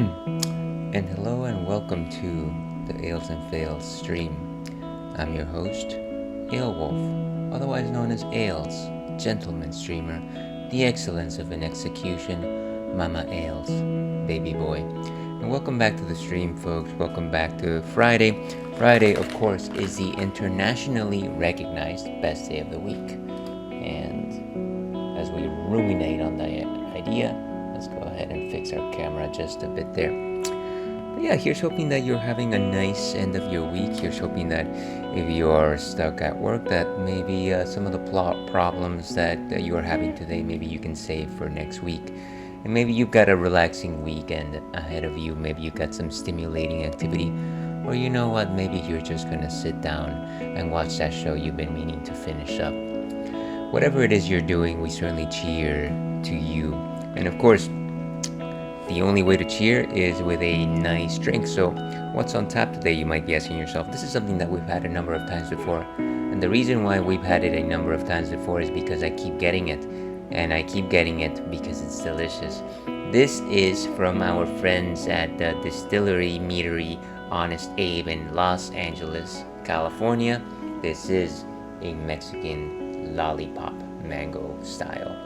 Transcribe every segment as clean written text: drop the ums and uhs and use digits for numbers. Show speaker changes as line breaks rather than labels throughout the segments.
And hello and welcome to the Ales and Fails stream. I'm your host, Alewolf, otherwise known as Ales, gentleman streamer, the excellence of an execution, Mama Ales, baby boy. And welcome back to the stream, folks. Welcome back to Friday. Friday, of course, is the internationally recognized best day of the week. And as we ruminate on that idea, let's go ahead and fix our camera just a bit there. But yeah, here's hoping that you're having a nice end of your week. Here's hoping that if you're stuck at work, that maybe some of the problems that you are having today, maybe you can save for next week. And maybe you've got a relaxing weekend ahead of you. Maybe you've got some stimulating activity. Or you know what, maybe you're just going to sit down and watch that show you've been meaning to finish up. Whatever it is you're doing, we certainly cheer to you. And of course, the only way to cheer is with a nice drink. So what's on tap today, you might be asking yourself. This is something that we've had a number of times before. And the reason why we've had it a number of times before is because I keep getting it. And I keep getting it because it's delicious. This is from our friends at the distillery Meadery Honest Abe in Los Angeles, California. This is a Mexican Lollipop Mango style.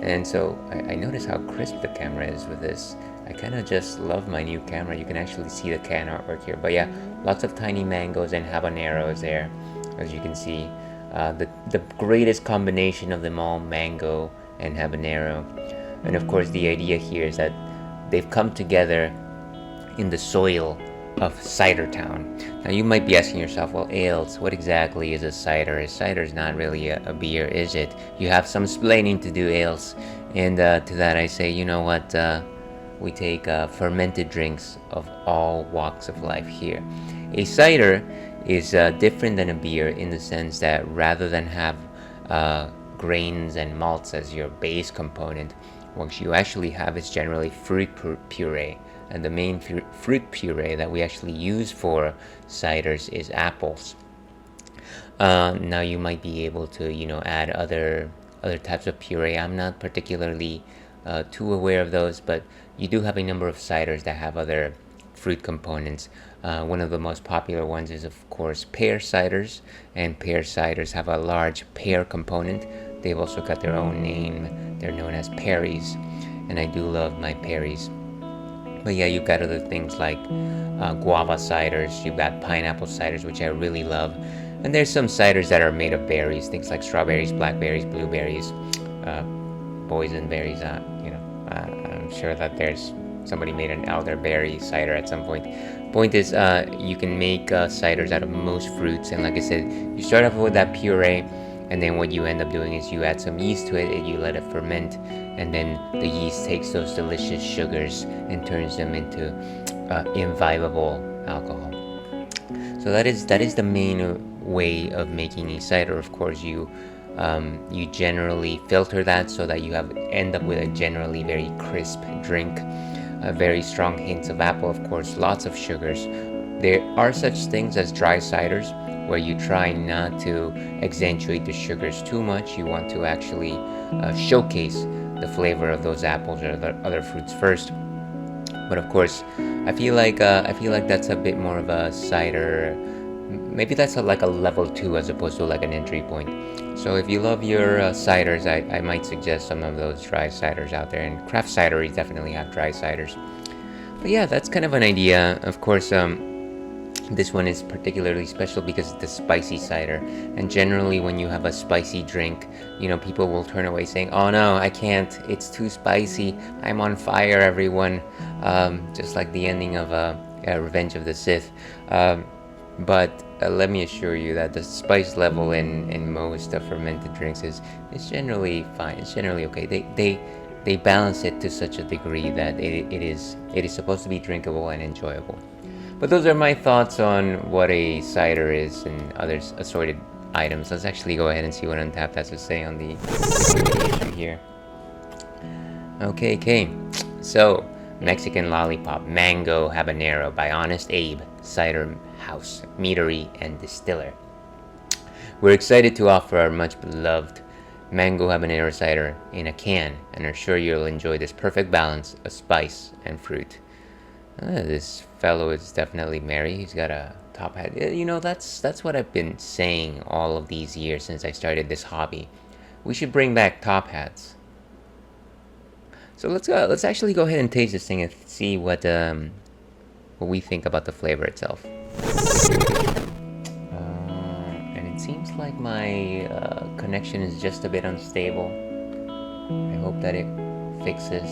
And so I notice how crisp the camera is with this. I kind of just love my new camera. You can actually see the can artwork here. But yeah, lots of tiny mangoes and habaneros there, as you can see. The greatest combination of them all, mango and habanero. And of course, the idea here is that they've come together in the soil of Cider Town. Now you might be asking yourself, well, Ales, what exactly is a cider? Cider is not really a beer, is it? You have some splaining to do, Ales. And to that I say, you know what? We take fermented drinks of all walks of life here. A cider is different than a beer in the sense that rather than have grains and malts as your base component, what you actually have is generally fruit puree. And the main fruit puree that we actually use for ciders is apples. Now you might be able to, add other types of puree. I'm not particularly too aware of those, but you do have a number of ciders that have other fruit components. One of the most popular ones is, of course, pear ciders, and pear ciders have a large pear component. They've also got their own name. They're known as Perries, and I do love my Perries. But yeah, you've got other things like guava ciders, you've got pineapple ciders, which I really love. And there's some ciders that are made of berries, things like strawberries, blackberries, blueberries, boysenberries. I'm sure that there's somebody made an elderberry cider at some point. Point is, you can make ciders out of most fruits. And like I said, you start off with that puree, and then what you end up doing is you add some yeast to it and you let it ferment, and then the yeast takes those delicious sugars and turns them into imbibable alcohol. So that is the main way of making a cider. Of course, you generally filter that so that you end up with a generally very crisp drink, very strong hints of apple, of course, lots of sugars. There are such things as dry ciders, where you try not to accentuate the sugars too much. You want to actually showcase the flavor of those apples or the other fruits first. But of course, I feel like that's a bit more of a cider. Maybe that's like a level 2 as opposed to like an entry point. So if you love your ciders, I might suggest some of those dry ciders out there. And craft cideries definitely have dry ciders. But yeah, that's kind of an idea. Of course, this one is particularly special because it's a spicy cider, and generally when you have a spicy drink, people will turn away saying, oh no, I can't, it's too spicy, I'm on fire, everyone, just like the ending of Revenge of the Sith. But let me assure you that the spice level in most fermented drinks is generally fine. It's generally okay. They balance it to such a degree that it is supposed to be drinkable and enjoyable. But those are my thoughts on what a cider is and other assorted items. Let's actually go ahead and see what Untapped has to say on the information here. Okay. So, Mexican Lollipop Mango Habanero by Honest Abe Cider House, Meadery and Distiller. We're excited to offer our much beloved Mango Habanero cider in a can and are sure you'll enjoy this perfect balance of spice and fruit. This fellow is definitely merry. He's got a top hat. That's what I've been saying all of these years since I started this hobby. We should bring back top hats. So let's actually go ahead and taste this thing and see what we think about the flavor itself. And it seems like my connection is just a bit unstable. I hope that it fixes.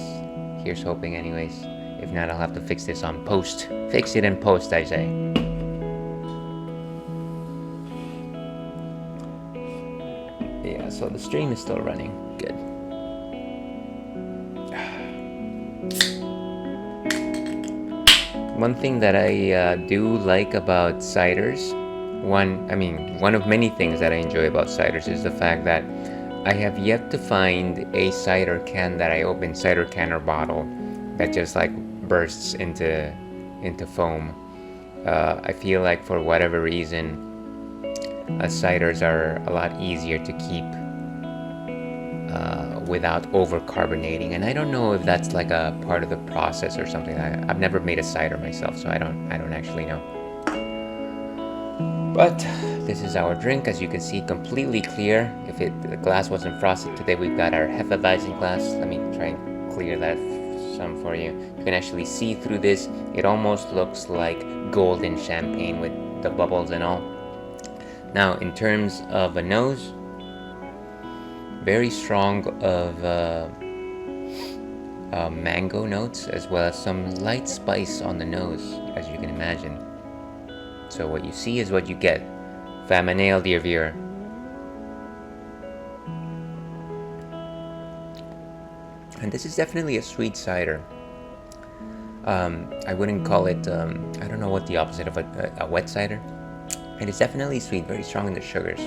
Here's hoping, anyways. If not, I'll have to fix this on post. Fix it in post, I say. Yeah, so the stream is still running. Good. One thing that I do like about ciders, one of many things that I enjoy about ciders is the fact that I have yet to find a cider can that I open, cider can or bottle, that just like bursts into foam. I feel like for whatever reason, ciders are a lot easier to keep without over-carbonating, and I don't know if that's like a part of the process or something. I've never made a cider myself, so I don't actually know. But this is our drink, as you can see, completely clear. If the glass wasn't frosted today, we've got our Hefeweizen glass. Let me try and clear that some for you. You can actually see through this. It almost looks like golden champagne with the bubbles and all. Now, in terms of a nose, very strong of mango notes, as well as some light spice on the nose, as you can imagine. So what you see is what you get. Famenale, dear viewer. And this is definitely a sweet cider. I wouldn't call it, I don't know what the opposite of a wet cider. It is definitely sweet, very strong in the sugars.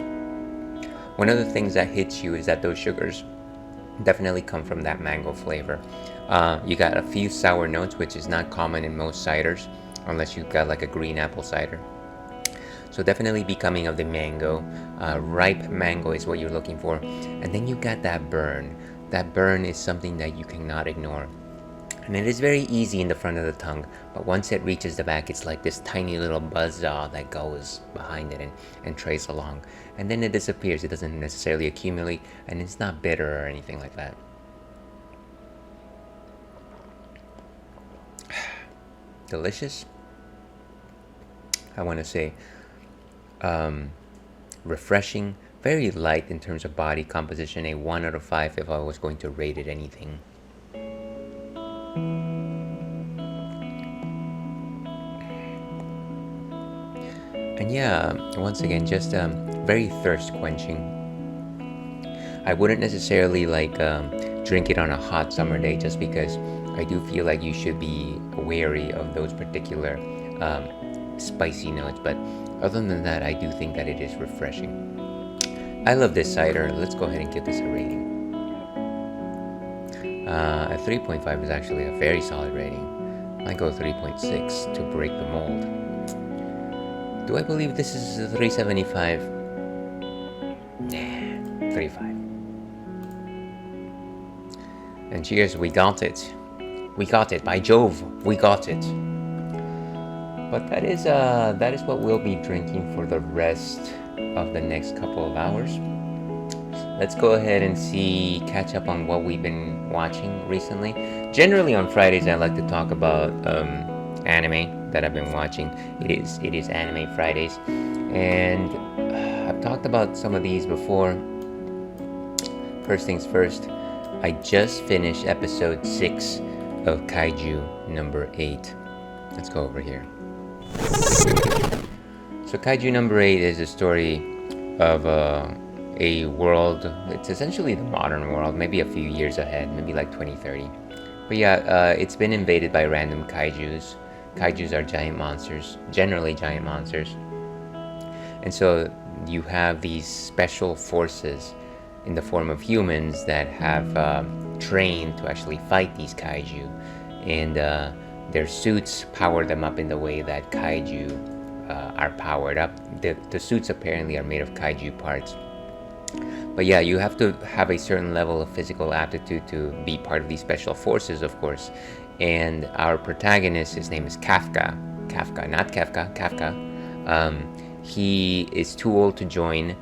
One of the things that hits you is that those sugars definitely come from that mango flavor. You got a few sour notes, which is not common in most ciders, unless you've got like a green apple cider. So definitely becoming of the mango. Ripe mango is what you're looking for. And then you got that burn. That burn is something that you cannot ignore. And it is very easy in the front of the tongue, but once it reaches the back, it's like this tiny little buzzsaw that goes behind it and trails along. And then it disappears. It doesn't necessarily accumulate, and it's not bitter or anything like that. Delicious. I want to say refreshing, very light in terms of body composition, a 1 out of 5 if I was going to rate it anything. And yeah, once again, just very thirst quenching. I wouldn't necessarily like drink it on a hot summer day, just because I do feel like you should be wary of those particular spicy notes. But other than that, I do think that it is refreshing. I love this cider. Let's go ahead and give this a rating. A 3.5 is actually a very solid rating. I go 3.6 to break the mold. Do I believe this is a 375? Nah, 3.5. And cheers, we got it. We got it, by Jove, we got it. But that is what we'll be drinking for the rest of the next couple of hours. Let's go ahead and catch up on what we've been watching recently. Generally on Fridays, I like to talk about anime that I've been watching. It is Anime Fridays, and I've talked about some of these before. First things first, I just finished episode 6 of Kaiju number 8. Let's go over here. So Kaiju number 8 is a story of a world. It's essentially the modern world, maybe a few years ahead, maybe like 2030. But yeah, it's been invaded by random kaijus. Kaijus are giant monsters, generally giant monsters. And so you have these special forces in the form of humans that have trained to actually fight these kaiju. And their suits power them up in the way that kaiju are powered up. The suits apparently are made of kaiju parts. But yeah, you have to have a certain level of physical aptitude to be part of these special forces, of course. and our protagonist, his name is Kafka. Kafka, not Kafka, Kafka. He is too old to join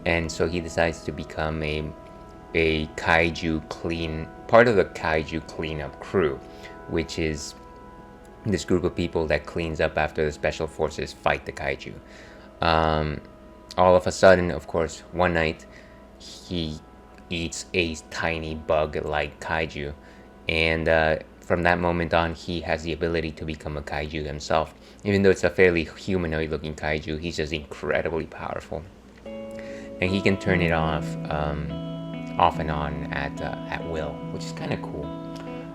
and so he decides to become a part of the kaiju cleanup crew, which is this group of people that cleans up after the special forces fight the kaiju. All of a sudden, of course, one night he eats a tiny bug-like kaiju, and from that moment on, he has the ability to become a kaiju himself. Even though it's a fairly humanoid-looking kaiju, he's just incredibly powerful, and he can turn it off and on at will, which is kind of cool.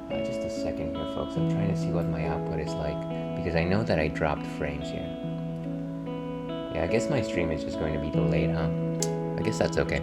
Just a second here, folks. I'm trying to see what my output is like, because I know that I dropped frames here. Yeah, I guess my stream is just going to be delayed, huh? I guess that's okay.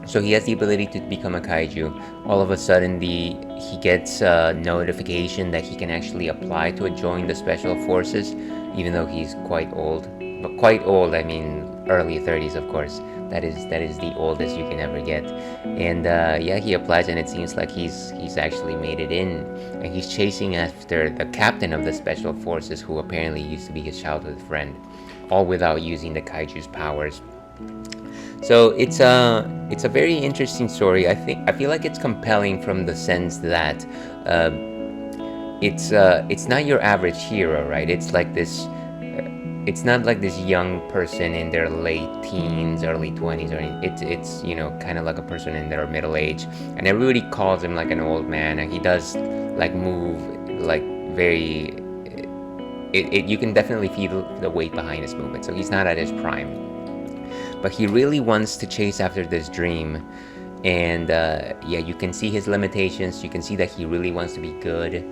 So he has the ability to become a kaiju. All of a sudden, he gets a notification that he can actually apply to join the special forces, even though he's quite old. But quite old, I mean early 30s, of course. That is the oldest you can ever get. And yeah, he applies, and it seems like he's actually made it in. And he's chasing after the captain of the special forces, who apparently used to be his childhood friend, all without using the kaiju's powers. So it's a very interesting story. I feel like it's compelling from the sense that it's not your average hero, right? It's like this. It's not like this young person in their late teens, early 20s, or it's kind of like a person in their middle age, and everybody calls him like an old man, and he does like move like very. You can definitely feel the weight behind his movement. So he's not at his prime, but he really wants to chase after this dream, and yeah, you can see his limitations. You can see that he really wants to be good.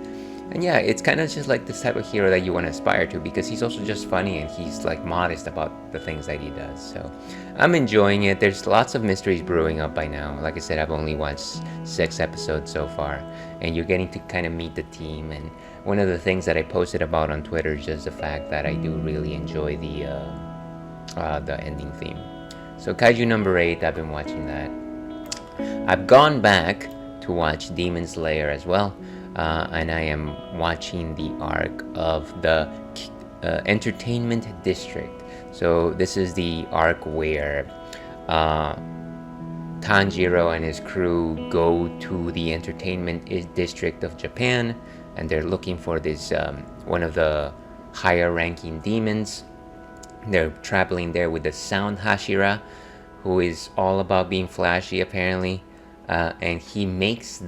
And yeah, it's kind of just like this type of hero that you want to aspire to, because he's also just funny and he's like modest about the things that he does. So I'm enjoying it. There's lots of mysteries brewing up by now. Like I said, I've only watched 6 episodes so far, and you're getting to kind of meet the team. And one of the things that I posted about on Twitter is just the fact that I do really enjoy the ending theme. So Kaiju number 8, I've been watching that. I've gone back to watch Demon Slayer as well. And I am watching the arc of the Entertainment District. So this is the arc where Tanjiro and his crew go to the Entertainment District of Japan, and they're looking for this one of the higher ranking demons. They're traveling there with the Sound Hashira, who is all about being flashy apparently, and he makes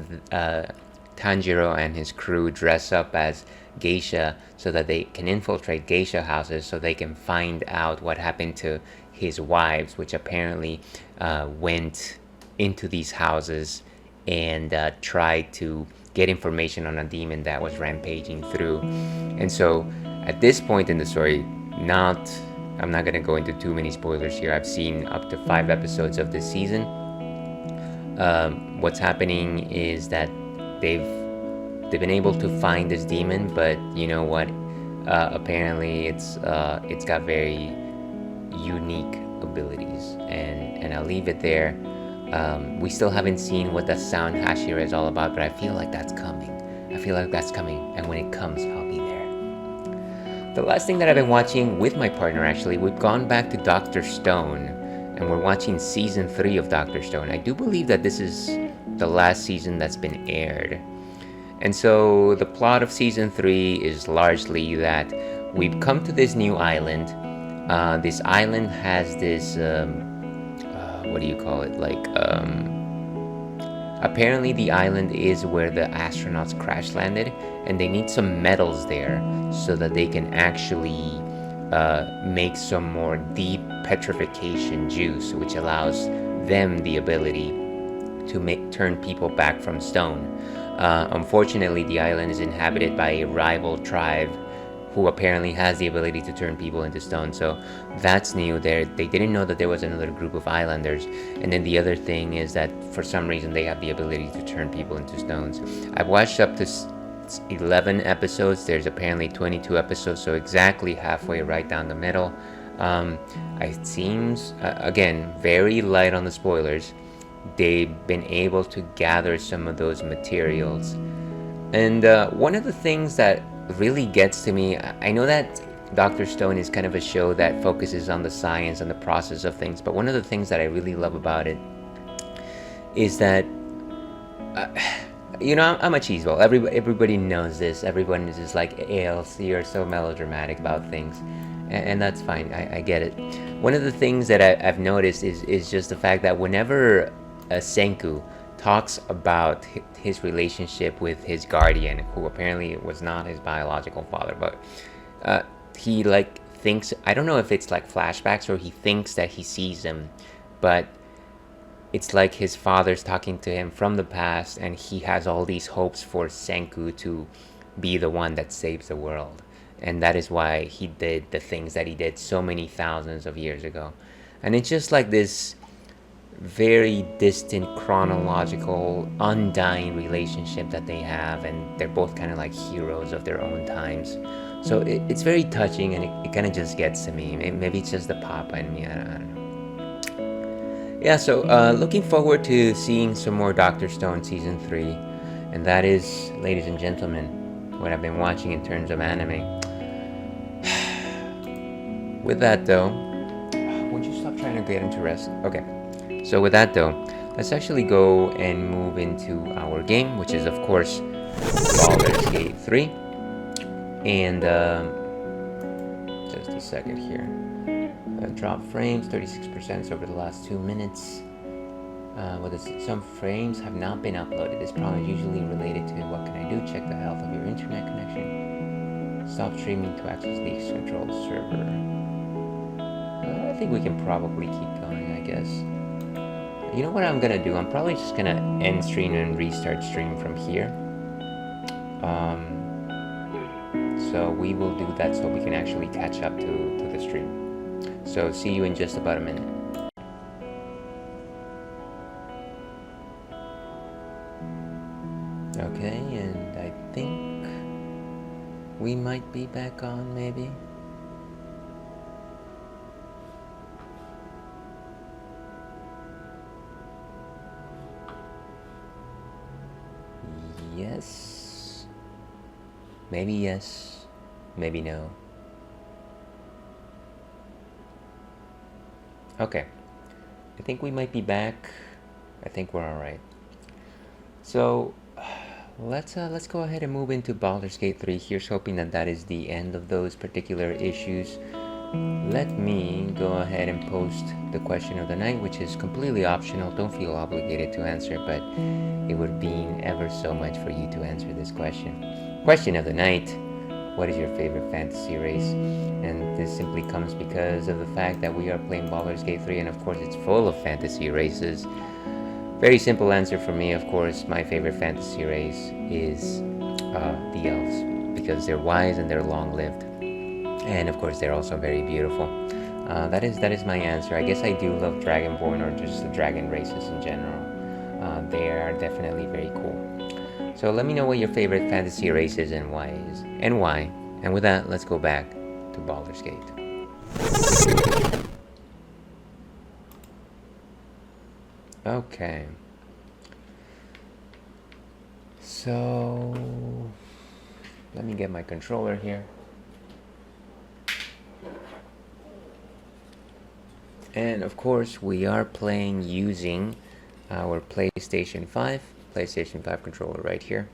Tanjiro and his crew dress up as geisha so that they can infiltrate geisha houses, so they can find out what happened to his wives, which apparently went into these houses and tried to get information on a demon that was rampaging through. And so at this point in the story, I'm not going to go into too many spoilers here. I've seen up to 5 episodes of this season. What's happening is that they've been able to find this demon, but you know what? Apparently, it's got very unique abilities, and I'll leave it there. We still haven't seen what the Sound Hashira is all about, but I feel like that's coming. And when it comes, I'll be there. The last thing that I've been watching with my partner, actually, we've gone back to Dr. Stone, and we're watching season 3 of Dr. Stone. I do believe that this is the last season that's been aired. And so the plot of season 3 is largely that we've come to this new island. This island has this, what do you call it? Apparently the island is where the astronauts crash landed, and they need some metals there so that they can actually make some more deep petrification juice, which allows them the ability to turn people back from stone. Unfortunately, the island is inhabited by a rival tribe who apparently has the ability to turn people into stone. So that's new there. They didn't know that there was another group of islanders. And then the other thing is that for some reason they have the ability to turn people into stones. I've watched up to 11 episodes. There's apparently 22 episodes, so exactly halfway right down the middle. It seems, again, very light on the spoilers, they've been able to gather some of those materials. And one of the things that really gets to me, I know that Dr. Stone is kind of a show that focuses on the science and the process of things, but one of the things that I really love about it is that, uh, I'm a cheeseball. Everybody knows this. Everyone is just like, Ales, you're so melodramatic about things. And that's fine. I get it. One of the things that I've noticed is just the fact that whenever Senku talks about his relationship with his guardian, who apparently was not his biological father, but he like thinks, I don't know if it's like flashbacks or he thinks that he sees him, but it's like his father's talking to him from the past, and he has all these hopes for Senku to be the one that saves the world. And that is why he did the things that he did so many thousands of years ago. And it's just like this very distant, chronological, undying relationship that they have, and they're both kind of like heroes of their own times. So it's very touching, and it kind of just gets to me. Maybe it's just the papa in me, I don't know. Yeah, so looking forward to seeing some more Dr. Stone Season 3. And that is, ladies and gentlemen, what I've been watching in terms of anime. With that though, would you stop trying to get into rest? Okay, so with that though, let's actually go and move into our game, which is of course Baldur's Gate 3. And just a second here. Drop frames 36% over the last 2 minutes. Some frames have not been uploaded. This problem is usually related to what can I do? Check the health of your internet connection. Stop streaming to access the controlled server. I think we can probably keep going, I guess. You know what I'm gonna do? I'm probably just gonna end stream and restart stream from here. So we will do that so we can actually catch up to the stream. So see you in just about a minute. Okay, and I think we might be back on, maybe. Yes. Maybe yes. Maybe no. Okay. I think we might be back. I think we're alright. So let's go ahead and move into Baldur's Gate 3. Here's hoping that that is the end of those particular issues. Let me go ahead and post the question of the night, which is completely optional. Don't feel obligated to answer, but it would mean ever so much for you to answer this question. Question of the night: what is your favorite fantasy race? And this simply comes because of the fact that we are playing Baldur's Gate 3, and of course it's full of fantasy races. Very simple answer for me, of course. My favorite fantasy race is the elves, because they're wise and they're long-lived, and of course they're also very beautiful. That is my answer. I guess I do love dragonborn, or just the dragon races in general. They are definitely very cool. So let me know what your favorite fantasy race is and why. And with that, let's go back to Baldur's Gate. Okay. So let me get my controller here. And of course, we are playing using our PlayStation 5 controller right here.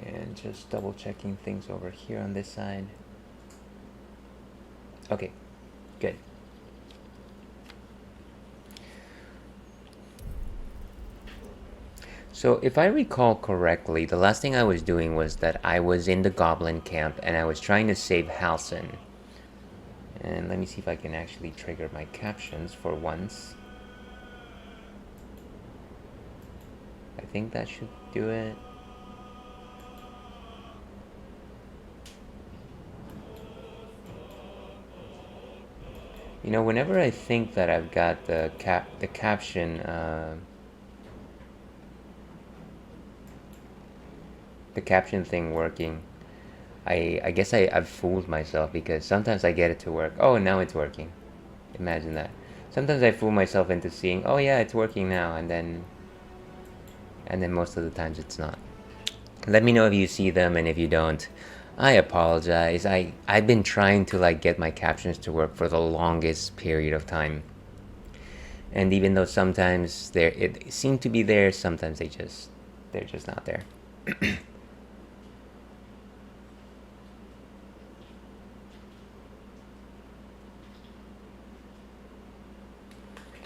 And just double checking things over here on this side. Okay, good. So if I recall correctly, the last thing I was doing was that I was in the goblin camp and I was trying to save Halsin. And let me see if I can actually trigger my captions for once. I think that should do it. You know, whenever I think that I've got the caption thing working, I guess I've fooled myself because sometimes I get it to work. Oh, now it's working. Imagine that. Sometimes I fool myself into seeing, oh yeah, it's working now, and then most of the times it's not. Let me know if you see them, and if you don't, I apologize. I've been trying to like get my captions to work for the longest period of time. And even though sometimes it seem to be there, sometimes they're just not there.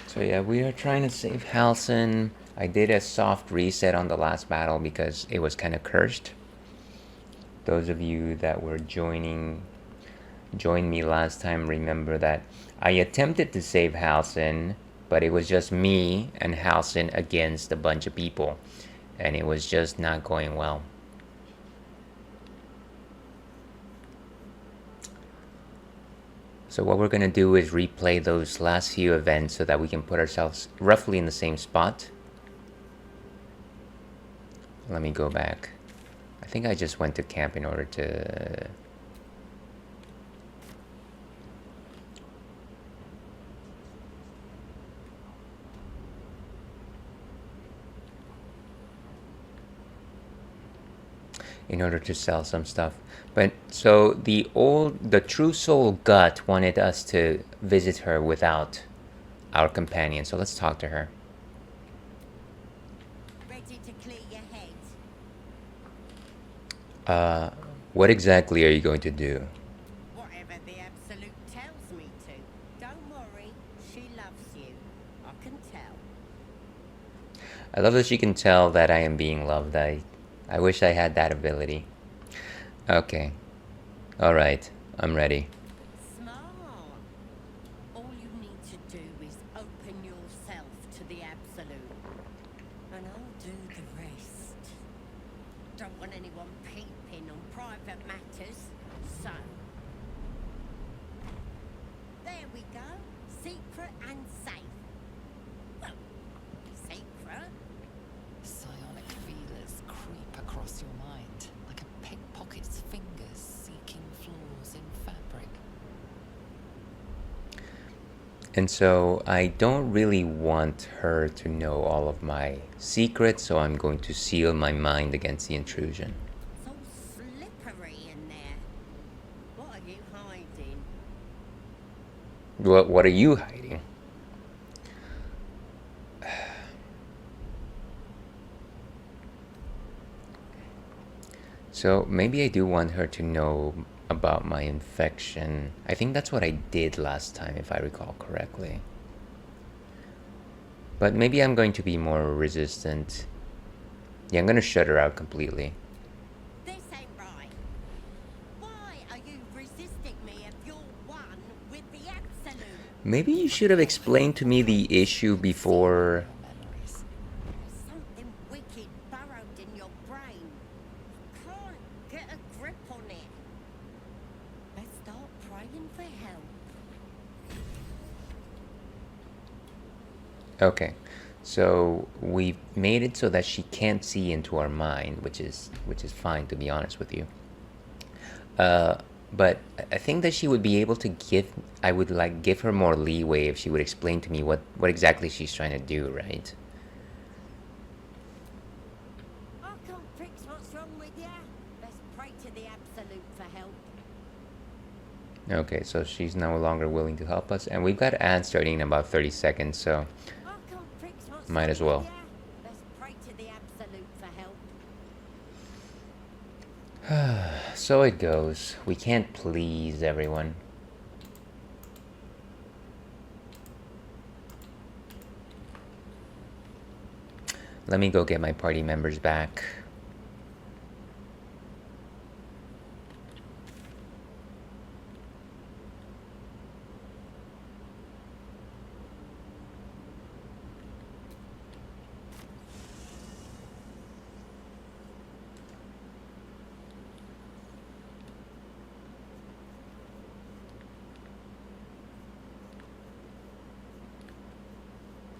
So yeah, we are trying to save Halsin. I did a soft reset on the last battle because it was kind of cursed. Those of you that were joined me last time remember that I attempted to save Halsin, but it was just me and Halsin against a bunch of people, and it was just not going well. So what we're going to do is replay those last few events so that we can put ourselves roughly in the same spot. Let me go back. I think I just went to camp in order to... sell some stuff. But so the true soul gut wanted us to visit her without our companion. So let's talk to her.
Ready to clear your head?
What exactly are you going to do?
Whatever the Absolute tells me to. Don't worry, she loves you. I can tell.
I love that she can tell that I am being loved. I wish I had that ability. Okay. Alright, I'm ready.
Smart. All you need to do is open yourself to the Absolute. And I'll do the rest. Don't want anyone peeping on private matters, so... There we go. Secret and safe. Well, secret.
Psionic feelers creep across your mind, like a pickpocket's fingers seeking flaws in fabric.
And so I don't really want her to know all of my secrets, so I'm going to seal my mind against the intrusion.
It's all slippery in there. What are you hiding?
What are you hiding? So maybe I do want her to know about my infection. I think that's what I did last time, if I recall correctly. But maybe I'm going to be more resistant. Yeah, I'm going to shut her out completely.
This ain't right. Why are you resisting me if you're one with the Absolute?
Maybe you should have explained to me the issue before.
Memories.
There's something wicked burrowed in your brain. Can't get a grip on it. Let's start praying for help.
Okay, so we've made it so that she can't see into our mind, which is fine, to be honest with you. But I think that she would be able to I would like give her more leeway if she would explain to me what exactly she's trying to do, right?
I can't fix what's wrong with you. Let's pray to the Absolute for help.
Okay, so she's no longer willing to help us, and we've got ads starting in about 30 seconds, so
I can't fix what's
Might
wrong
as well.
with you. Let's pray to the Absolute for help.
so it goes. We can't please everyone. Let me go get my party members back.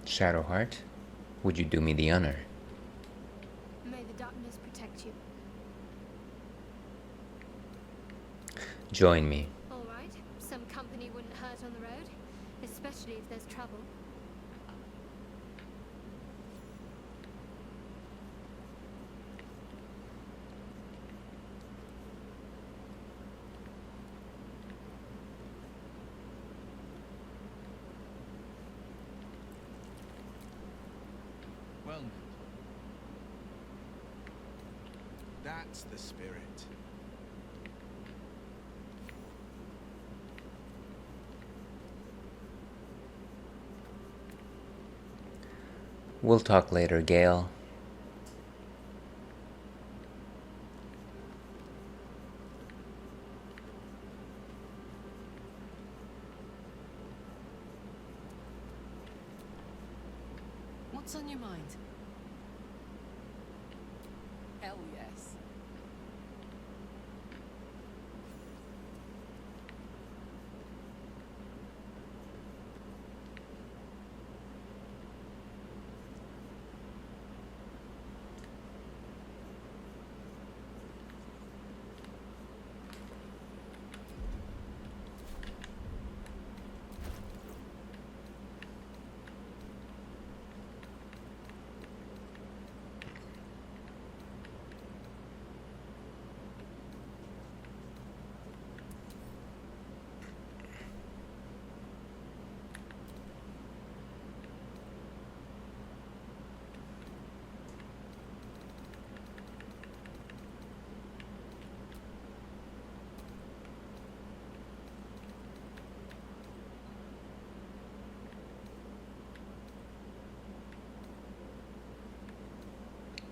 Shadowheart, would you do me the honor?
May the darkness protect you.
Join me.
All right. Some company wouldn't hurt on the road, especially if there's trouble.
Well, that's the spirit.
We'll talk later, Gale.
What's on your mind? Hell yes.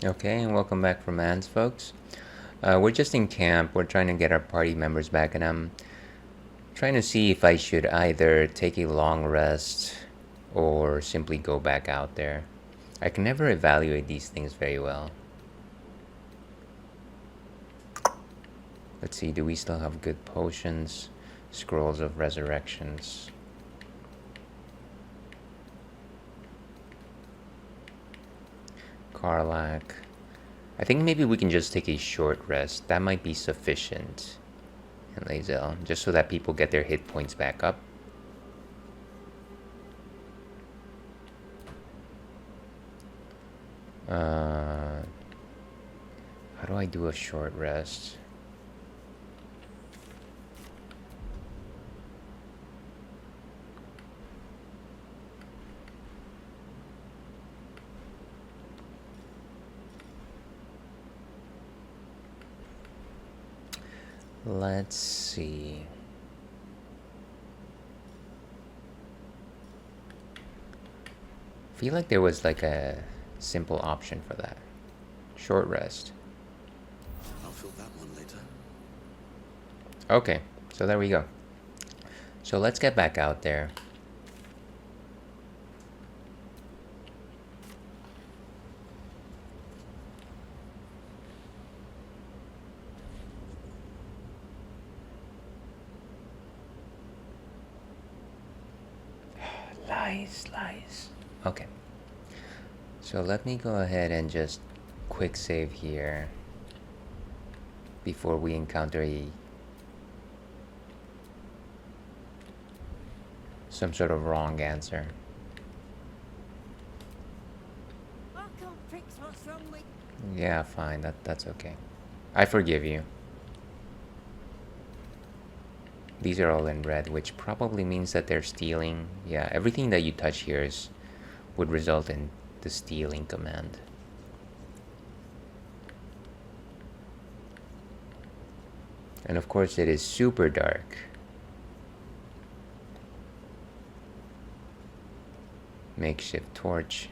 Okay, and welcome back from Mans, folks. We're just in camp. We're trying to get our party members back, and I'm trying to see if I should either take a long rest or simply go back out there. I can never evaluate these things very well. Let's see, do we still have good potions? Scrolls of Resurrections. Karlach. I think maybe we can just take a short rest. That might be sufficient. And Lae'zel, just so that people get their hit points back up. How do I do a short rest? Let's see. I feel like there was like a simple option for that. Short rest.
I'll fill that one later.
Okay, so there we go. So let's get back out there. Lies. Okay. So let me go ahead and just quick save here before we encounter some sort of wrong answer.
I can't fix what's wrong with...
Yeah, fine. That's okay. I forgive you. These are all in red, which probably means that they're stealing. Yeah, everything that you touch here would result in the stealing command. And of course it is super dark. Makeshift torch.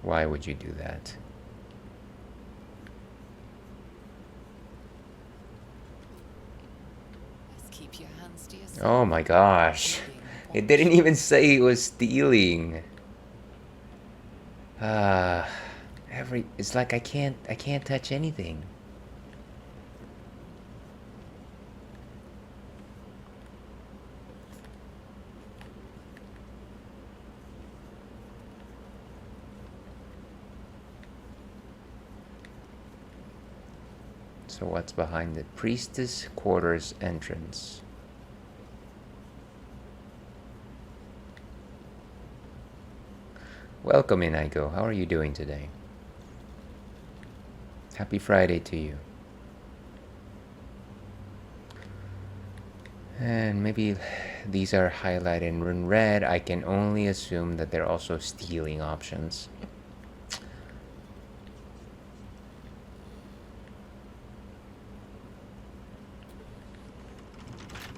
Why would you do that?
Keep your hands to yourself.
Oh my gosh. It didn't even say it was stealing. It's like I can't touch anything. So what's behind the priestess quarters entrance? Welcome, Inigo. How are you doing today? Happy Friday to you. And maybe these are highlighted in red. I can only assume that they're also stealing options.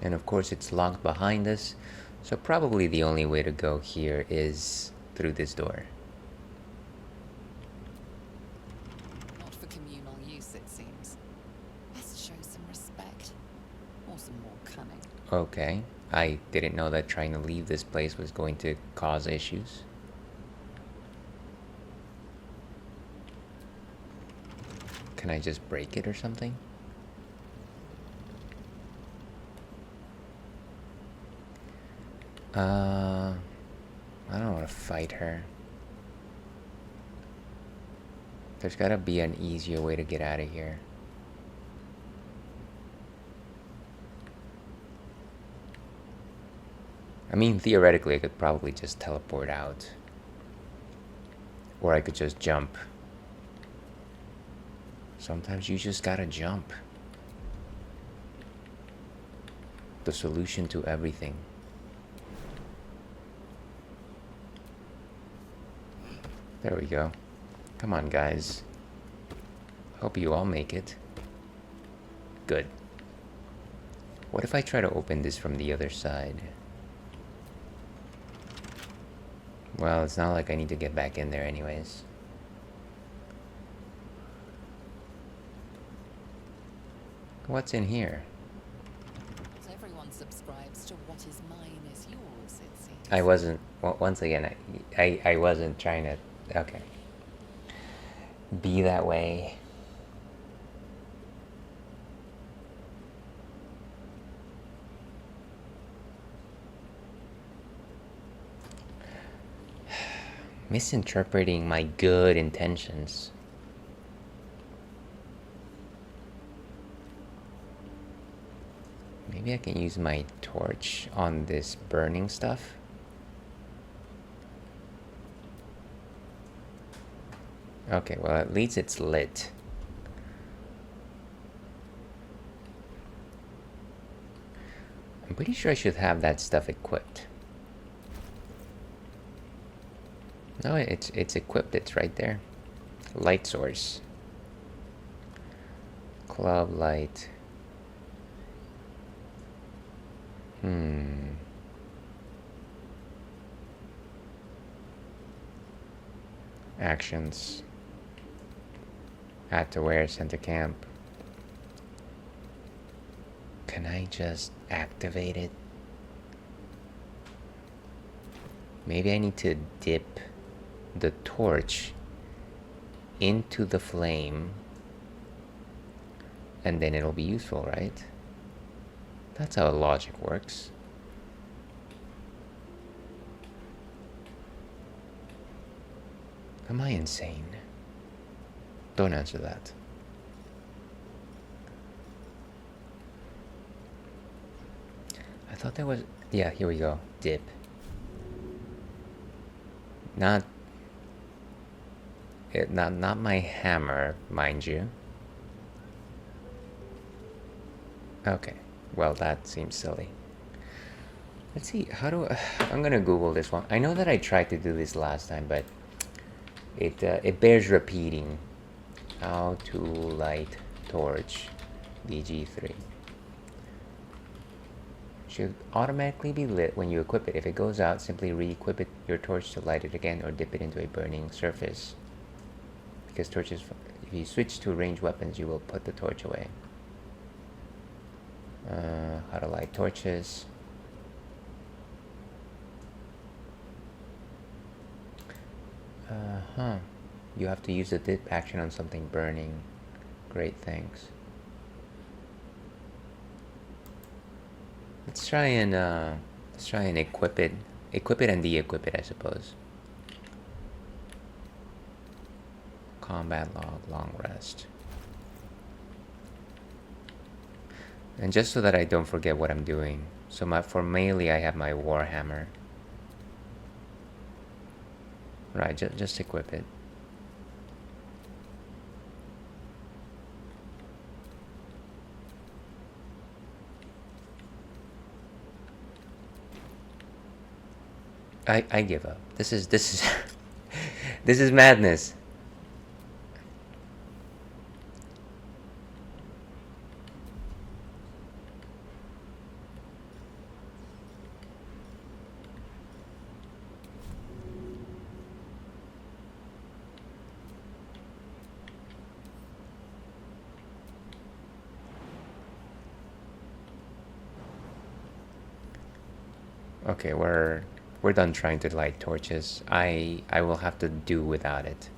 And of course it's locked behind us, so probably the only way to go here is through this door.
Not for communal use, it seems. Best show some respect. Or some more cunning.
Okay, I didn't know that trying to leave this place was going to cause issues. Can I just break it or something? I don't want to fight her. There's gotta be an easier way to get out of here. I mean, theoretically, I could probably just teleport out. Or I could just jump. Sometimes you just gotta jump. The solution to everything. There we go. Come on, guys. Hope you all make it. Good. What if I try to open this from the other side? Well, it's not like I need to get back in there anyways. What's in here?
Everyone subscribes to what is mine is yours, it seems.
I wasn't, once again, I wasn't trying to, okay. Be that way. Misinterpreting my good intentions. Maybe I can use my torch on this burning stuff. Okay, well, at least it's lit. I'm pretty sure I should have that stuff equipped. No, it's equipped. It's right there. Light source. Club light. Actions. Add to wear, send to camp. Can I just activate it? Maybe I need to dip the torch into the flame and then it'll be useful, right? That's how logic works. Am I insane? Don't answer that. I thought there was... Yeah, here we go. Dip. Not my hammer, mind you. Okay. Well, that seems silly. Let's see. How do I'm gonna Google this one. I know that I tried to do this last time, but it bears repeating. How to light torch BG3. Should automatically be lit when you equip it. If it goes out, simply re-equip it, your torch to light it again or dip it into a burning surface. Because torches, if you switch to ranged weapons, you will put the torch away. How to light torches. You have to use the dip action on something burning. Great, thanks. Let's try and equip it and de-equip it, I suppose. Combat log, long rest. And just so that I don't forget what I'm doing. So for melee, I have my warhammer. Right, just equip it. I give up. This is this is madness. Okay, we're done trying to light torches. I will have to do without it.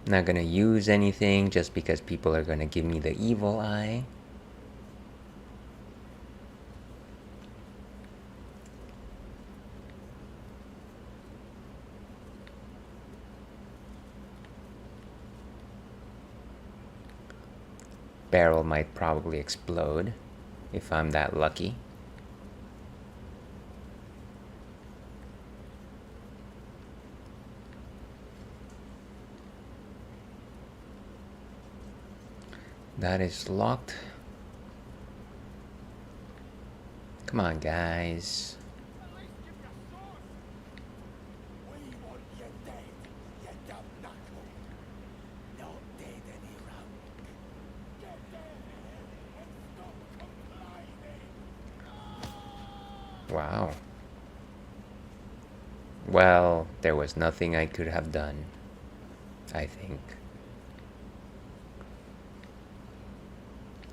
Not gonna use anything just because people are gonna give me the evil eye. Barrel might probably explode if I'm that lucky. That is locked. Come on, guys.
We want you dead, you dumb knuckle. Not dead any round. Get down here and stop complaining.
Wow. Well, there was nothing I could have done, I think.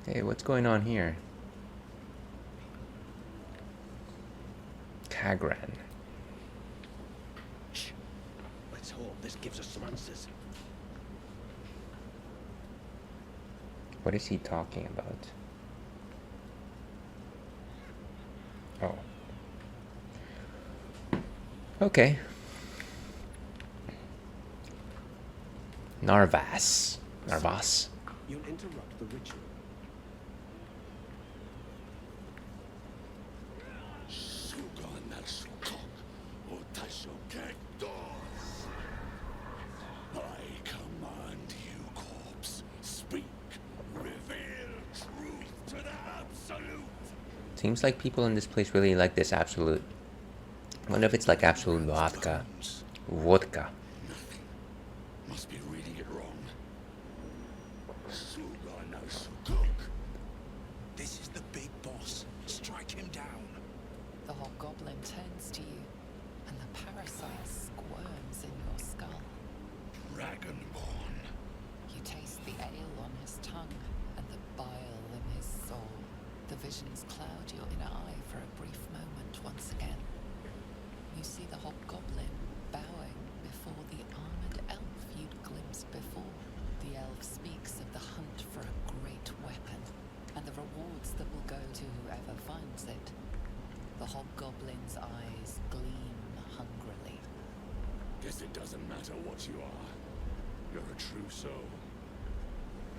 Hey, what's going on here? Kagran.
Shh. Let's hope this gives us some answers.
What is he talking about? Oh. Okay. Narvas.
You'll interrupt the ritual. I command you, corpse. Speak. Reveal truth to the absolute.
Seems like people in this place really like this absolute. I wonder if it's like absolute vodka. Vodka.
Nothing. Must be reading it wrong. Suga no Sukuk. This is the big boss. Strike him down.
The hobgoblin turns to you, and the parasite squirms in your skull.
Dragonborn.
You taste the ale on his tongue and the bile in his soul. The visions cloud your inner eye for a brief moment once again. You see the hobgoblin bowing before the armored elf you'd glimpsed before. The elf speaks of the hunt for a great weapon and the rewards that will go to whoever finds it. The hobgoblin's eyes gleam hungrily.
Guess it doesn't matter what you are. You're a true soul.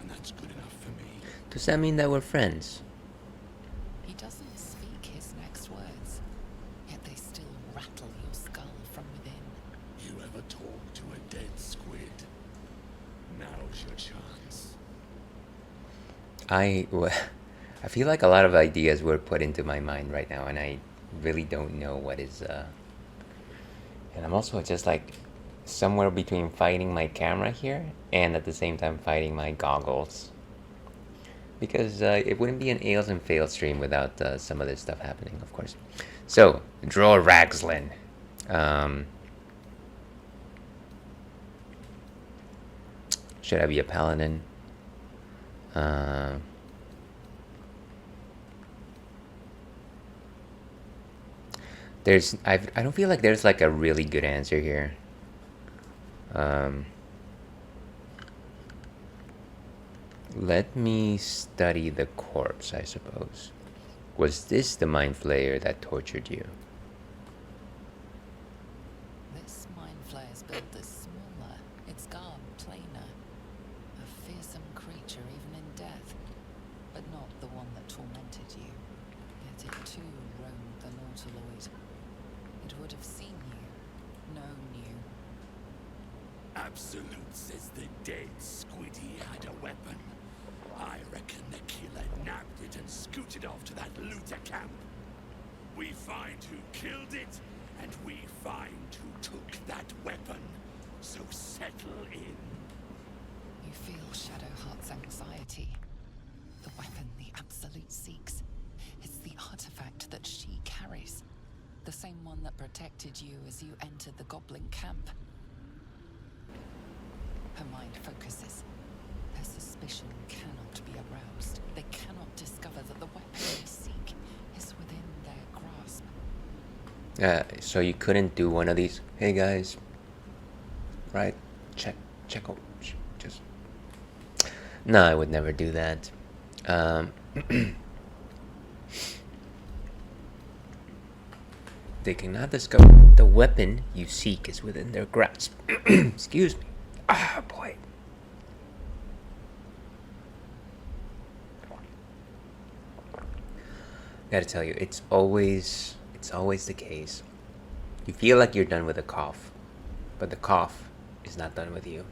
And that's good enough for me.
Does that mean that we're friends?
He doesn't speak his next words, yet they still rattle your skull from within.
You ever talk to a dead squid? Now's your chance.
I feel like a lot of ideas were put into my mind right now, and I really don't know what is. And I'm also just like somewhere between fighting my camera here and at the same time fighting my goggles. Because it wouldn't be an Ales and Fails stream without some of this stuff happening, of course. So, draw Ragslin. Should I be a paladin? I don't feel like there's like a really good answer here. Let me study the corpse, I suppose. Was this the mind flayer that tortured you?
This mind flayer's build is smaller, its garb plainer. A fearsome creature would have seen you, known you.
Absolute says the dead Squiddy had a weapon. I reckon the killer nabbed it and scooted off to that looter camp. We find who killed it, and we find who took that weapon. So settle in.
You feel Shadowheart's anxiety. The weapon the Absolute seeks. It's the artifact that she carries. The same one that protected you as you entered the goblin camp. Her mind focuses. Her suspicion cannot be aroused. They cannot discover that the weapon they seek is within their grasp.
So you couldn't do one of these. Hey guys, right? Check. Oh, just. No, I would never do that. They cannot discover the weapon you seek is within their grasp. Excuse me. Ah, boy. Gotta tell you, it's always the case. You feel like you're done with a cough, but the cough is not done with you.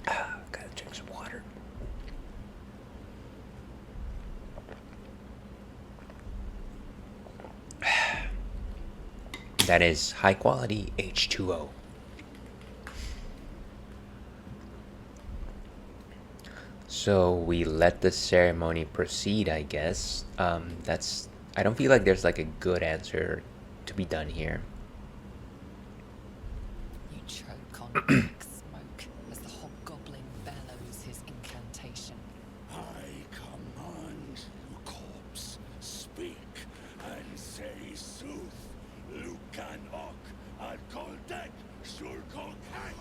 Gotta drink some water. That is high quality H2O. So we let the ceremony proceed, I guess. I don't feel like there's like a good answer to be done here.
You choke on black smoke as the hobgoblin bellows his incantation.
I command you, corpse, speak and say sooth. Lucan ok, al koldek, shulkon kank.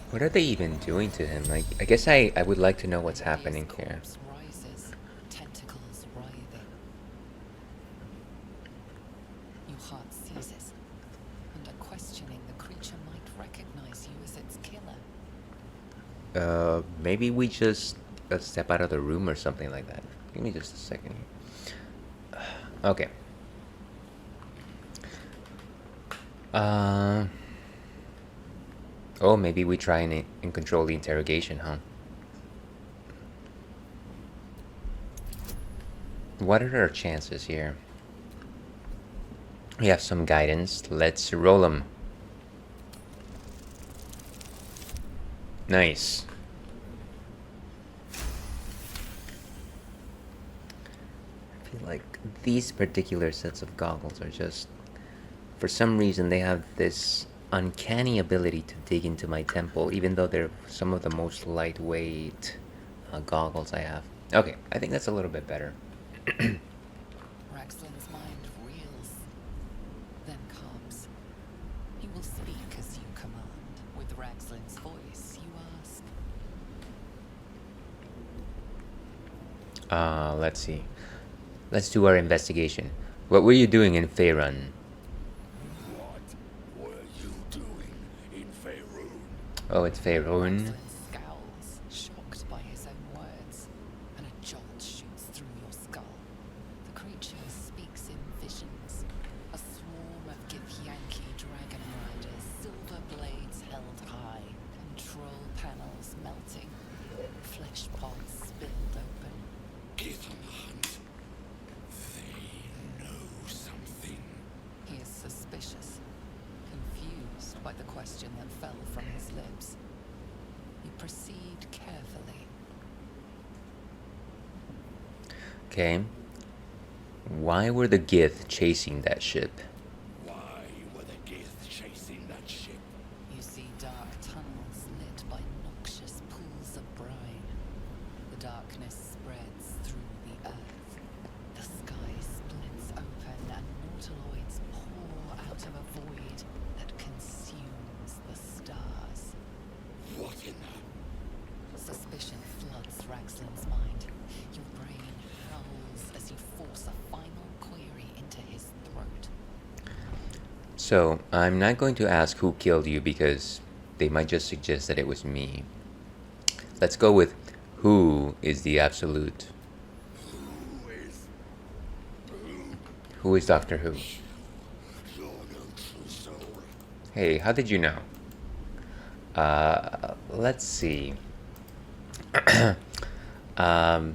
What are they even doing to him? Like, I guess I would like to know what's happening here.
Corpse rises, tentacles writhing. Your heart seizes, and at questioning, the creature might recognize you as its killer.
Maybe we just step out of the room or something like that. Give me just a second here. Okay. Oh, maybe we try and control the interrogation, huh? What are our chances here? We have some guidance. Let's roll them. Nice. I feel like these particular sets of goggles are just... For some reason, they have this uncanny ability to dig into my temple, even though they're some of the most lightweight goggles I have. Okay, I think that's a little bit better.
Raxlin's mind reels, then calms. He will speak as you command. With Raxlin's voice, you ask.
Let's see. Let's do our investigation. What were you doing in Faerun?
What were you doing in Faerun?
Oh, it's Faerun.
Raxlin scowls, shocked by his own words, and a jolt shoots through your skull. The creature speaks in visions. A swarm of Githyanki dragon riders, silver blades held high, control panels melting, flesh pods spilled open.
Get on the hunt. They know something.
He is suspicious, confused by the question that fell from his lips. You proceed carefully.
Okay. Why were the Gith chasing that ship?
Why were the Gith chasing that ship?
You see dark tunnels lit by noxious pools of brine. The darkness spreads through the earth. The sky splits open and nautiloids pour out of a void that consumes the stars.
What in the...
Suspicion floods Raxlin's mind. Your brain howls as you force a final query into his throat.
So, I'm not going to ask who killed you because they might just suggest that it was me. Let's go with who is the absolute. Who is Doctor Who? Hey, how did you know? Let's see. Can I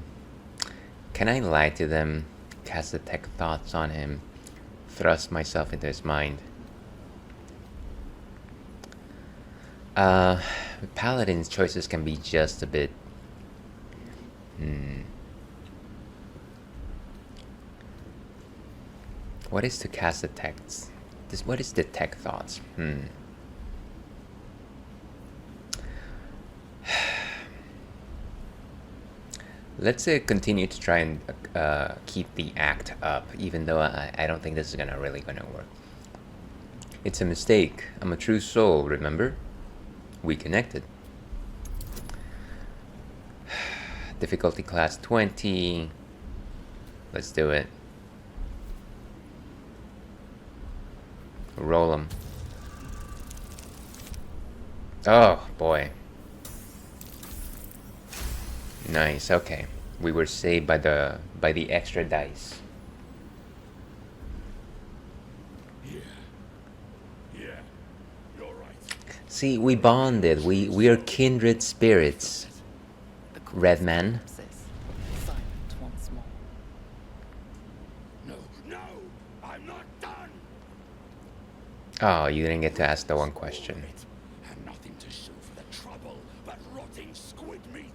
lie to them, cast detect thoughts on him, thrust myself into his mind? Paladin's choices can be just a bit... What is to cast detect? What is detect thoughts? Let's continue to try and keep the act up, even though I don't think this is really gonna work. It's a mistake. I'm a true soul, remember? We connected. Difficulty class 20. Let's do it. Roll them. Oh boy. Nice. Okay, we were saved by the extra dice.
Yeah, you're right.
See, we bonded. We are kindred spirits. Red man.
Silent once more.
No, I'm not done.
Oh, you didn't get to ask the one question.
And nothing to show for the trouble but rotting squid meat.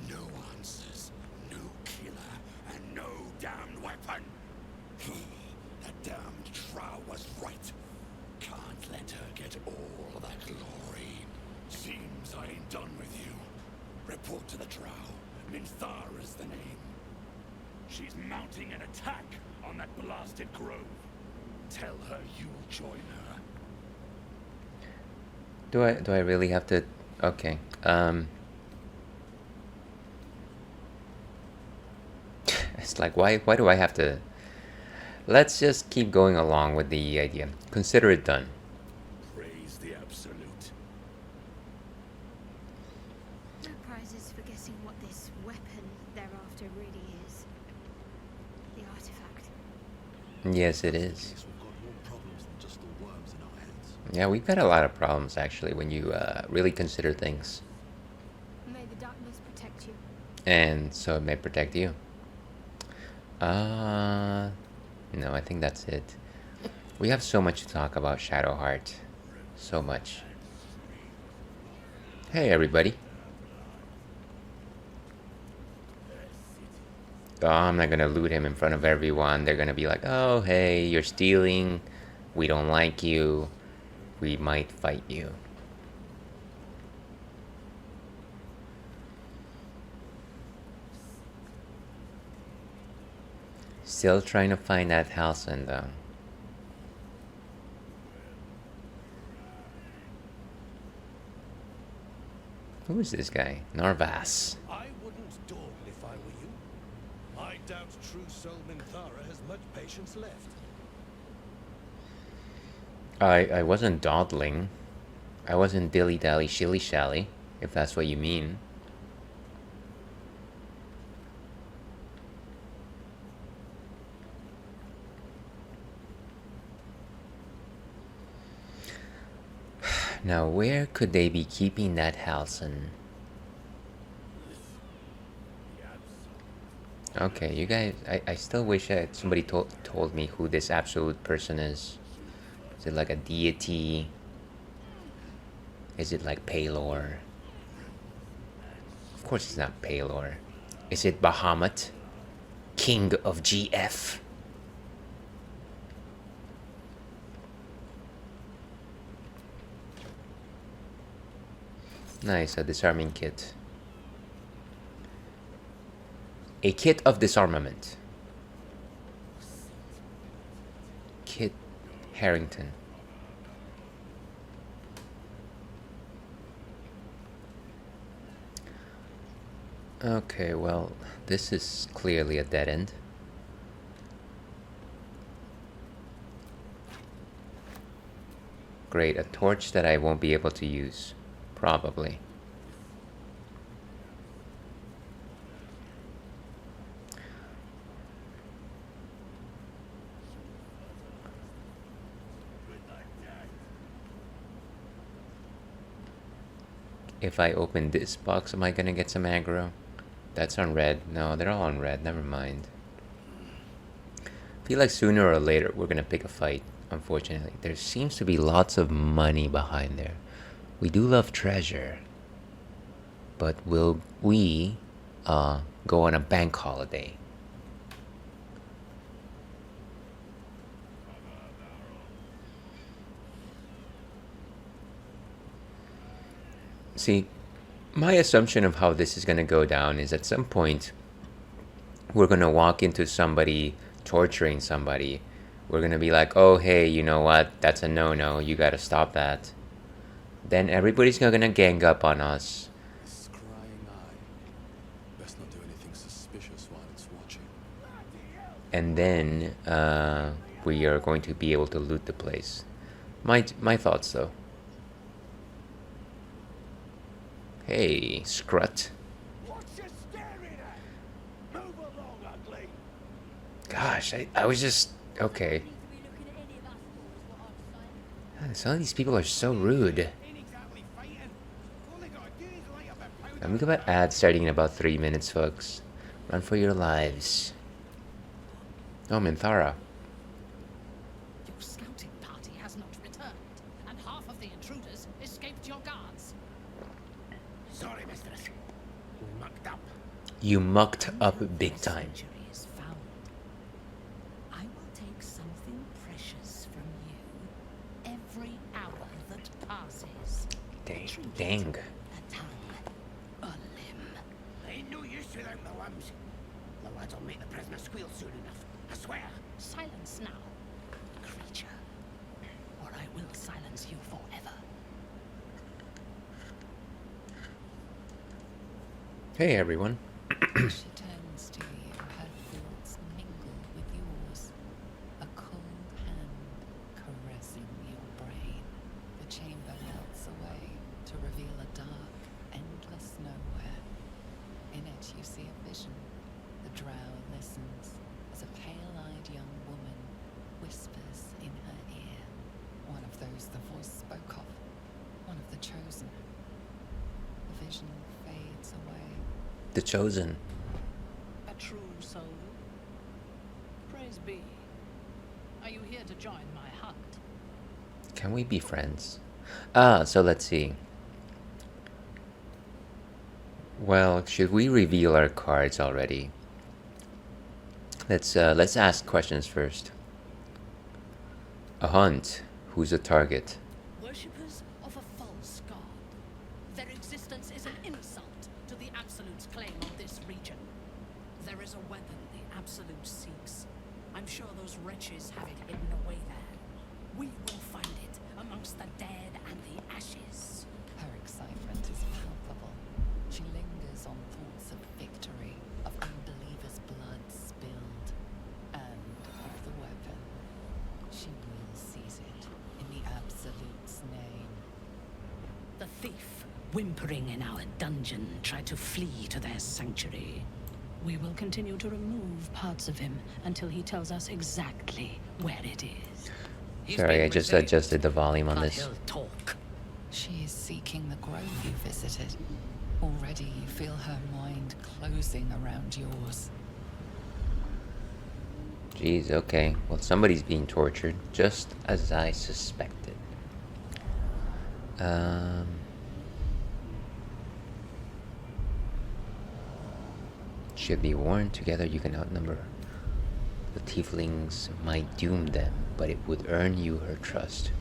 No answers, no killer, and no damned weapon. That damned Trow was right. Can't let her get all that glory. Seems I ain't done with you. Report to the Trow. Minthara is the name. She's mounting an attack on that blasted grove. Tell her you'll join her.
Do I really have to? Okay. It's like why do I have to? Let's just keep going along with the idea. Consider it done.
Praise the absolute.
No prizes for guessing what this weapon thereafter really is. The artifact.
Yes, it is.
Guess we've got more problems than just the worms in our heads.
Yeah, we've got a lot of problems actually when you really consider things.
May the darkness protect you.
And so it may protect you. No, I think that's it. We have so much to talk about Shadowheart. So much. Hey, everybody. Oh, I'm not gonna loot him in front of everyone. They're gonna be like, oh, hey, you're stealing. We don't like you. We might fight you. Still trying to find that Halsin though. Who is this guy? Narvas.
I wouldn't dawdle if I were you. I doubt true soul Minthara has much patience left.
I wasn't dawdling. I wasn't dilly-dally, shilly-shally, if that's what you mean. Now, where could they be keeping that Halsin? Okay, you guys, I still wish somebody told me who this absolute person is. Is it like a deity? Is it like Palor? Of course it's not Palor. Is it Bahamut? King of GF? Nice, a disarming kit. A kit of disarmament. Kit Harrington. Okay, well, this is clearly a dead end. Great, a torch that I won't be able to use. Probably. if I open this box, am I gonna get some aggro? That's on red. No, they're all on red. Never mind. I feel like sooner or later we're gonna pick a fight, unfortunately. There seems to be lots of money behind there. We do love treasure. But will we go on a bank holiday? See, my assumption of how this is going to go down is at some point we're going to walk into somebody torturing somebody. We're going to be like, oh, hey, you know what? That's a no-no. You got to stop that. Then everybody's going to gang up on us.
Scrying eye. Best not do anything suspicious while it's watching.
And then we are going to be able to loot the place. My thoughts, though. Hey, Scrut.
What you staring at? Move along, ugly.
Gosh, I was just... Okay. Some of these people are so rude.
Ain't exactly fighting. All they gotta do is light up a powder.
And we got about ads starting in about 3 minutes, folks. Run for your lives. Oh, Minthara.
Your scouting party has not returned, and half of the intruders escaped your guards.
Sorry, mistress. You mucked up.
You mucked up big time.
Sanctuary is found. I will take something precious from you every hour that passes.
Dang.
A tongue, a limb.
Ain't no use without the limbs. The lads will make the prisoner squeal soon enough. I swear.
Silence now, creature, or I will silence you forever.
Hey, everyone.
She turns to you, her thoughts mingle with yours. A cold hand caressing your brain. The chamber melts away to reveal a dark, endless nowhere. In it you see a vision. The drow listens as a pale-eyed young woman whispers in her ear. One of those the voice spoke of. One of the chosen. The vision fades away.
The Chosen.
A true soul. Praise be. Are you here to join my hunt?
Can we be friends? So let's see. Well, should we reveal our cards already? Let's ask questions first. A hunt. Who's the target?
Worshippers of a false god. Their existence is an insult to the Absolute's claim on this region. There is a weapon the Absolute seeks. I'm sure those wretches have it hidden away there. We will find it amongst the dead and the ashes.
Her excitement is palpable. She lingers on thoughts of victory, of unbelievers' blood spilled, and of the weapon. She will seize it in the Absolute's name.
The thief, whimpering in our dungeon, tried to flee to their sanctuary. We will continue to remove parts of him until he tells us exactly where it is. He's
Sorry,
been
I just
resilient,
adjusted the volume on
but
this.
he'll talk.
She is seeking the grove you visited. Already you feel her mind closing around yours.
Jeez, okay. Well, somebody's being tortured, just as I suspected. Should be warned. Together you can outnumber. The tieflings might doom them, but it would earn you her trust.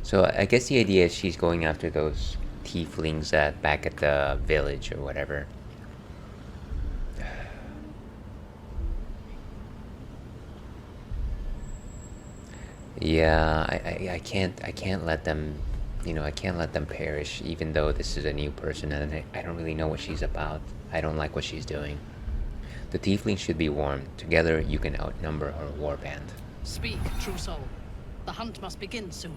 So I guess the idea is she's going after those tieflings back at the village or whatever. Yeah, I can't let them, I can't let them perish, even though this is a new person and I don't really know what she's about. I don't like what she's doing. The tiefling should be warned. Together you can outnumber her warband.
Speak, true soul. The hunt must begin soon.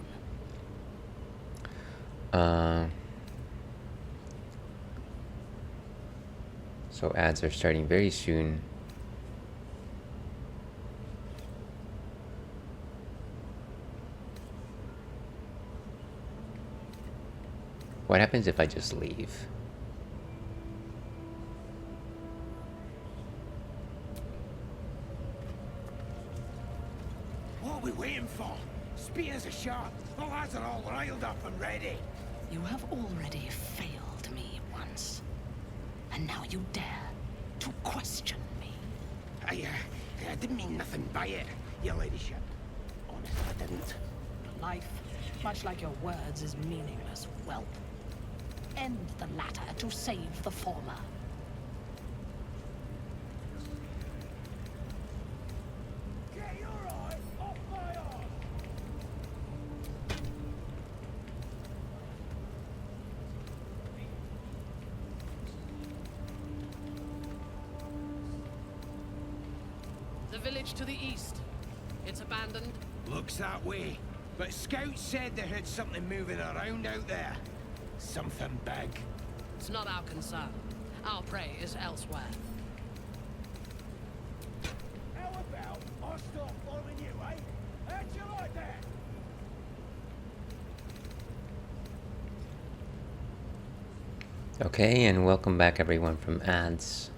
So ads are starting very soon. What happens if I just leave?
What are we waiting for? Spears are sharp. The lads are all riled up and ready.
You have already failed me once. And now you dare to question me.
I didn't mean nothing by it, your ladyship. Honest, I didn't.
Life, much like your words, is meaningless, whelp. End the latter to save the former.
Get your eye off my arm!
The village to the east. It's abandoned.
Looks that way. But scouts said they heard something moving around out there. Something big.
It's not our concern. Our prey is elsewhere.
How about I start following you, eh? How'd you like that?
Okay, and welcome back everyone from ads.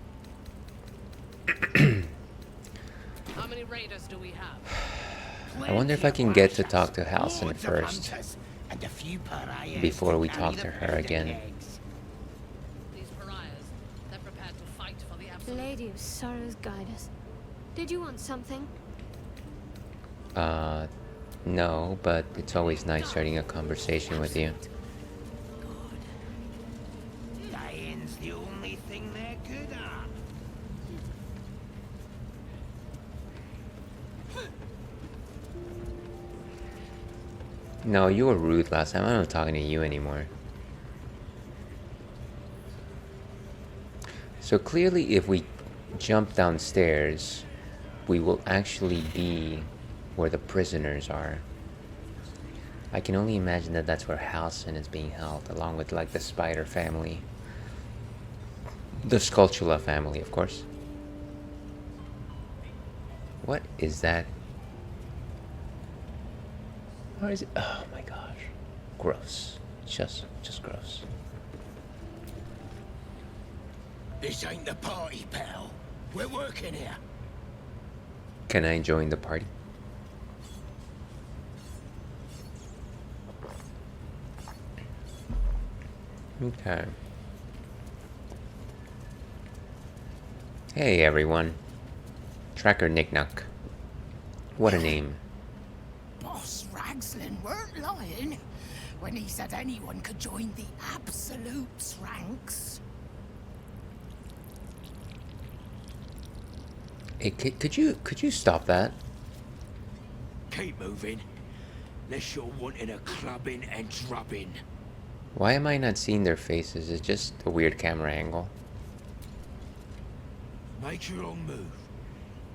How many raiders do we have?
I wonder if I can get to talk to Halsin first before we talk to her again.
These pariahs, they're prepared to fight for the absolute.
Lady of Sorrows, guide us. Did you want something?
No, but it's always nice starting a conversation with you.
Dying's the only thing they're good at.
No, you were rude last time. I'm not talking to you anymore. So clearly if we jump downstairs, we will actually be where the prisoners are. I can only imagine that that's where Halsin is being held, along with like the spider family. The Sculptula family, of course. What is that? Or is it? Oh my gosh. Gross. Just gross.
This ain't the party, pal. We're working here.
Can I join the party? Okay. Hey everyone. Tracker Knick-Knack. What a name.
Boss Ragslin weren't lying when he said anyone could join the Absolute's ranks.
Hey, could you stop that?
Keep moving. Unless you're wanting a clubbing and drubbing.
Why am I not seeing their faces? It's just a weird camera angle.
Make your own move.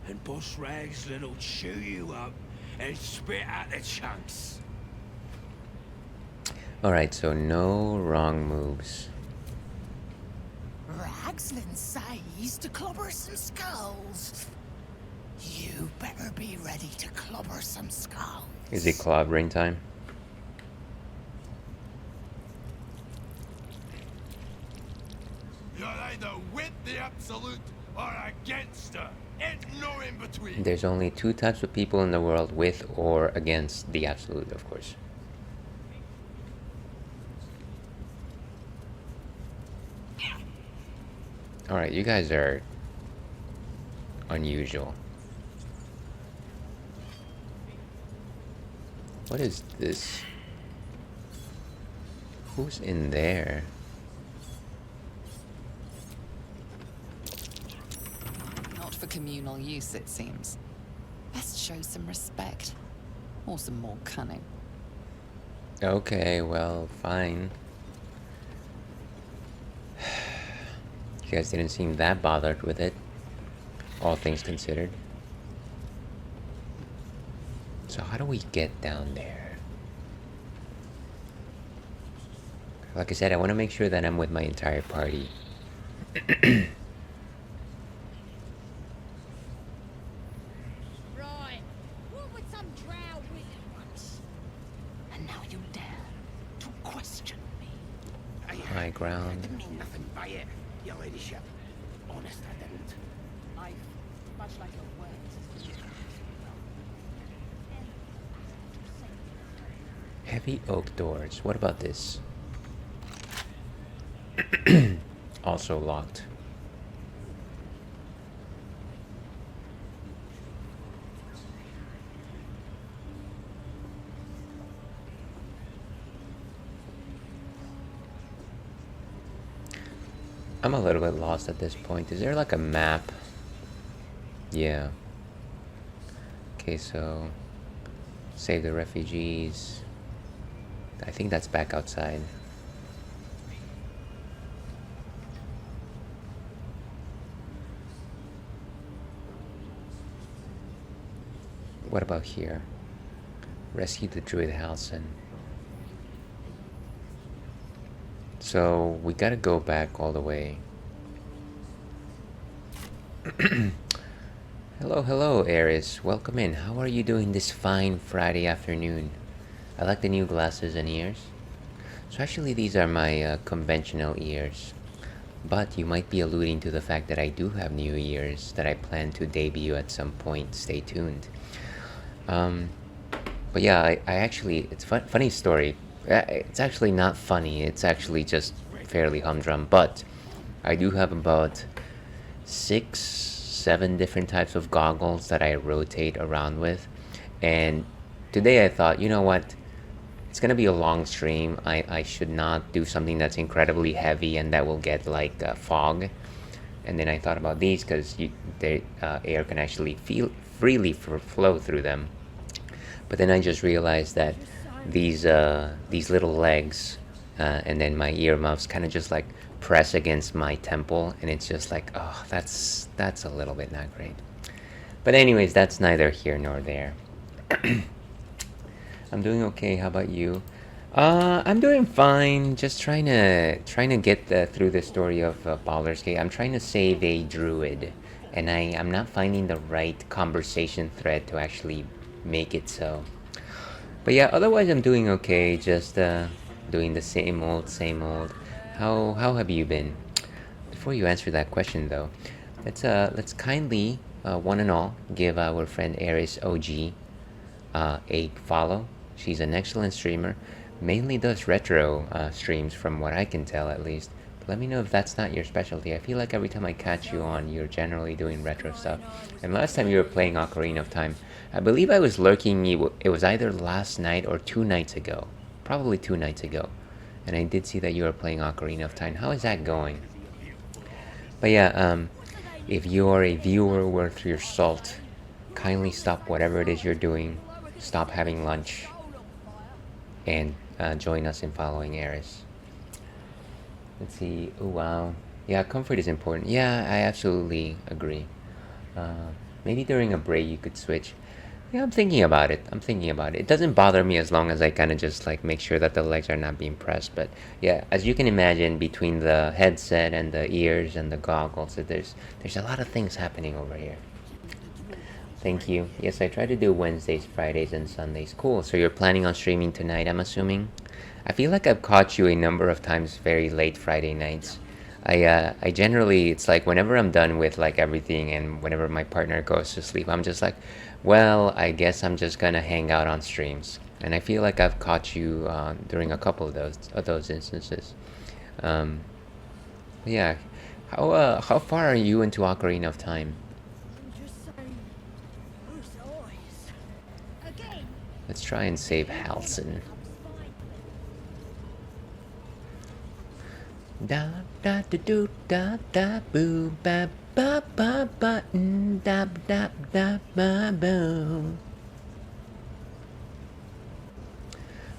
And Boss Ragslin will chew you up and spit out the chunks.
Alright, so no wrong moves.
Ragslin says to clobber some skulls. You better be ready to clobber some skulls.
Is it clobbering time?
You're either with the Absolute or against her. Ain't no in between.
There's only two types of people in the world, with or against the Absolute, of course. Alright, you guys are unusual. What is this? Who's in there?
Not for communal use, it seems. Best show some respect. Or some more cunning.
Okay, well, fine. You guys didn't seem that bothered with it, all things considered. So how do we get down there? Like I said, I want to make sure that I'm with my entire party.
Right. What would some drow wicked once?
And now you dare to question me.
Honest, I didn't.
I've much like your words.
Heavy oak doors. What about this? Also locked. I'm a little bit lost at this point. Is there like a map? Yeah. Okay, so save the refugees. I think that's back outside. What about here? Rescue the druid Halsin. So we gotta go back all the way. Hello, Eris. Welcome in. How are you doing this fine Friday afternoon? I like the new glasses and ears. So actually these are my conventional ears. But you might be alluding to the fact that I do have new ears that I plan to debut at some point. Stay tuned. But yeah, I actually, it's funny story. It's actually not funny. It's actually just fairly humdrum. But I do have about 6-7 different types of goggles that I rotate around with. And today I thought, you know what? It's gonna be a long stream. I should not do something that's incredibly heavy and that will get like fog. And then I thought about these because the air can actually freely flow through them. But then I just realized that these little legs and then my earmuffs kind of just like press against my temple, and it's just like, oh, that's a little bit not great. But anyways, that's neither here nor there. I'm doing okay. How about you? I'm doing fine. Just trying to get through the story of Baldur's Gate. I'm trying to save a druid, and I'm not finding the right conversation thread to actually make it so. But yeah, otherwise I'm doing okay. Just doing the same old. How have you been? Before you answer that question though, let's kindly one and all give our friend Eris OG a follow. She's an excellent streamer, mainly does retro streams from what I can tell at least. But let me know if that's not your specialty. I feel like every time I catch you on, you're generally doing retro stuff. And last time you were playing Ocarina of Time, I believe I was lurking. It was either last night or 2 nights ago. Probably 2 nights ago. And I did see that you were playing Ocarina of Time. How is that going? But yeah, if you're a viewer worth your salt, kindly stop whatever it is you're doing. Stop having lunch. And join us in following Eris. Let's see. Oh wow. Yeah, comfort is important. Yeah, I absolutely agree. Maybe during a break you could switch. Yeah, I'm thinking about it. It doesn't bother me as long as I kind of just like make sure that the legs are not being pressed. But yeah, as you can imagine, between the headset and the ears and the goggles, there's a lot of things happening over here. Thank you. Yes, I try to do Wednesdays, Fridays, and Sundays. Cool. So you're planning on streaming tonight, I'm assuming? I feel like I've caught you a number of times very late Friday nights. I generally, it's like whenever I'm done with like everything and whenever my partner goes to sleep, I'm just like, well, I guess I'm just gonna hang out on streams. And I feel like I've caught you during a couple of those instances. Yeah. How far are you into Ocarina of Time? Let's try and save Halsin. Da da da do da da boo ba ba ba ba da da da ba boo.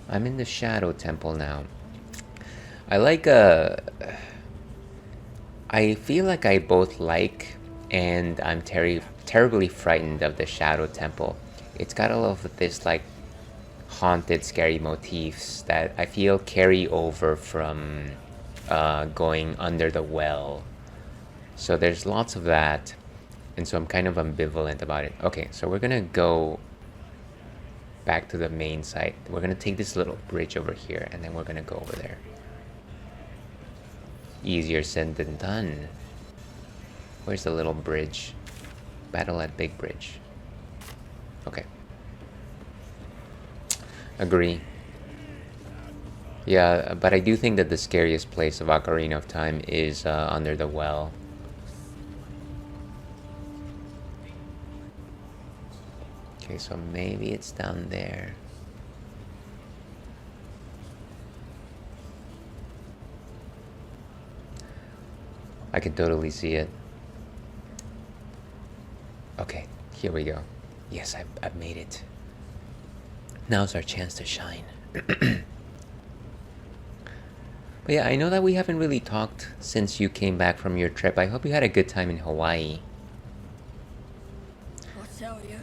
I'm in the Shadow Temple now. I feel like I both like and I'm terribly frightened of the Shadow Temple. It's got a lot of this like haunted, scary motifs that I feel carry over from going under the well. So there's lots of that, and so I'm kind of ambivalent about it. Okay, so we're gonna go back to the main site. We're gonna take this little bridge over here, and then we're gonna go over there. Easier said than done. Where's the little bridge? Battle at Big Bridge. Okay. Agree. Yeah, but I do think that the scariest place of Ocarina of Time is under the well. Okay, so maybe it's down there. I can totally see it. Okay, here we go. Yes, I've made it. Now's our chance to shine. But yeah, I know that we haven't really talked since you came back from your trip. I hope you had a good time in Hawaii.
I tell you,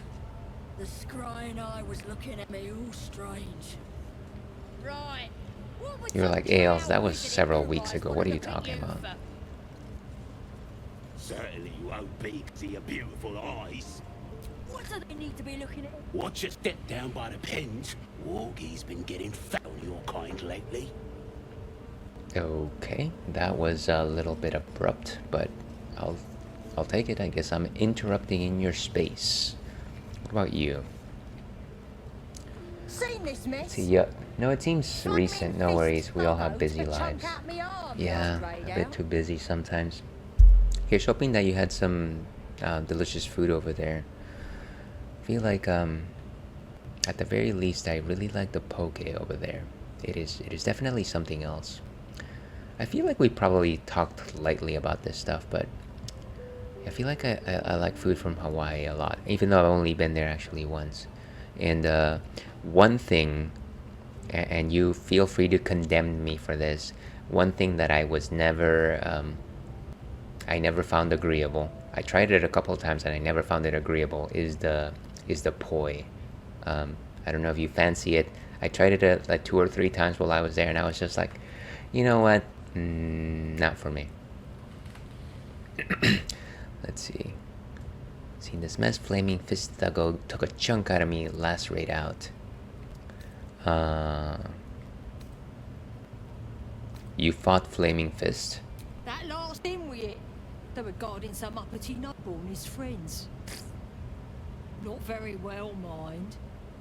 the scrying eye was looking at me all strange. Right.
You were like, Ailes, that was several weeks ago. What are you talking about?
Certainly you won't be to your beautiful eyes.
What do they need to be looking at?
Watch your step down by the pens. Wargie's been getting fat on your kind lately.
Okay, that was a little bit abrupt, but I'll take it. I guess I'm interrupting in your space. What about you?
Seen this mess?
See, yeah, no, it seems recent. No worries. We all have busy lives. Yeah, a bit too busy sometimes. Here's hoping that you had some delicious food over there. I feel like at the very least, I really like the poke over there. It is definitely something else. I feel like we probably talked lightly about this stuff, but I feel like I like food from Hawaii a lot, even though I've only been there actually once. And one thing, and you feel free to condemn me for this, one thing that I was never, I never found agreeable. I tried it a couple of times and I never found it agreeable, is the poi. I don't know if you fancy it. I tried it like 2 or 3 times while I was there, and I was just like, you know what? Not for me. Let's see. Seen this mess. Flaming Fist took a chunk out of me last raid out. You fought Flaming Fist?
That last in with it. They were guarding some uppity noble and his friends. Not very well, mind.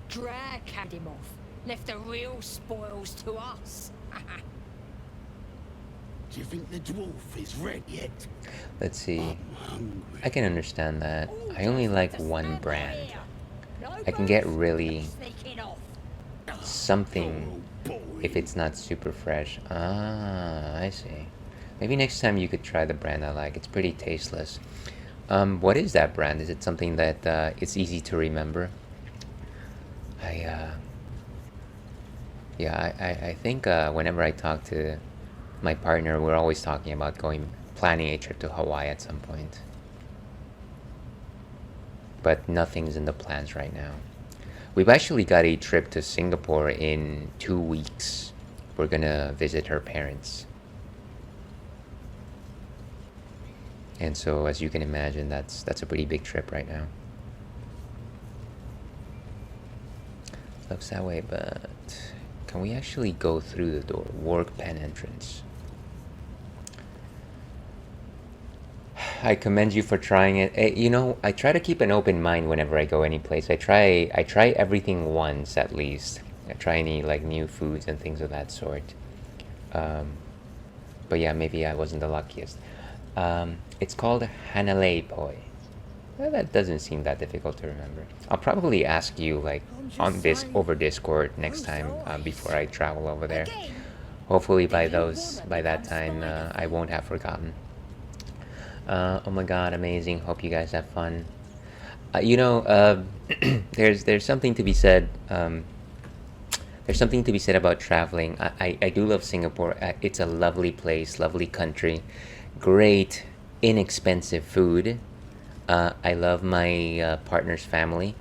Drag carried him off. Left the real spoils to us.
Do you think the dwarf is red yet?
Let's see.
I'm hungry.
I can understand that. I only like one brand. I can get really something if it's not super fresh. Ah, I see. Maybe next time you could try the brand I like. It's pretty tasteless. What is that brand? Is it something that it's easy to remember? I think whenever I talk to my partner, we're always talking about planning a trip to Hawaii at some point. But nothing's in the plans right now. We've actually got a trip to Singapore in 2 weeks. We're gonna visit her parents. And so, as you can imagine, that's a pretty big trip right now. Looks that way, but can we actually go through the door? Work pen entrance. I commend you for trying it. You know, I try to keep an open mind whenever I go any place. I try everything once at least. I try any like new foods and things of that sort. But yeah, maybe I wasn't the luckiest. It's called Hanalei Poi. Well, that doesn't seem that difficult to remember. I'll probably ask you like on over Discord next time before I travel over there. Hopefully by that time I won't have forgotten. Oh my god, amazing. Hope you guys have fun. You know, there's something to be said. There's something to be said about traveling. I do love Singapore. It's a lovely place, lovely country, great, inexpensive food. I love my partner's family,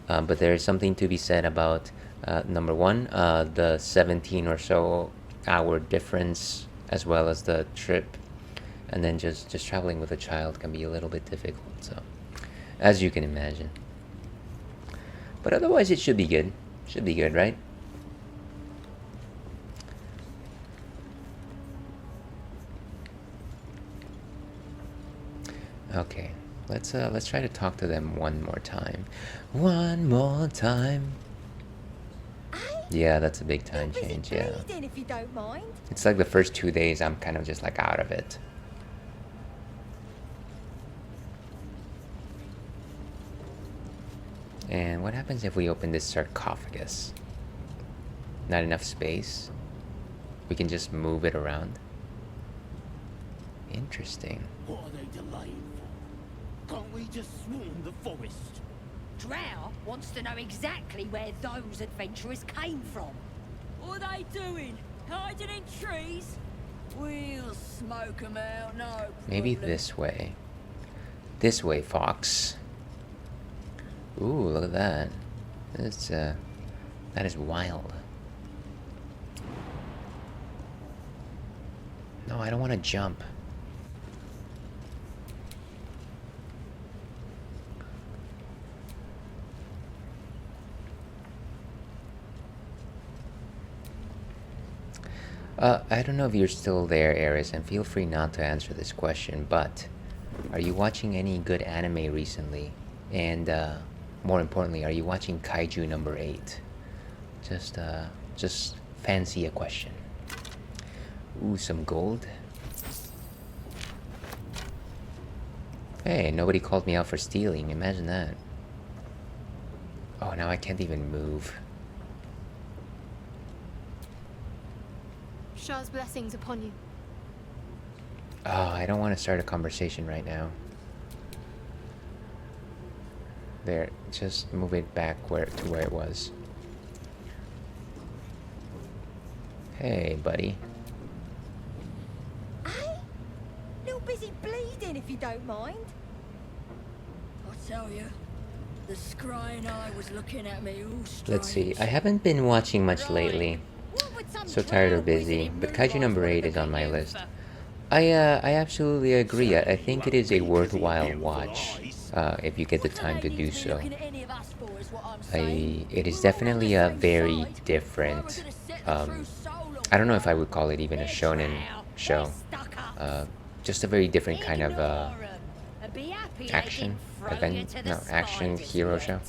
but there's something to be said about number one, the 17 or so hour difference, as well as the trip. And then just traveling with a child can be a little bit difficult, so as you can imagine. But otherwise it should be good. Should be good, right? Okay, let's try to talk to them one more time. One more time. Yeah, that's a big time change. Yeah,
If you don't mind.
it's like the first 2 days I'm kind of just like out of it. And what happens if we open this sarcophagus? Not enough space? We can just move it around? Interesting.
What are they delaying for? Can't we just swarm the forest?
Drow wants to know exactly where those adventurers came from.
What are they doing? Hiding in trees? We'll smoke 'em out, no
Maybe
problem.
this way. This way, Fox. Ooh, look at that. That is wild. No, I don't want to jump. I don't know if you're still there, Aris, and feel free not to answer this question, but are you watching any good anime recently? And more importantly, are you watching Kaiju number 8? Just fancy a question. Ooh, some gold. Hey, nobody called me out for stealing. Imagine that. Oh, now I can't even move.
Shah's blessings upon you.
Oh, I don't want to start a conversation right now. There, just move it back to where it was. Hey, buddy.
Hey? Little busy bleeding, if you don't mind.
I tell you, the scrying eye was looking at me all strange.
Let's see. I haven't been watching much lately.
What would some
So tired or
drow
busy,
wizard in
but Kaiju
moonlight
number 8
wanna
is on
be
my
known
list.
for?
I absolutely agree. I think it is a worthwhile watch if you get the time to do so. It is definitely a very different. I don't know if I would call it even a shonen show. Just a very different kind of action action hero show.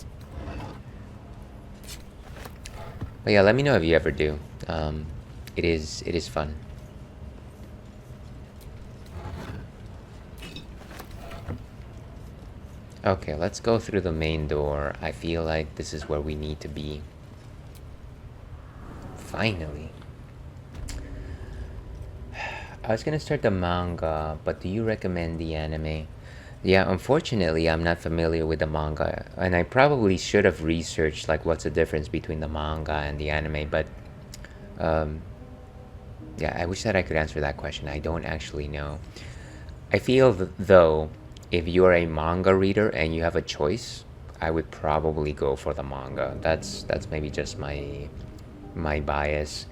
But yeah, let me know if you ever do. It is fun. Okay, let's go through the main door. I feel like this is where we need to be. Finally. I was gonna start the manga, but do you recommend the anime? Yeah, unfortunately, I'm not familiar with the manga, and I probably should have researched like what's the difference between the manga and the anime, but yeah, I wish that I could answer that question. I don't actually know. I feel though, if you're a manga reader and you have a choice, I would probably go for the manga. That's maybe just my bias.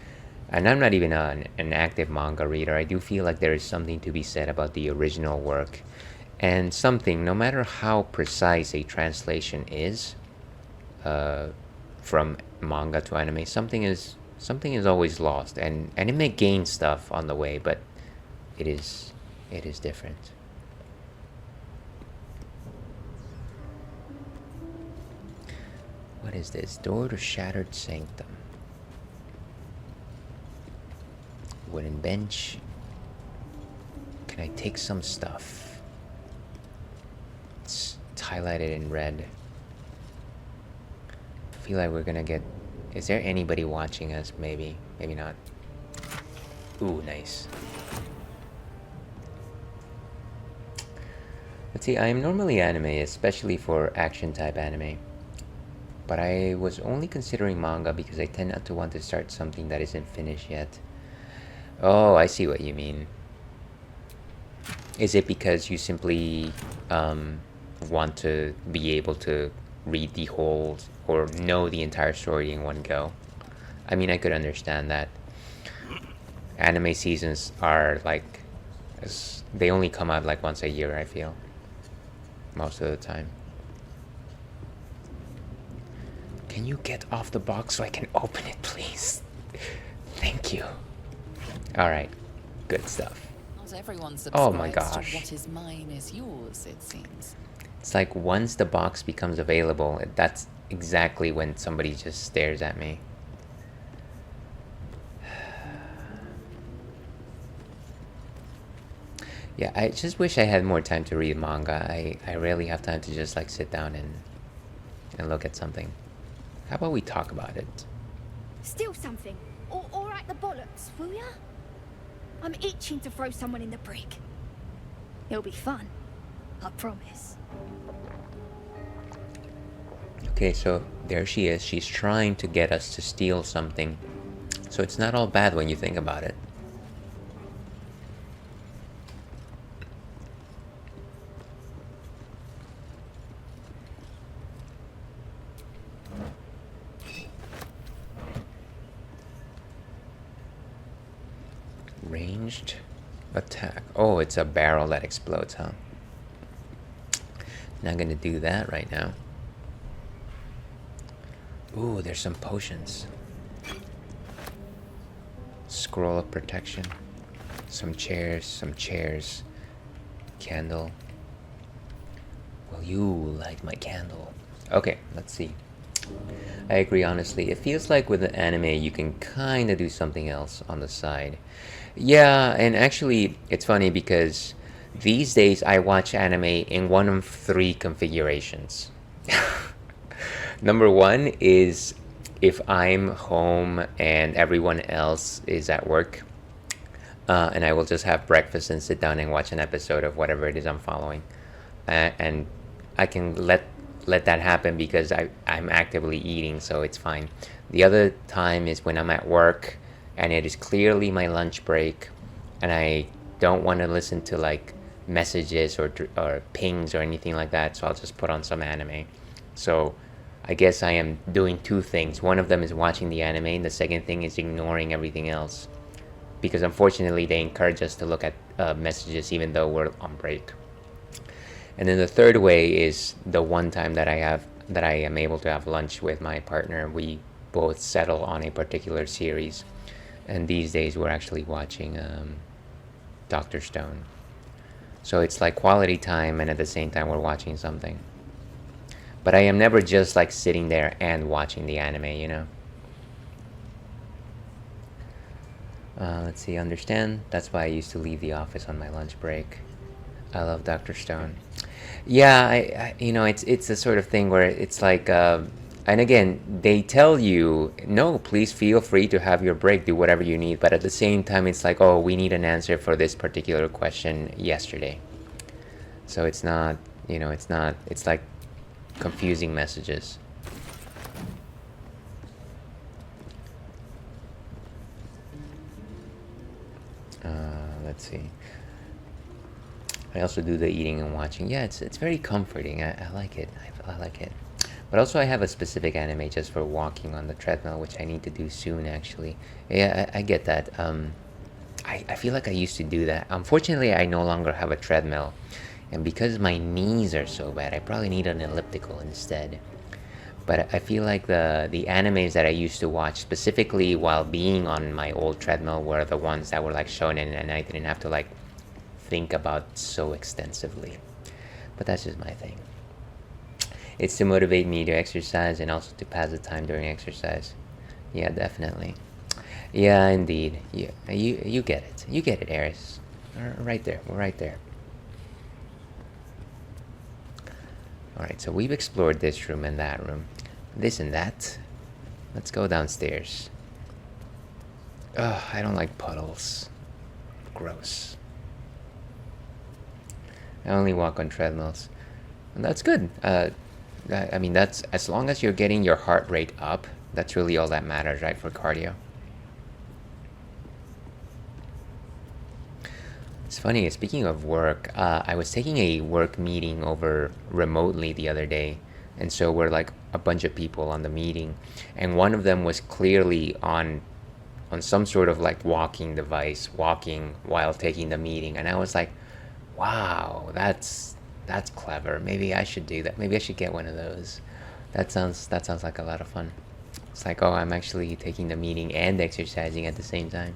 And I'm not even an active manga reader. I do feel like there is something to be said about the original work. And something, no matter how precise a translation is, from manga to anime, something is always lost. And it may gain stuff on the way, but it is different. What is this? Door to Shattered Sanctum. Wooden bench. Can I take some stuff? It's highlighted in red. I feel like we're gonna get... Is there anybody watching us? Maybe. Maybe not. Ooh, nice. Let's see, I am normally anime, especially for action type anime. But I was only considering manga because I tend not to want to start something that isn't finished yet. Oh, I see what you mean. Is it because you simply want to be able to read the whole or know the entire story in one go? I mean, I could understand that. Anime seasons are like... They only come out like once a year, I feel. Most of the time. Can you get off the box so I can open it, please? Thank you. Alright. Good stuff.
I
Not everyone
Oh my
subscribes
gosh.
to what is mine is yours, it seems.
It's like once the box becomes available, that's exactly when somebody just stares at me. Yeah, I just wish I had more time to read manga. I rarely have time to just like sit down and look at something. How about we talk about it?
Steal something. Or write the bollocks, will ya? I'm itching to throw someone in the brig. It'll be fun. I promise.
Okay, so there she is. She's trying to get us to steal something. So it's not all bad when you think about it. Ranged attack. Oh, it's a barrel that explodes, huh? Not gonna do that right now. Ooh, there's some potions. Scroll of protection. Some chairs. Candle. Will you light my candle? Okay, let's see. I agree, honestly. It feels like with the anime, you can kind of do something else on the side. Yeah, and actually, it's funny because these days I watch anime in one of 3 configurations. Number 1 is if I'm home and everyone else is at work, and I will just have breakfast and sit down and watch an episode of whatever it is I'm following. And I can let that happen because I'm actively eating, so it's fine. The other time is when I'm at work and it is clearly my lunch break and I don't want to listen to like messages or pings or anything like that, so I'll just put on some anime. So I guess I am doing 2 things. One of them is watching the anime, and the second thing is ignoring everything else, because unfortunately they encourage us to look at messages even though we're on break. And then the third way is the one time that I am able to have lunch with my partner. We both settle on a particular series, and these days we're actually watching Dr. Stone. So it's like quality time, and at the same time we're watching something. But I am never just like sitting there and watching the anime, you know. Let's see, understand. That's why I used to leave the office on my lunch break. I love Dr. Stone. Yeah, I you know, it's a sort of thing where it's like, and again, they tell you, no, please feel free to have your break, do whatever you need. But at the same time, it's like, oh, we need an answer for this particular question yesterday. So it's not, you know, it's like confusing messages. Let's see. I also do the eating and watching. Yeah, it's very comforting. I like it. I like it. But also I have a specific anime just for walking on the treadmill, which I need to do soon, actually. Yeah, I get that. I feel like I used to do that. Unfortunately, I no longer have a treadmill. And because my knees are so bad, I probably need an elliptical instead. But I feel like the animes that I used to watch, specifically while being on my old treadmill, were the ones that were like shonen, and I didn't have to like think about so extensively. But that's just my thing. It's to motivate me to exercise and also to pass the time during exercise. Yeah, definitely. Yeah, indeed. Yeah, you get it. You get it, Eris. Right there. We're right there. Alright, so we've explored this room and that room. This and that. Let's go downstairs. Ugh, I don't like puddles. Gross. I only walk on treadmills. And that's good. I mean, that's as long as you're getting your heart rate up, that's really all that matters, right, for cardio. It's funny, speaking of work, I was taking a work meeting over remotely the other day, and so we're like a bunch of people on the meeting, and one of them was clearly on some sort of like walking device, walking while taking the meeting, and I was like, wow, that's clever. Maybe I should do that. Maybe I should get one of those. That sounds like a lot of fun. It's like, oh, I'm actually taking the meeting and exercising at the same time.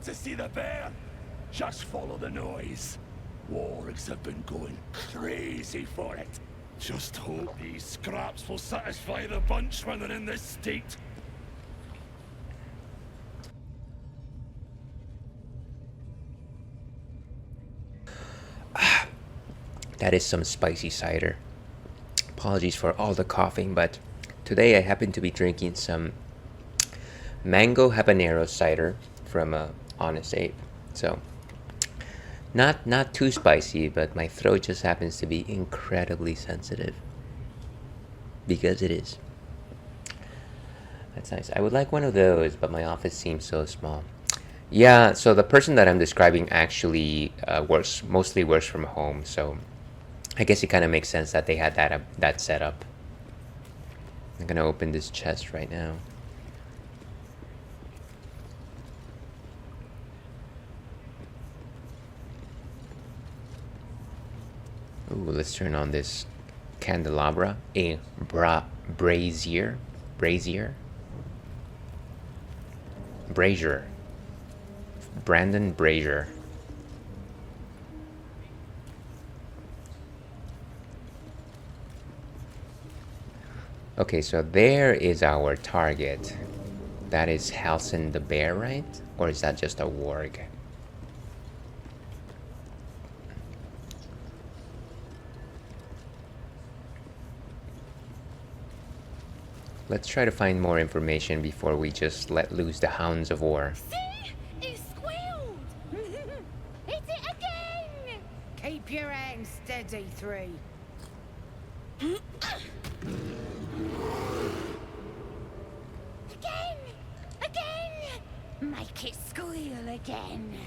to see the bear? Just follow the noise. Wargs have been going crazy for it. Just hope these scraps will satisfy the bunch when they're in this state.
That is some spicy cider. Apologies for all the coughing, but today I happen to be drinking some Mango Habanero cider from Honest Abe. So, not too spicy, but my throat just happens to be incredibly sensitive. Because it is. That's nice. I would like one of those, but my office seems so small. Yeah, so the person that I'm describing actually mostly works from home, so I guess it kind of makes sense that they had that set up. I'm gonna open this chest right now. Ooh, let's turn on this candelabra, a brazier. Brandon Brazier. Okay, so there is our target. That is Halsin the bear, right? Or is that just a warg? Let's try to find more information before we just let loose the hounds of war.
See? It squealed! Hit it again!
Keep your hands steady, 3.
Again! Make it squeal again.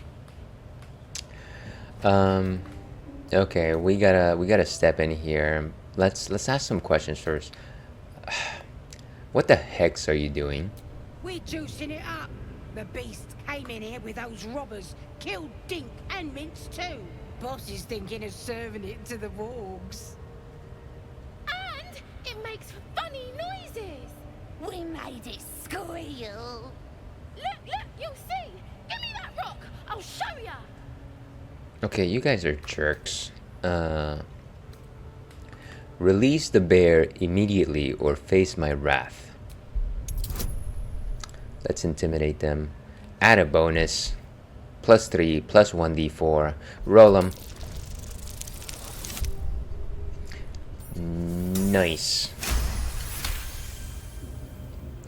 Okay, we gotta step in here. Let's ask some questions first. What the hex are you doing?
We're juicing it up. The beast came in here with those robbers, killed Dink and Mince too. Boss is thinking of serving it to the wargs.
And it makes funny noises. We made it squeal. Look, you'll see. Give me that rock. I'll show ya.
Okay, you guys are jerks. Release the bear immediately or face my wrath. Let's intimidate them. Add a bonus. +3, plus 1d4. Roll them. Nice.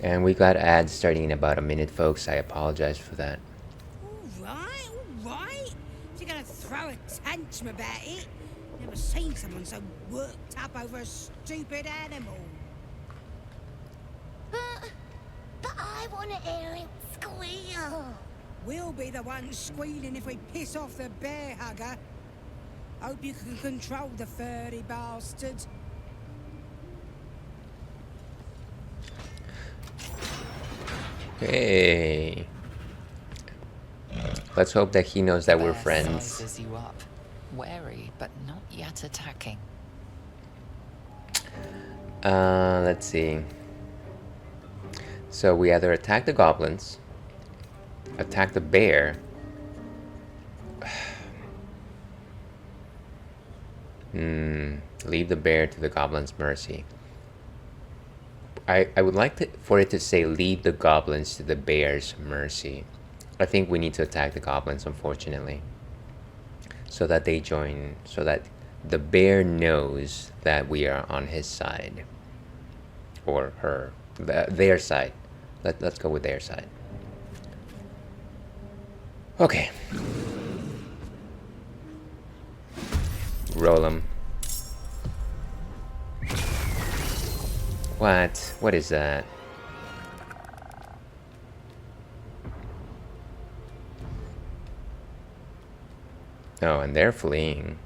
And we got ads starting in about a minute, folks. I apologize for that.
All right. You're gonna throw a tantrum about it? Never seen someone so worked up over a stupid animal.
But I want to hear it squeal.
We'll be the ones squealing if we piss off the bear hugger. Hope you can control the furry bastard.
Hey. Let's hope that he knows that we're
Bear
friends.
sizes you up. Wary, but not yet attacking.
Let's see. So we either attack the goblins, attack the bear. Leave the bear to the goblin's mercy. I would like for it to say leave the goblins to the bear's mercy. I think we need to attack the goblins, unfortunately. So that they join, so that the bear knows that we are on his side. Or their side. Let's go with their side. Okay. Roll them. What? What is that? Oh, and they're fleeing.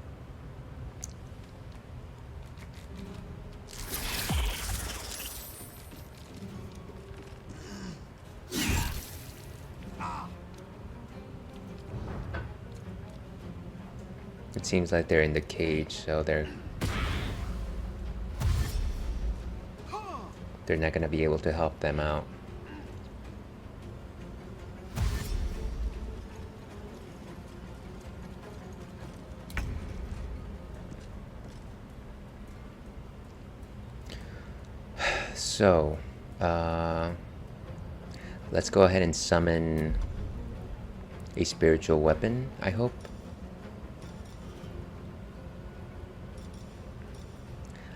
It seems like they're in the cage, so they're not gonna be able to help them out. So, let's go ahead and summon a spiritual weapon, I hope.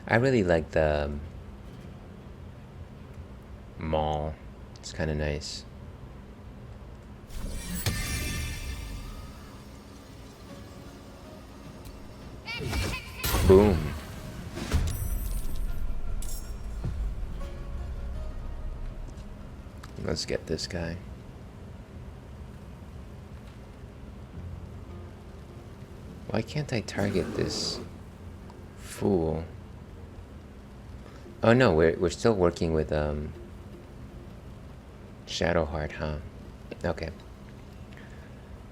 I really like the mall. It's kind of nice. Boom. Let's get this guy. Why can't I target this fool? Oh no, we're still working with Shadowheart, huh? Okay.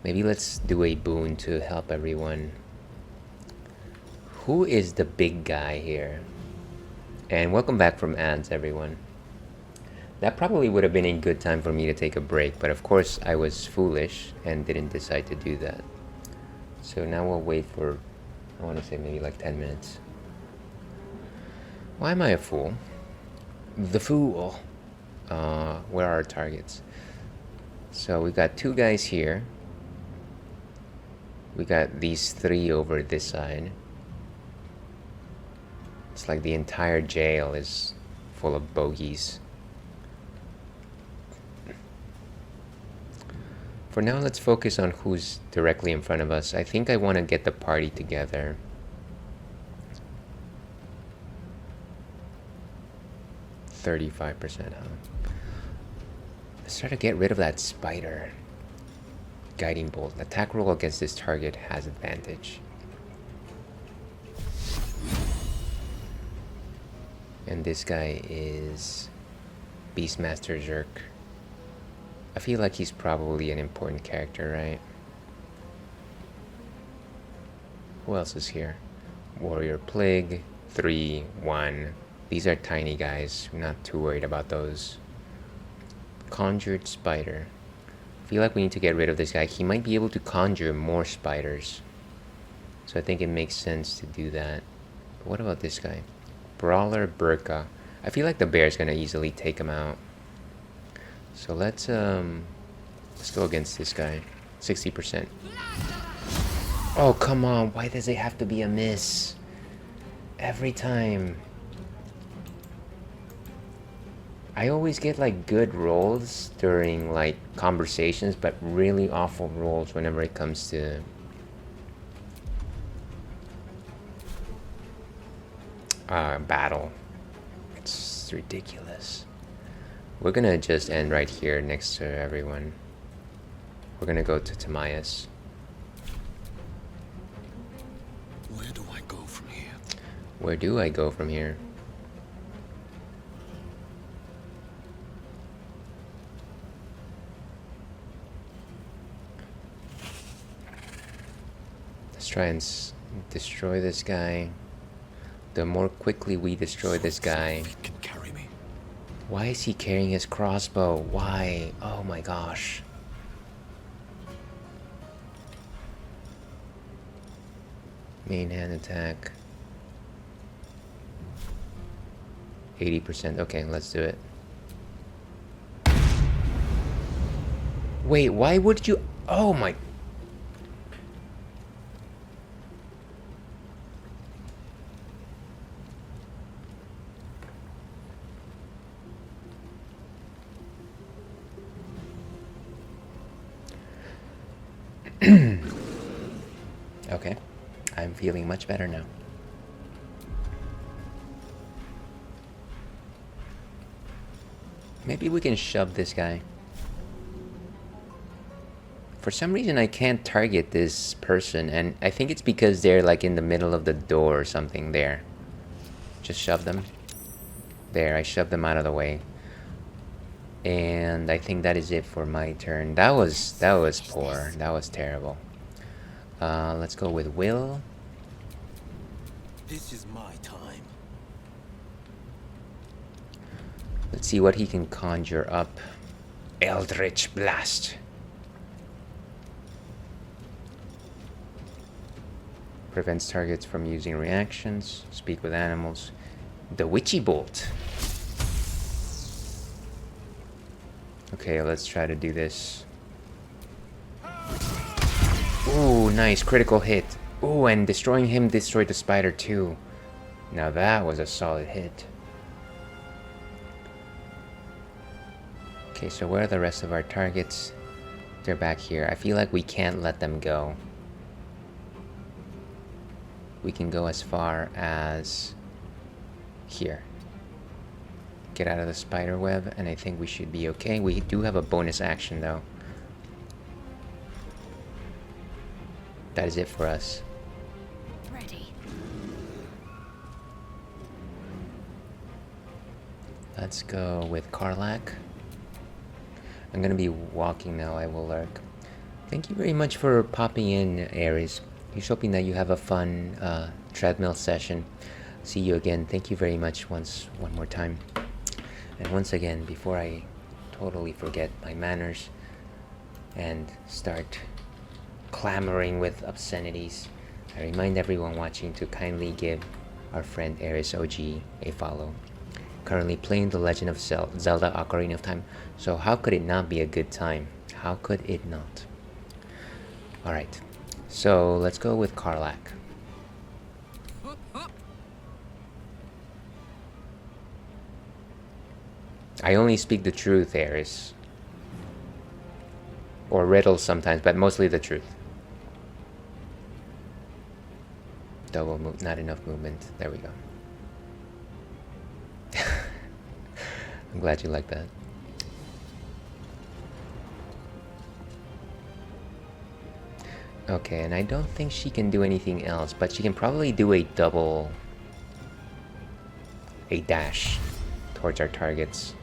Maybe let's do a boon to help everyone. Who is the big guy here? And welcome back from ads, everyone. That probably would have been a good time for me to take a break, but of course I was foolish and didn't decide to do that. So now we'll wait for, I want to say maybe like 10 minutes. Why am I a fool? The fool. Where are our targets? So we got 2 guys here. We got these 3 over this side. It's like the entire jail is full of bogeys. For now, let's focus on who's directly in front of us. I think I want to get the party together. %35%, huh? Let's try to get rid of that spider. Guiding bolt. Attack roll against this target has advantage. And this guy is Beastmaster Zerk. I feel like he's probably an important character, right? Who else is here? Warrior Plague, 3, 1. These are tiny guys. I'm not too worried about those. Conjured Spider. I feel like we need to get rid of this guy. He might be able to conjure more spiders. So I think it makes sense to do that. But what about this guy? Brawler Burka. I feel like the bear's gonna easily take him out. So let's go against this guy. 60%. Oh, come on. Why does it have to be a miss? Every time. I always get like good rolls during like conversations, but really awful rolls whenever it comes to battle. It's ridiculous. We're gonna just end right here next to everyone. We're gonna go to Timaeus.
Where do I go from here?
Where do I go from here? Let's try and destroy this guy. The more quickly we destroy this guy.
Can carry me.
Why is he carrying his crossbow? Why? Oh my gosh. Main hand attack. 80%. Okay, let's do it. Wait, why would you? Oh my. Okay, I'm feeling much better now. Maybe we can shove this guy. For some reason I can't target this person, and I think it's because they're like in the middle of the door or something. There. Just shove them. There, I shoved them out of the way. And I think that is it for my turn. That was poor. That was terrible. Let's go with Will.
This is my time.
Let's see what he can conjure up. Eldritch Blast. Prevents targets from using reactions. Speak with animals. The Witchy Bolt. Okay, let's try to do this. Ooh, nice critical hit. Ooh, and destroying him destroyed the spider too. Now that was a solid hit. Okay, so where are the rest of our targets? They're back here. I feel like we can't let them go. We can go as far as here. Get out of the spider web, and I think we should be okay. We do have a bonus action though. That is it for us.
Ready.
Let's go with Karlak. I'm gonna be walking now, I will lurk. Thank you very much for popping in, Aries. Here's hoping that you have a fun treadmill session. See you again. Thank you very much one more time. And once again, before I totally forget my manners and start clamoring with obscenities, I remind everyone watching to kindly give our friend Aries OG a follow. Currently playing The Legend of Zelda Ocarina of Time, so how could it not be a good time? How could it not? Alright, so let's go with Karlak. I only speak the truth, Aries. Or riddles sometimes, but mostly the truth. Double move, not enough movement. There we go. I'm glad you like that. Okay, and I don't think she can do anything else, but she can probably do a dash towards our targets.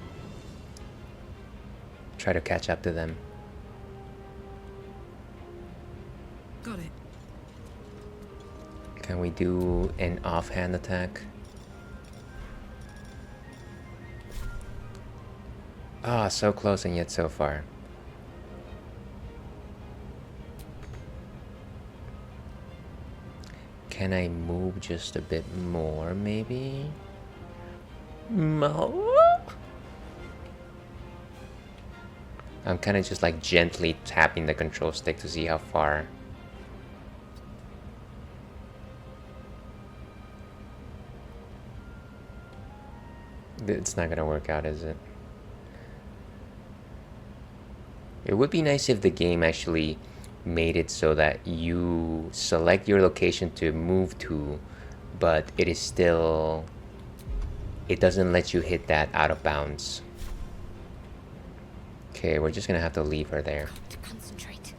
Try to catch up to them.
Got it.
Can we do an offhand attack? Ah, so close and yet so far. Can I move just a bit more, maybe? No. I'm kind of just like gently tapping the control stick to see how far. It's not gonna work out, is it? It would be nice if the game actually made it so that you select your location to move to, but it is still, it doesn't let you hit that out of bounds. Okay, we're just gonna have to leave her there.
To concentrate.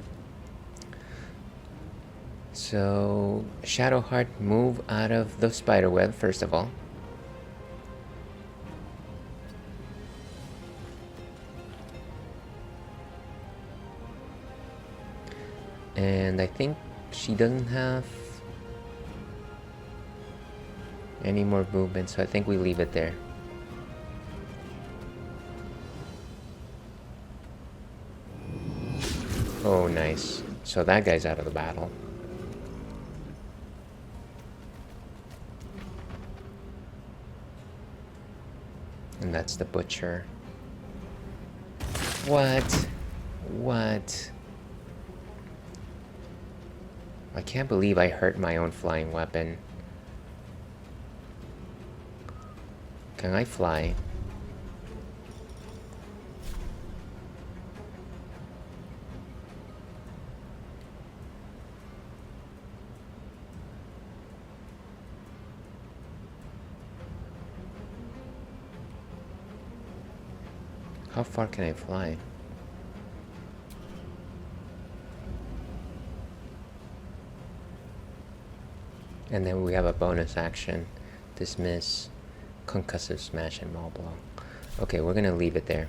So, Shadowheart, move out of the spider web first of all. And I think she doesn't have any more movement, so I think we leave it there. Oh, nice. So that guy's out of the battle. And that's the butcher. What? What? I can't believe I hurt my own flying weapon. Can I fly? How far can I fly? And then we have a bonus action. Dismiss, concussive smash, and maul blow. Okay, we're gonna leave it there.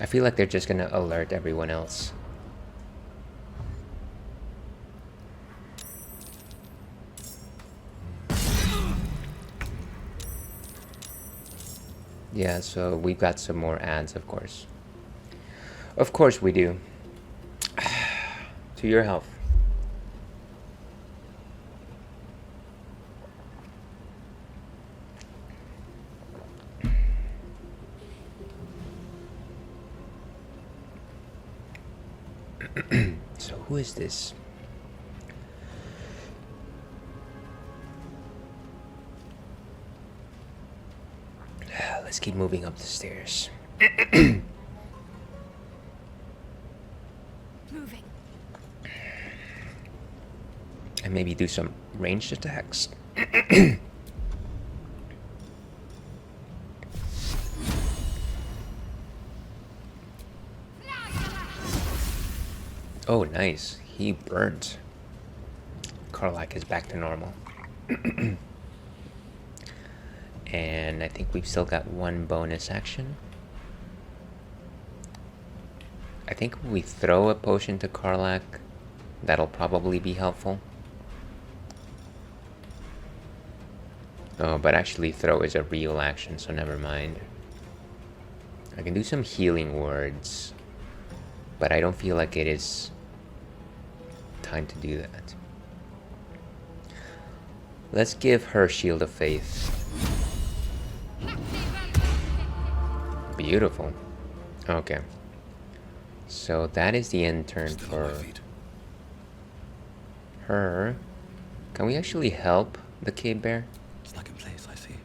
I feel like they're just gonna alert everyone else. Yeah, so we've got some more ads, of course. Of course we do. To your health. So who is this? Let's keep moving up the stairs.
Moving.
And maybe do some ranged attacks. Oh, nice. He burnt. Karlak is back to normal. And I think we've still got one bonus action. I think if we throw a potion to Karlak, that'll probably be helpful. Oh, but actually throw is a real action, so never mind. I can do some healing words, but I don't feel like it is time to do that. Let's give her Shield of Faith. Beautiful. Okay. So that is the end turn for her. Can we actually help the cave bear?
Stuck in place, I see.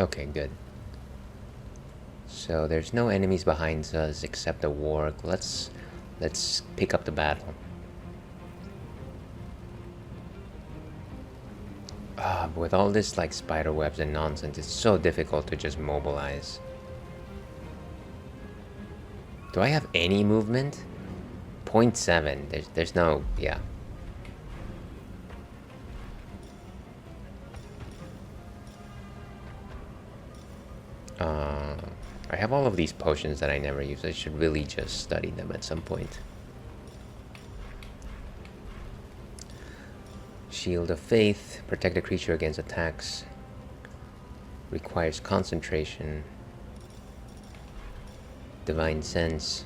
Okay, good. So there's no enemies behind us except the warg. Let's pick up the battle. With all this like spider webs and nonsense, it's so difficult to just mobilize. Do I have any movement? 0.7. There's no, yeah. I have all of these potions that I never use. I should really just study them at some point. Shield of Faith. Protect the creature against attacks. Requires concentration. Divine Sense.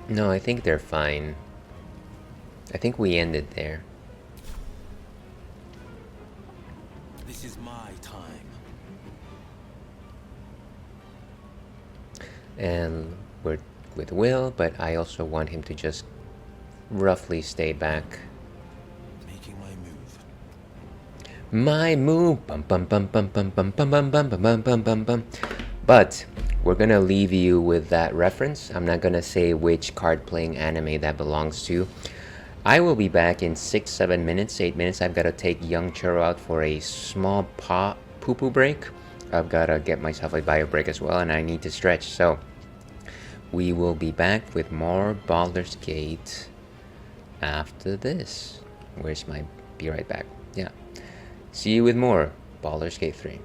No, I think they're fine. I think we ended there.
This is my time.
And we're with Will, but I also want him to just roughly stay back.
Making my move.
My move. Bum bum bum bum bum bum bum bum bum bum bum bum bum. But we're gonna leave you with that reference. I'm not gonna say which card playing anime that belongs to. I will be back in 6, 7 minutes, 8 minutes. I've got to take young Churro out for a small poo-poo break. I've got to get myself a bio break as well, and I need to stretch. So we will be back with more Baldur's Gate after this. Where's my be right back? Yeah. See you with more Baldur's Gate 3.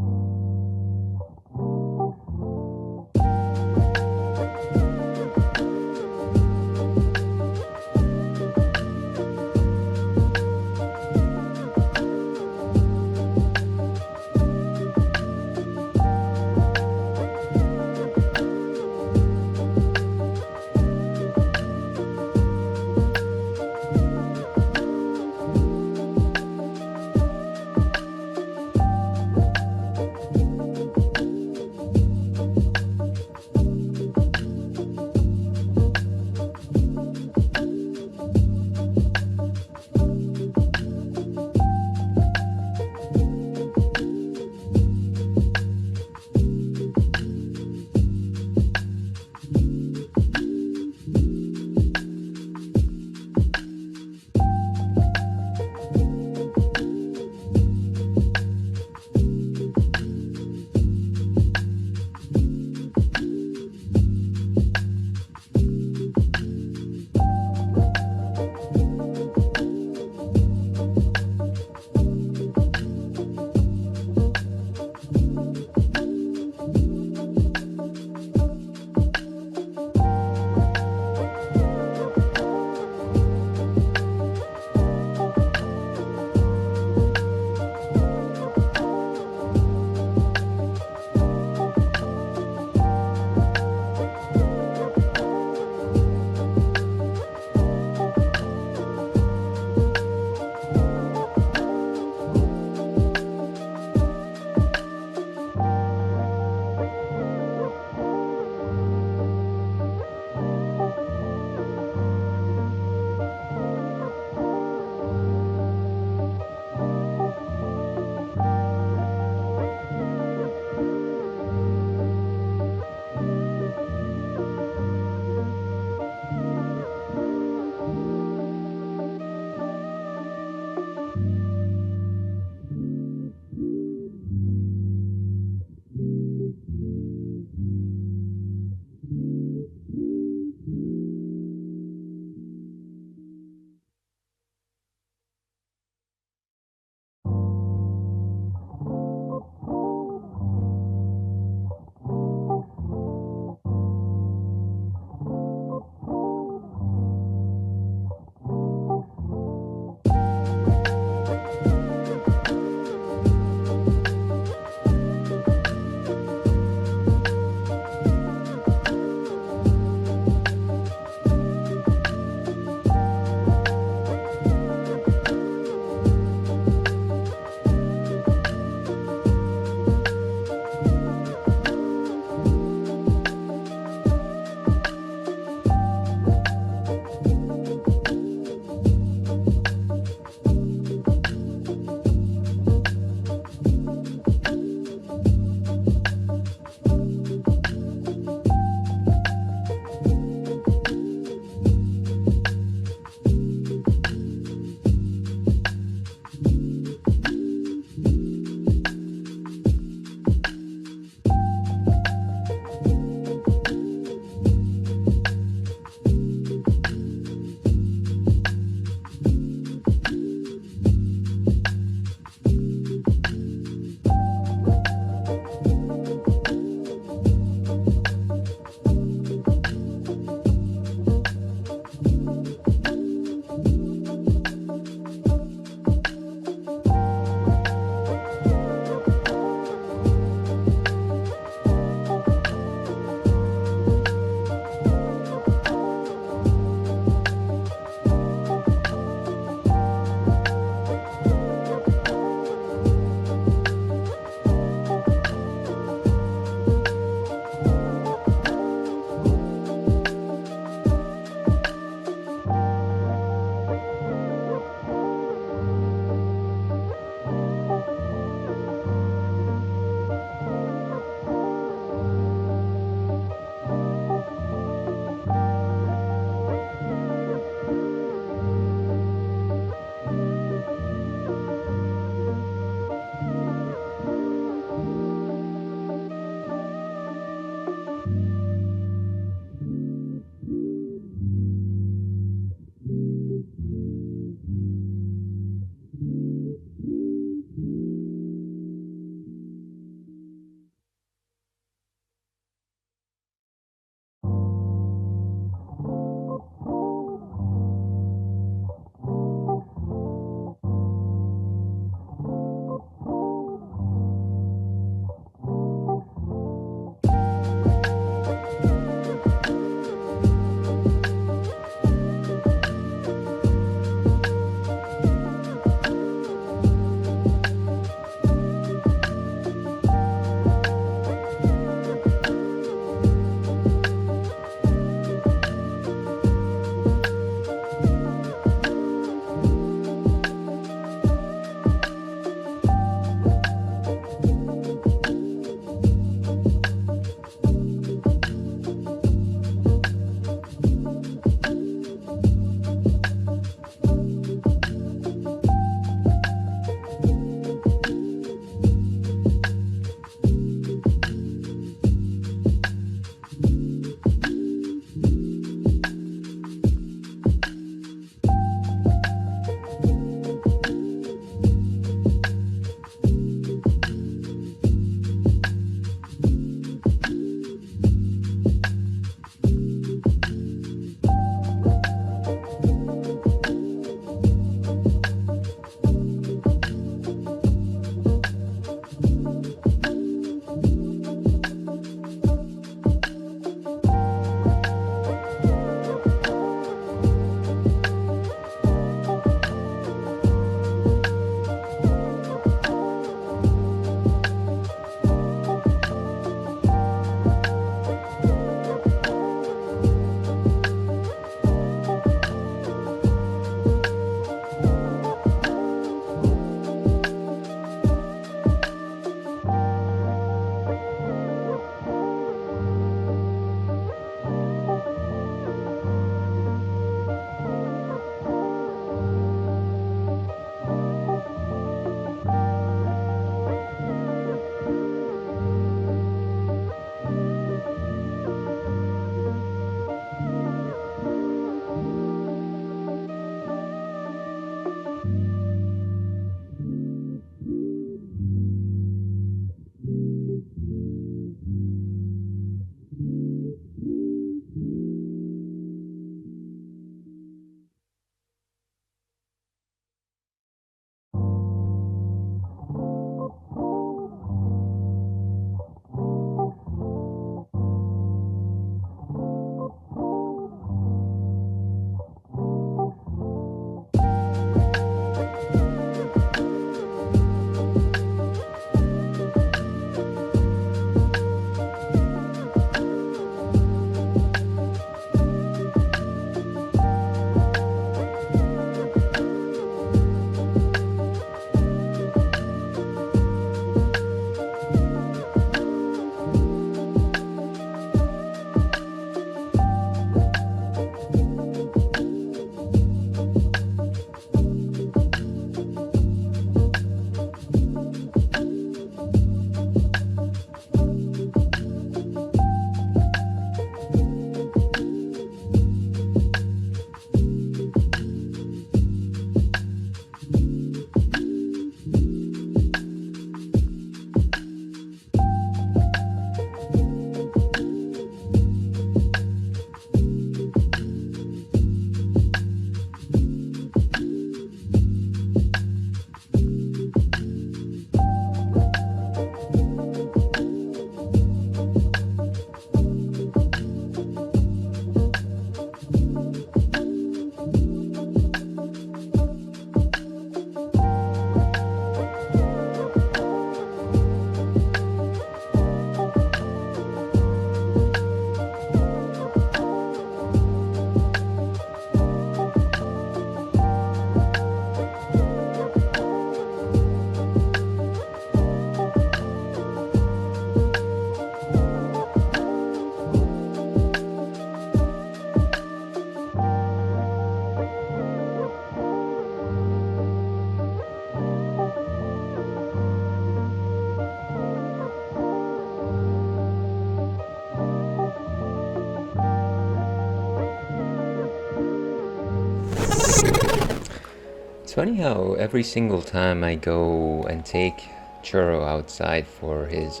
It's funny how every single time I go and take Churro outside for his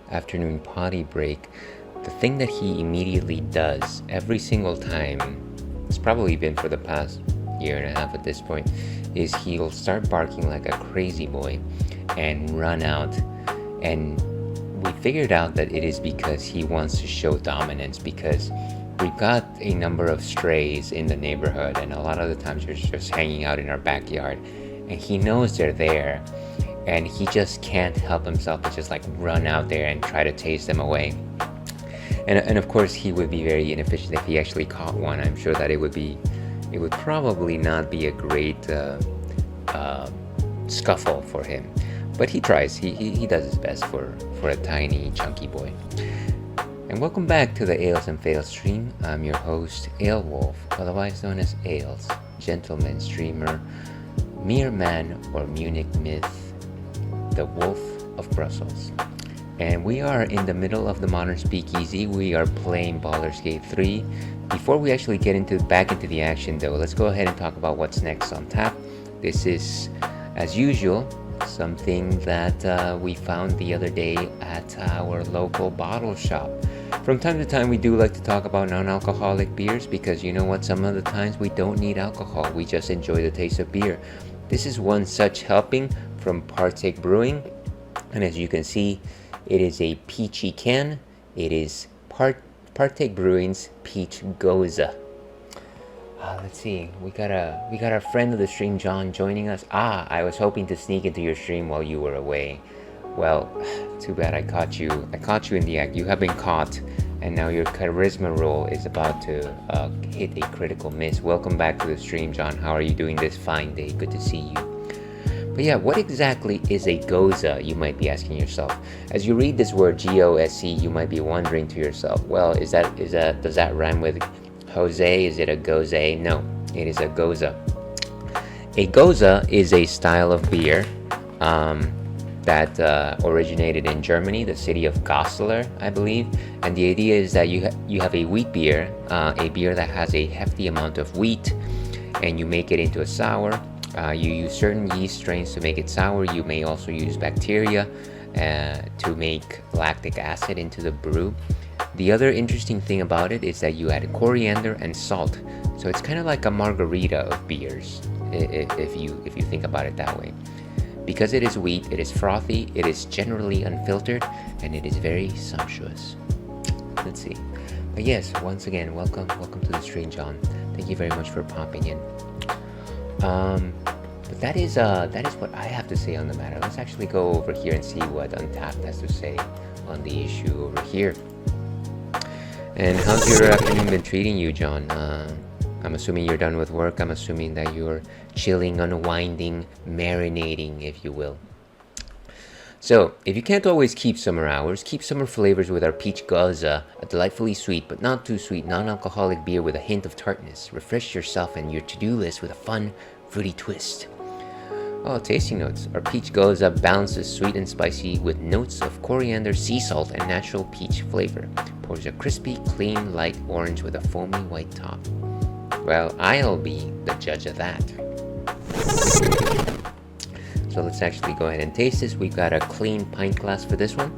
afternoon potty break, the thing that he immediately does every single time, it's probably been for the past year and a half at this point, is he'll start barking like a crazy boy and run out. And we figured out that it is because he wants to show dominance, because we've got a number of strays in the neighborhood, and a lot of the times they're just hanging out in our backyard, and he knows they're there, and he just can't help himself to just like run out there and try to chase them away. And of course he would be very inefficient if he actually caught one. I'm sure that it would probably not be a great scuffle for him, but he tries. He does his best for a tiny chunky boy. And welcome back to the Ales and Fails stream. I'm your host, Ale Wolf, otherwise known as Ales, gentleman streamer, mere man or Munich myth, the Wolf of Brussels. And we are in the middle of the Modern Speakeasy. We are playing Baldur's Gate 3. Before we actually get back into the action though, let's go ahead and talk about what's next on tap. This is, as usual, something that we found the other day at our local bottle shop. From time to time we do like to talk about non-alcoholic beers, because you know what, some of the times we don't need alcohol, we just enjoy the taste of beer. This is one such helping from Partake Brewing, and as you can see, it is a peachy can. It is Partake Brewing's Peach Gose. Let's see, we got our friend of the stream, John, joining us. I was hoping to sneak into your stream while you were away. Well, too bad I caught you in the act. You have been caught, and now your charisma roll is about to hit a critical miss. Welcome back to the stream, John. How are you doing this fine day? Good to see you. But yeah, what exactly is a gose, you might be asking yourself. As you read this word G-O-S-E, you might be wondering to yourself, well, does that rhyme with Jose? Is it a gose? No, it is a gose. A gose is a style of beer that originated in Germany, the city of Goslar, I believe. And the idea is that you have a wheat beer, a beer that has a hefty amount of wheat, and you make it into a sour. You use certain yeast strains to make it sour. You may also use bacteria to make lactic acid into the brew. The other interesting thing about it is that you add coriander and salt. So it's kind of like a margarita of beers, if you think about it that way. Because it is wheat, it is frothy, it is generally unfiltered, and it is very sumptuous. Let's see. But yes, once again, welcome to the stream, John. Thank you very much for popping in. But that is what I have to say on the matter. Let's actually go over here and see what Untapped has to say on the issue over here. And how's your afternoon been treating you, John? I'm assuming you're done with work. I'm assuming that you're chilling, unwinding, marinating, if you will. So, if you can't always keep summer hours, keep summer flavors with our Peach Gose, a delightfully sweet but not too sweet non-alcoholic beer with a hint of tartness. Refresh yourself and your to-do list with a fun, fruity twist. Oh, tasting notes. Our Peach Gose balances sweet and spicy with notes of coriander, sea salt, and natural peach flavor. Pours a crispy, clean, light orange with a foamy white top. Well, I'll be the judge of that. So let's actually go ahead and taste this. We've got a clean pint glass for this one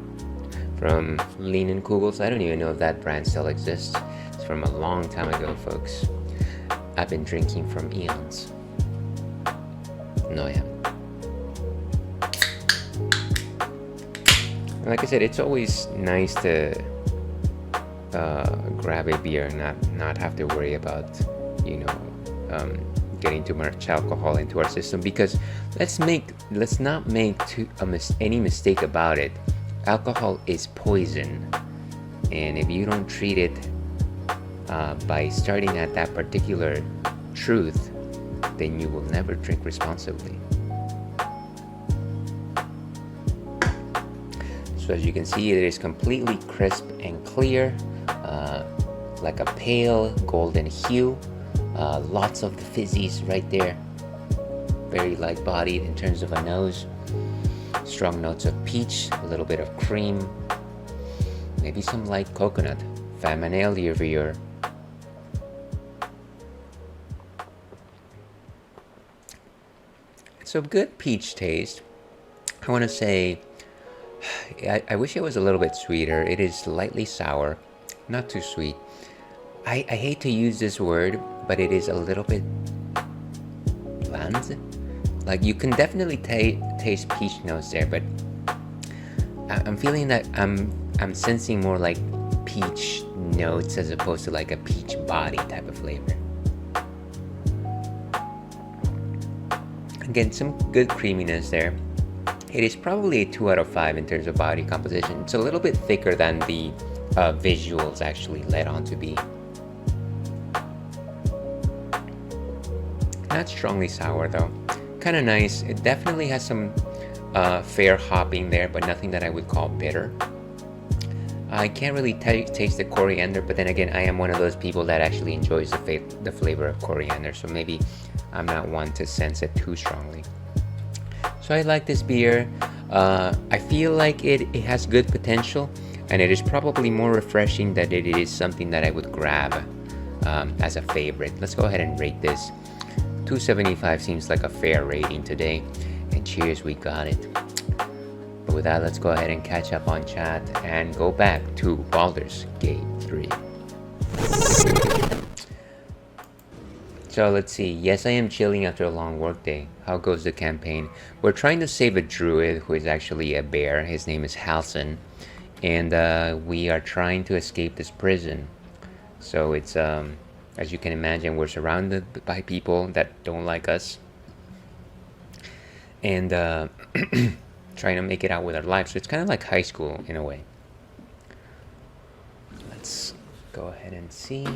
from Lean & Kugels. I don't even know if that brand still exists. It's from a long time ago, folks. I've been drinking from eons. No, I haven't. Like I said, it's always nice to grab a beer and not have to worry about, getting too much alcohol into our system, because let's not make any mistake about it. Alcohol is poison, and if you don't treat it by starting at that particular truth, then you will never drink responsibly. So as you can see, it is completely crisp and clear, like a pale golden hue. Lots of the fizzies right there. Very light bodied in terms of a nose. Strong notes of peach, a little bit of cream, maybe some light coconut. Familiar. So good peach taste. I want to say, I wish it was a little bit sweeter. It is slightly sour, not too sweet. I hate to use this word, but it is a little bit bland. Like you can definitely taste peach notes there, but I'm feeling that I'm sensing more like peach notes as opposed to like a peach body type of flavor. Again, some good creaminess there. It is probably a 2 out of 5 in terms of body composition. It's a little bit thicker than the visuals actually led on to be. Not strongly sour though. Kind of nice. It definitely has some fair hopping there, but nothing that I would call bitter. I can't really taste the coriander, but then again, I am one of those people that actually enjoys the flavor of coriander, so maybe I'm not one to sense it too strongly. So I like this beer. I feel like it has good potential, and it is probably more refreshing than it is something that I would grab as a favorite. Let's go ahead and rate this. 275 seems like a fair rating today, and cheers, we got it. But with that, let's go ahead and catch up on chat and go back to Baldur's Gate 3. So let's see. Yes, I am chilling after a long workday. How goes the campaign? We're trying to save a druid who is actually a bear. His name is Halsin, and we are trying to escape this prison. So it's as you can imagine, we're surrounded by people that don't like us, and trying to make it out with our lives. So it's kind of like high school in a way. Let's go ahead and see.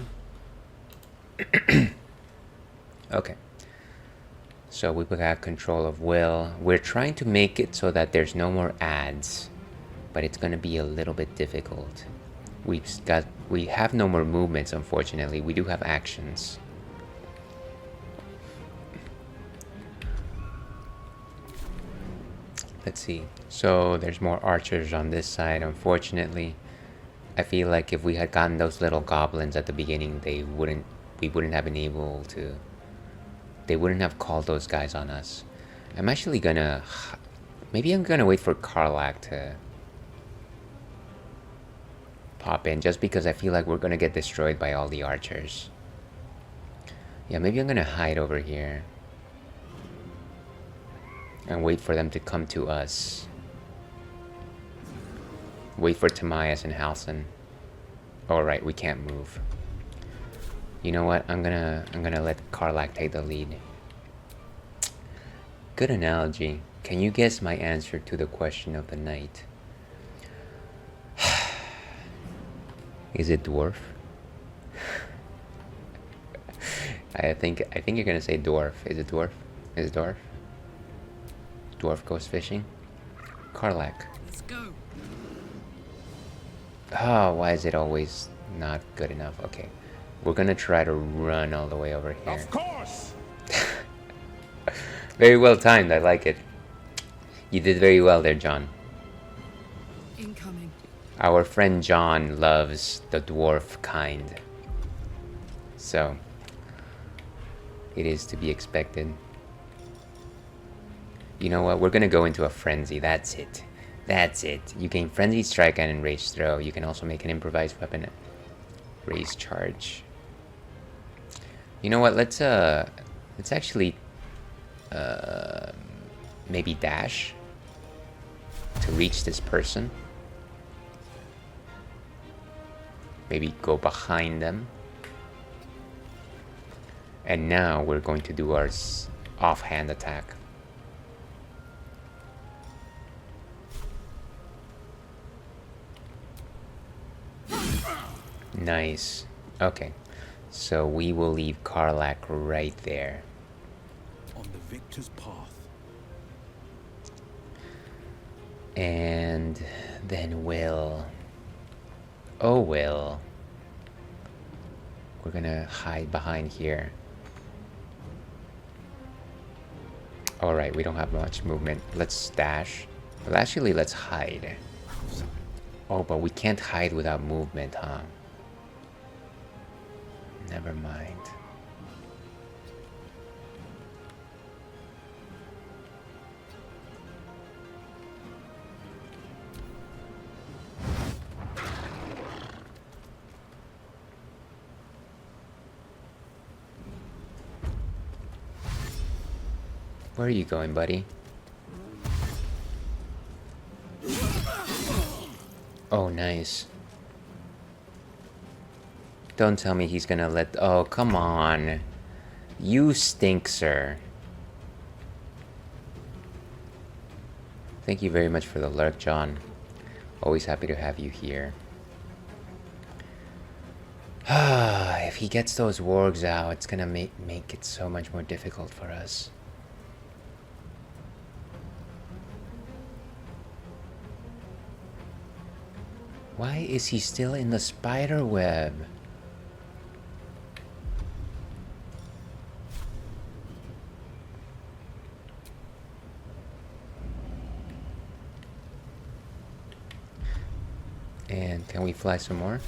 Okay. So we got control of Will. We're trying to make it so that there's no more ads, but it's going to be a little bit difficult. We have no more movements, unfortunately. We do have actions. Let's see. So there's more archers on this side, unfortunately. I feel like if we had gotten those little goblins at the beginning, we wouldn't have been able to. They wouldn't have called those guys on us. I'm actually gonna. Maybe I'm gonna wait for Karlak to pop in, just because I feel like we're gonna get destroyed by all the archers. Yeah, maybe I'm gonna hide over here and wait for them to come to us. Wait for Timaeus and Halsin. All right, we can't move. You know what? I'm gonna let Karlak take the lead. Good analogy. Can you guess my answer to the question of the night? Is it dwarf? I think you're gonna say dwarf. Is it dwarf? Is it dwarf? Dwarf goes fishing. Karlak.
Let's go.
Oh, why is it always not good enough? Okay. We're gonna try to run all the way over here.
Of course!
Very well timed, I like it. You did very well there, John.
Incoming.
Our friend John loves the dwarf kind. So, it is to be expected. You know what? We're gonna go into a frenzy. That's it. That's it. You gain frenzy, strike, and enraged throw. You can also make an improvised weapon raise charge. You know what? Let's actually maybe dash to reach this person. Maybe go behind them. And now we're going to do our offhand attack. Nice. Okay. So we will leave Karlak right there.
On the victor's path.
And then Will. Oh, Will. We're gonna hide behind here. Alright, we don't have much movement. Let's dash. Well, actually, let's hide. Oh, but we can't hide without movement, huh? Never mind. Where are you going, buddy? Oh, nice. Don't tell me he's gonna let... Oh, come on. You stink, sir. Thank you very much for the lurk, John. Always happy to have you here. If he gets those wargs out, it's gonna make it so much more difficult for us. Why is he still in the spider web? And can we fly some more?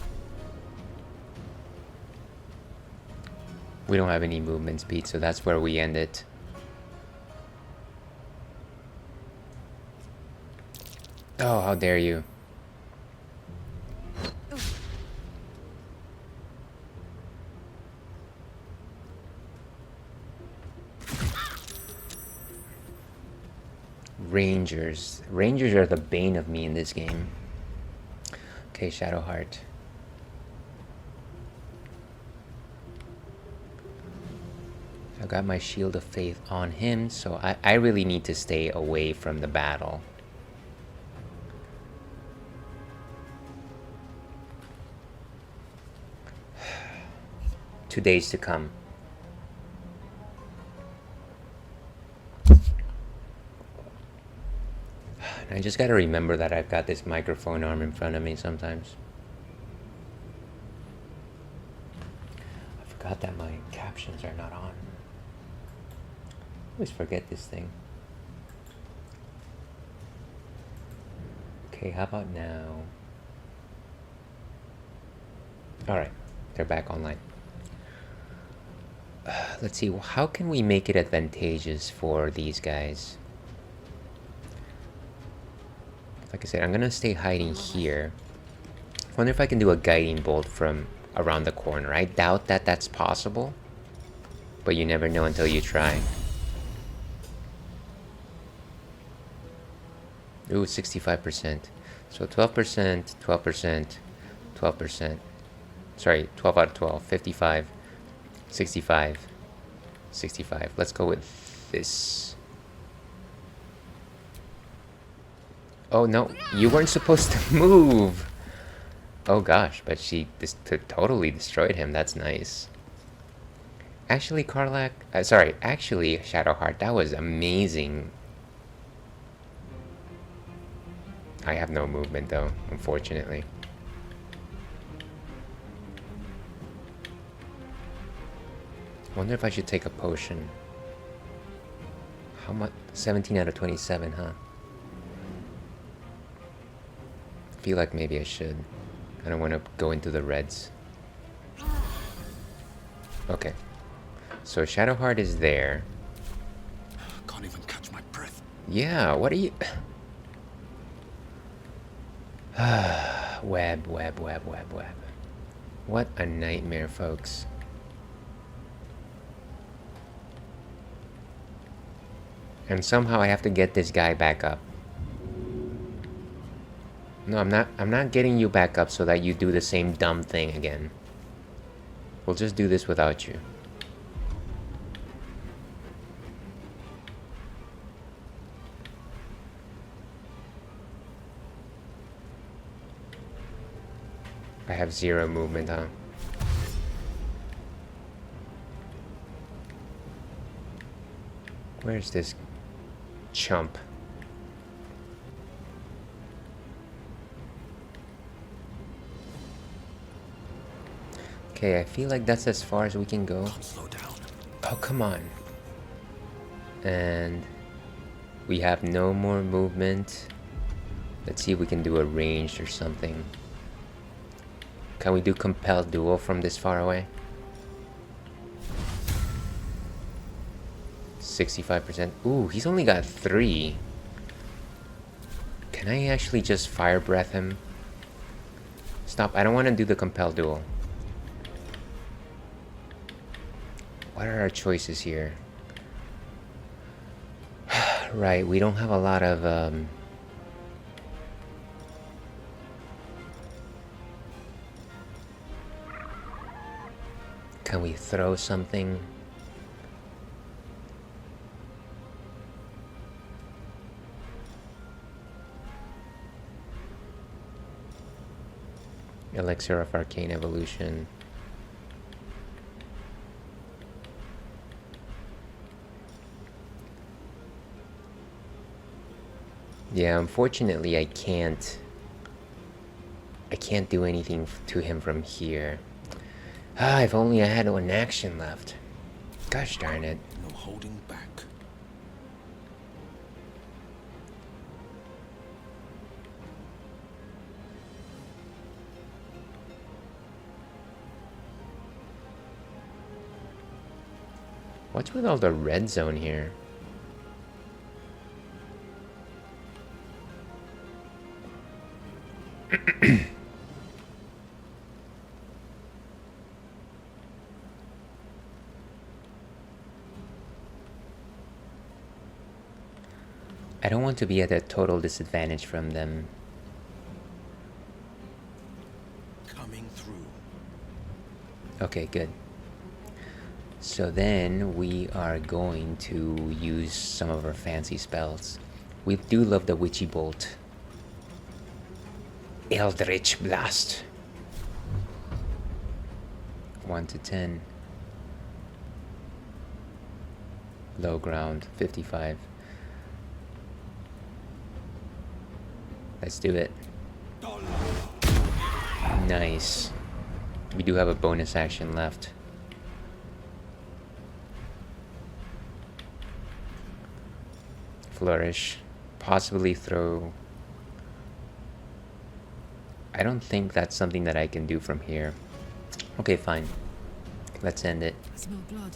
We don't have any movement speed, so that's where we end it. Oh, how dare you. Rangers. Rangers are the bane of me in this game. Okay, Shadowheart. I got my Shield of Faith on him, so I really need to stay away from the battle. Two days to come. I just gotta remember that I've got this microphone arm in front of me sometimes. I forgot that my captions are not on. I always forget this thing. Okay, how about now? Alright, they're back online. Let's see, how can we make it advantageous for these guys? Like I said, I'm gonna stay hiding here. I wonder if I can do a guiding bolt from around the corner. I doubt that that's possible, but you never know until you try. Ooh, 65%. So 12%, 12%, 12%. Sorry, 12 out of 12. 55, 65, 65. Let's go with this. Oh no, you weren't supposed to move! Oh gosh, but she totally destroyed him. That's nice. Actually, Karlak... actually, Shadowheart, that was amazing. I have no movement though, unfortunately. Wonder if I should take a potion. How much? 17 out of 27, huh? Feel like maybe I should. I don't want to go into the reds. Okay. So Shadowheart is there.
Can't even catch my breath.
Yeah, what are you... Web. What a nightmare, folks. And somehow I have to get this guy back up. No, I'm not getting you back up so that you do the same dumb thing again. We'll just do this without you. I have 0 movement, huh? Where's this chump? Okay, I feel like that's as far as we can go.
Can't slow down.
Oh, come on. And we have no more movement. Let's see if we can do a ranged or something. Can we do compelled duel from this far away? 65%. Ooh, he's only got 3. Can I actually just fire breath him? Stop, I don't want to do the compelled duel. What are our choices here? Right, we don't have a lot of can we throw something? Elixir of Arcane Evolution. Yeah, unfortunately I can't do anything to him from here. Ah, if only I had one action left. Gosh darn it.
No holding back.
What's with all the red zone here? I don't want to be at a total disadvantage from them.
Coming through.
Okay, good. So then we are going to use some of our fancy spells. We do love the Witchy Bolt. Eldritch Blast. 1 to 10. Low ground, 55. Let's do it. Nice. We do have a bonus action left. Flourish. Possibly throw. I don't think that's something that I can do from here. Okay, fine. Let's end it.
I smell blood.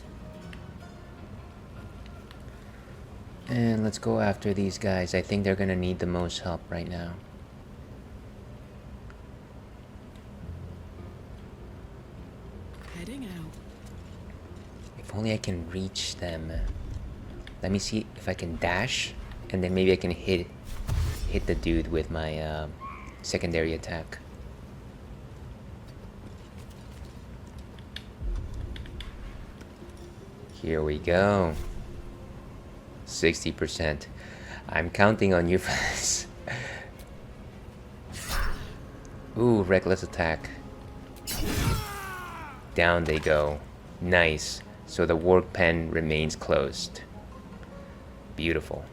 And let's go after these guys. I think they're gonna need the most help right now.
Heading out.
If only I can reach them. Let me see if I can dash, and then maybe I can hit the dude with my secondary attack. Here we go. 60%. I'm counting on you for this. Ooh, reckless attack. Down they go. Nice. So the work pen remains closed. Beautiful.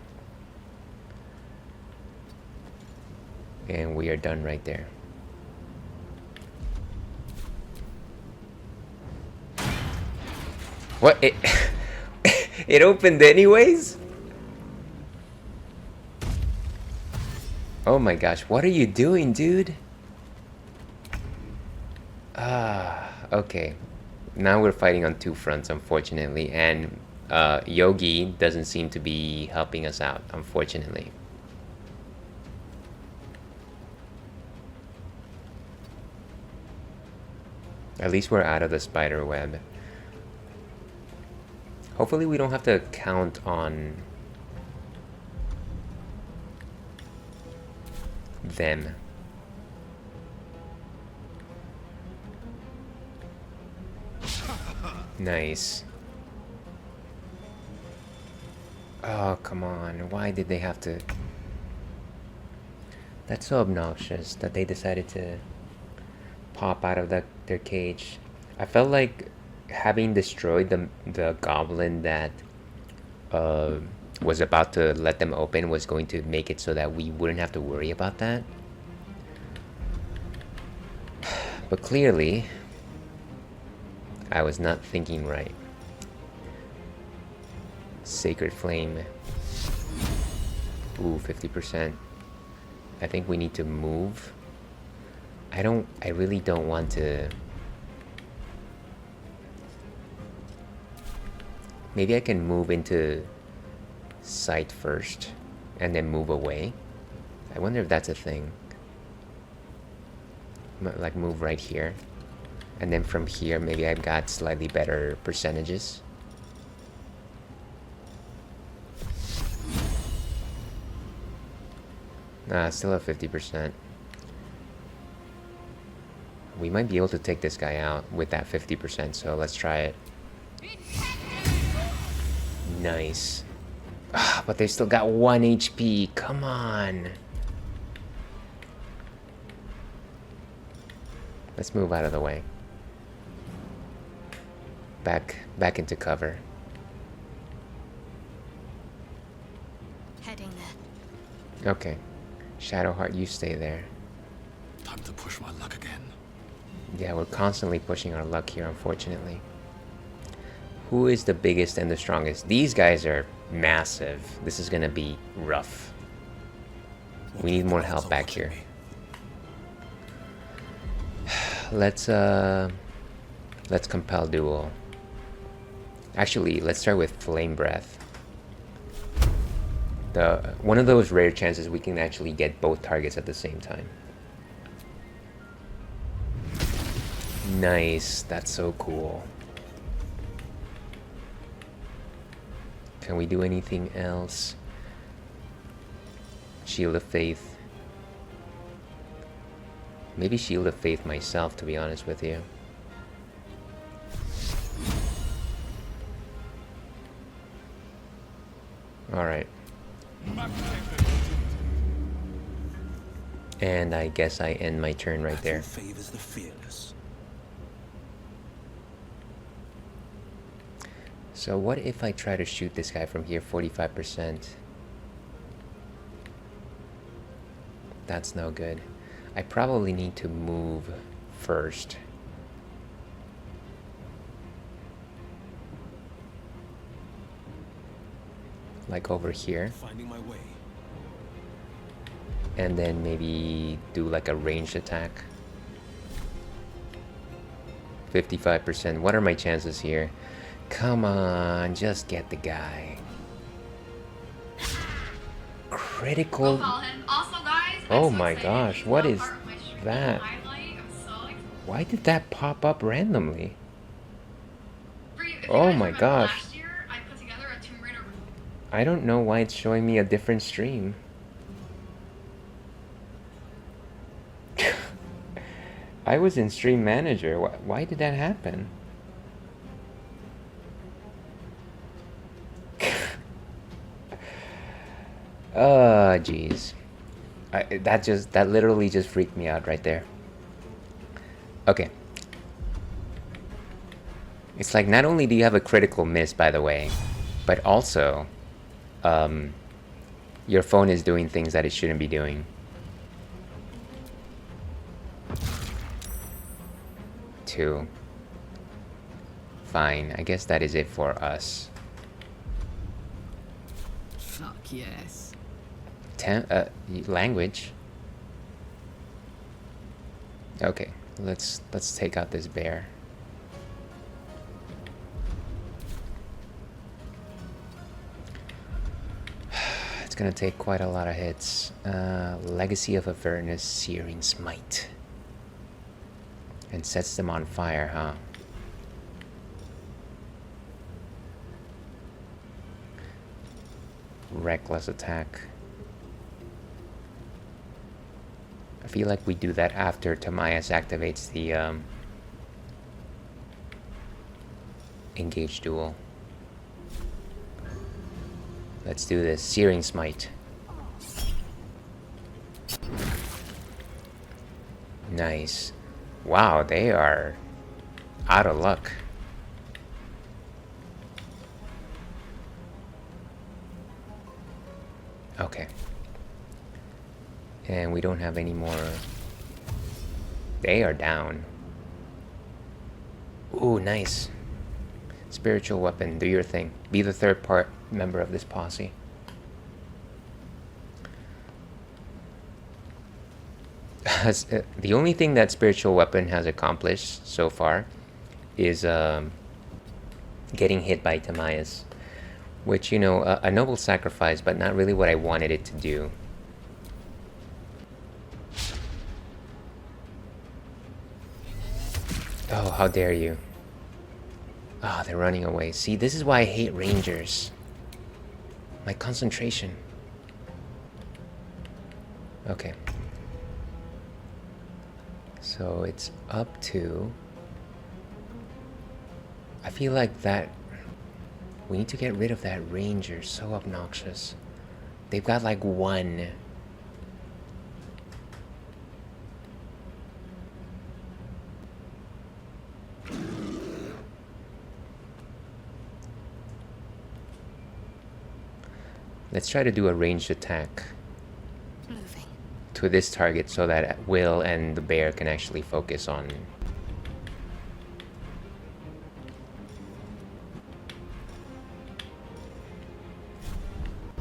And we are done right there. What? It opened anyways? Oh my gosh, what are you doing, dude? Okay. Now we're fighting on two fronts, unfortunately, and Yogi doesn't seem to be helping us out, unfortunately. At least we're out of the spider web. Hopefully we don't have to count on them. Nice. Oh, come on. Why did they have to... That's so obnoxious that they decided to pop out of their cage. I felt like having destroyed the goblin that was about to let them open was going to make it so that we wouldn't have to worry about that. But clearly, I was not thinking right. Sacred Flame. Ooh, 50%. I think we need to move. I really don't want to... Maybe I can move into sight first and then move away. I wonder if that's a thing. Like move right here. And then from here, maybe I've got slightly better percentages. Still at 50%. We might be able to take this guy out with that 50%, so let's try it. Nice. But they still got 1 HP. Come on. Let's move out of the way. Back into cover.
Heading there.
Okay. Shadowheart, you stay there.
Time to push my luck again.
Yeah, we're constantly pushing our luck here, unfortunately. Who is the biggest and the strongest? These guys are massive. This is gonna be rough. We need more help back here. Let's compel duel. Actually, let's start with flame breath. One of those rare chances we can actually get both targets at the same time. Nice, that's so cool. Can we do anything else? Shield of Faith. Maybe Shield of Faith myself, to be honest with you. Alright. And I guess I end my turn right there.
Favors the fearless.
So what if I try to shoot this guy from here 45%? That's no good. I probably need to move first. Like over here.
Finding my way.
And then maybe do like a ranged attack. 55%. What are my chances here? Come on, just get the guy. Critical.
Also, guys,
Oh my gosh, what is that? Why did that pop up randomly? Oh my gosh. I don't know why it's showing me a different stream. I was in Stream Manager. Why did that happen? Jeez. That literally just freaked me out right there. Okay. It's like not only do you have a critical miss, by the way, but also your phone is doing things that it shouldn't be doing. Two. Fine, I guess that is it for us.
Fuck yes.
Language. Okay, let's take out this bear. It's gonna take quite a lot of hits. Legacy of Avernus, Searing Smite. And sets them on fire, huh? Reckless attack. I feel like we do that after Tamias activates the engage duel. Let's do this. Searing Smite. Nice. Wow, they are out of luck. Okay. And we don't have any more. They are down. Ooh, nice. Spiritual weapon, do your thing. Be the third member of this posse. The only thing that spiritual weapon has accomplished so far is getting hit by Tamias, which, you know, a noble sacrifice, but not really what I wanted it to do. Oh, how dare you. Ah, they're running away. See, this is why I hate rangers. My concentration. Okay. So it's up to... I feel like that... We need to get rid of that ranger. So obnoxious. They've got like one. Let's try to do a ranged attack to this target so that Will and the bear can actually focus on.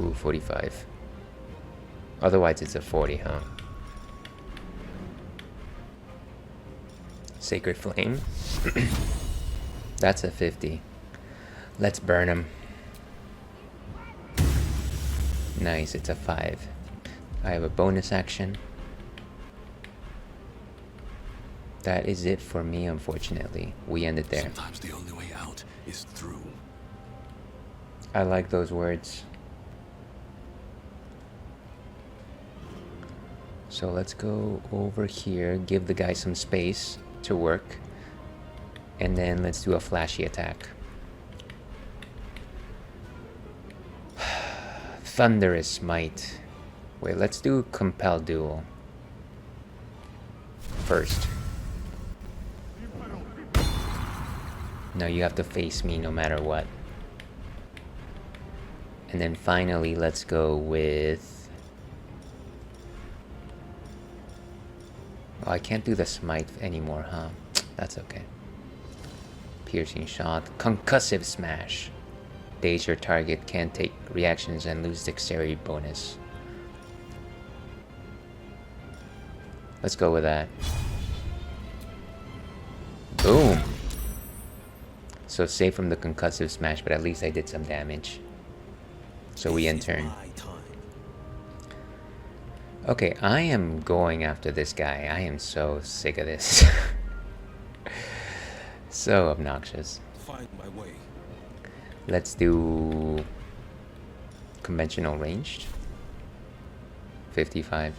Ooh, 45. Otherwise it's a 40, huh? Sacred Flame. That's a 50. Let's burn him. Nice, it's a 5. I have a bonus action. That is it for me, unfortunately. We ended there.
Sometimes the only way out is through.
I like those words. So let's go over here, give the guy some space to work, and then let's do a flashy attack. Thunderous Might. Wait, let's do Compel Duel first. No, you have to face me no matter what. And then finally, let's go with... Oh, I can't do the Smite anymore, huh? That's okay. Piercing Shot. Concussive Smash. Daze your target, can't take reactions and lose dexterity bonus. Let's go with that. Boom! So safe from the concussive smash, but at least I did some damage. So we end turn. Okay, I am going after this guy. I am so sick of this. So obnoxious.
Find my way.
Let's do conventional ranged. 55.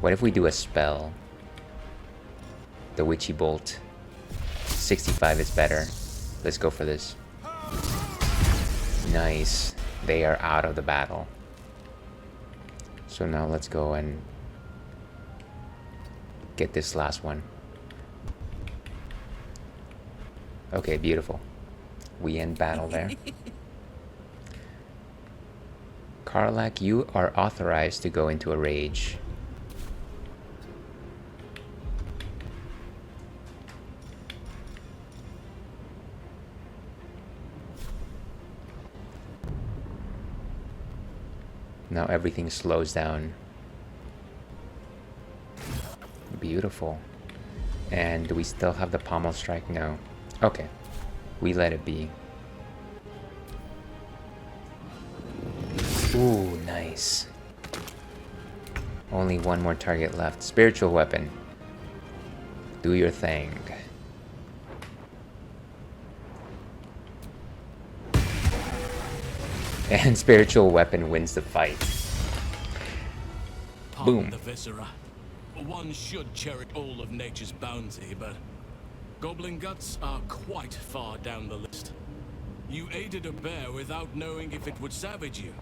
What if we do a spell? The Witchy Bolt. 65 is better. Let's go for this. Nice. They are out of the battle. So now let's go and get this last one. Okay, beautiful. We end battle there. Karlak, you are authorized to go into a rage. Now everything slows down. Beautiful. And do we still have the pommel strike? No. Okay. We let it be. Ooh, nice. Only one more target left. Spiritual weapon. Do your thing. And spiritual weapon wins the fight. Boom.
The viscera. One should cherish all of nature's bounty, but goblin guts are quite far down the list. You aided a bear without knowing if it would savage you.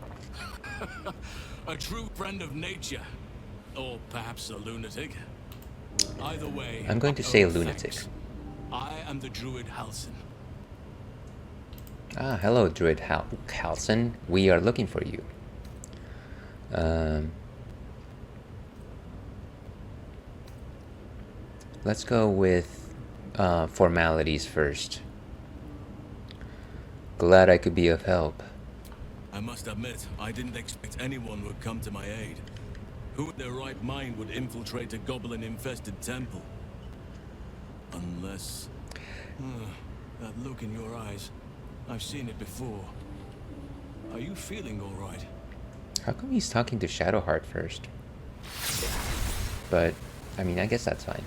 A true friend of nature, or perhaps a lunatic. Either way,
I'm going to say lunatic.
thanks. I am the druid Halsin.
Ah, hello, Druid Halsin. We are looking for you. Let's go with formalities first. Glad I could be of help.
I must admit, I didn't expect anyone would come to my aid. Who in their right mind would infiltrate a goblin-infested temple? Unless... that look in your eyes. I've seen it before. Are you feeling all right?
How come he's talking to Shadowheart first? But, I mean, I guess that's fine.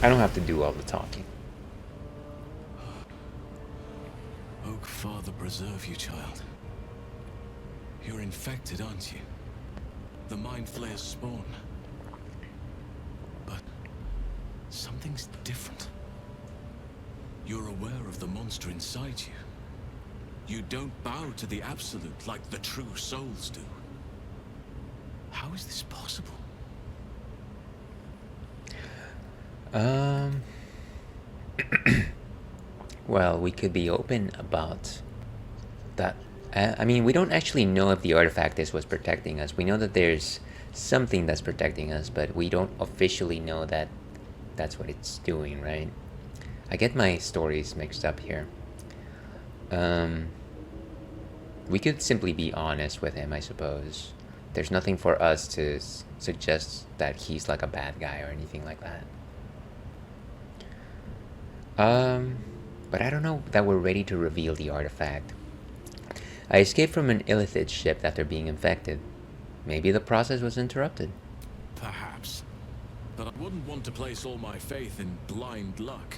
I don't have to do all the talking.
Oak Father preserve you, child.
You're infected, aren't you? The Mind Flayer's spawn. But something's different. You're aware of the monster inside you. You don't bow to the Absolute like the true souls do. How is this possible?
Well, we could be open about that. I mean, we don't actually know if the artifact is what's protecting us. We know that there's something that's protecting us, but we don't officially know that that's what it's doing, right? I get my stories mixed up here. We could simply be honest with him, I suppose. There's nothing for us to suggest that he's like a bad guy or anything like that. But I don't know that we're ready to reveal the artifact. I escaped from an Illithid ship after being infected. Maybe the process was interrupted.
Perhaps. But I wouldn't want to place all my faith in blind luck.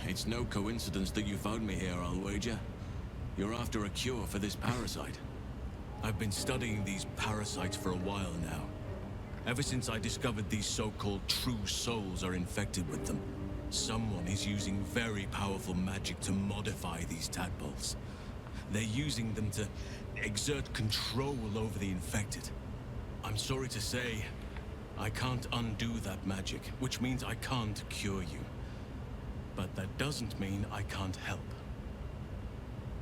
It's no coincidence that you found me here, I'll wager. You're after a cure for this parasite. I've been studying these parasites for a while now. Ever since I discovered these so-called true souls are infected with them. Someone is using very powerful magic to modify these tadpoles. They're using them to exert control over the infected. I'm sorry to say, I can't undo that magic, which means I can't cure you. But that doesn't mean I can't help.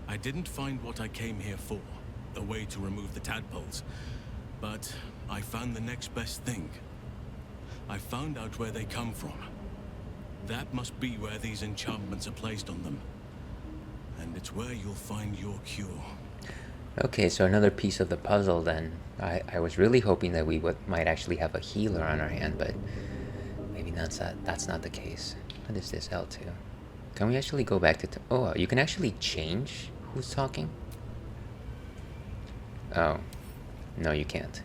I didn't find what I came here for, a way to remove the tadpoles, but I found the next best thing. I found out where they come from. That must be where these enchantments are placed on them. And it's where you'll find your cure.
Okay, so another piece of the puzzle then. I was really hoping that we might actually have a healer on our hand, but maybe that's not the case. What is this, L2? Can we actually go back to... oh, you can actually change who's talking? Oh. No, you can't.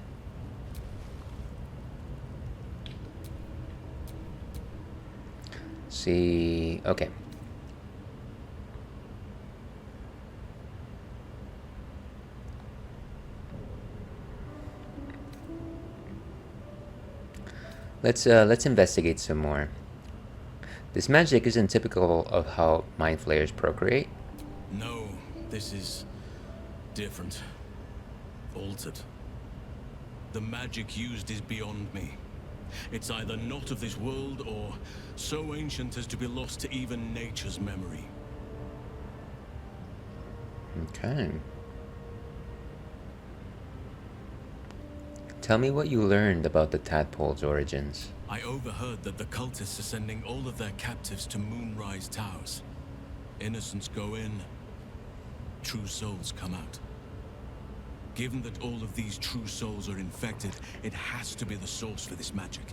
See... okay. Let's investigate some more. This magic isn't typical of how mind flayers procreate.
No, this is different. Altered. The magic used is beyond me. It's either not of this world or so ancient as to be lost to even nature's memory.
Okay. Tell me what you learned about the tadpole's origins.
I overheard that the cultists are sending all of their captives to Moonrise Towers. Innocents go in, true souls come out. Given that all of these true souls are infected, it has to be the source for this magic.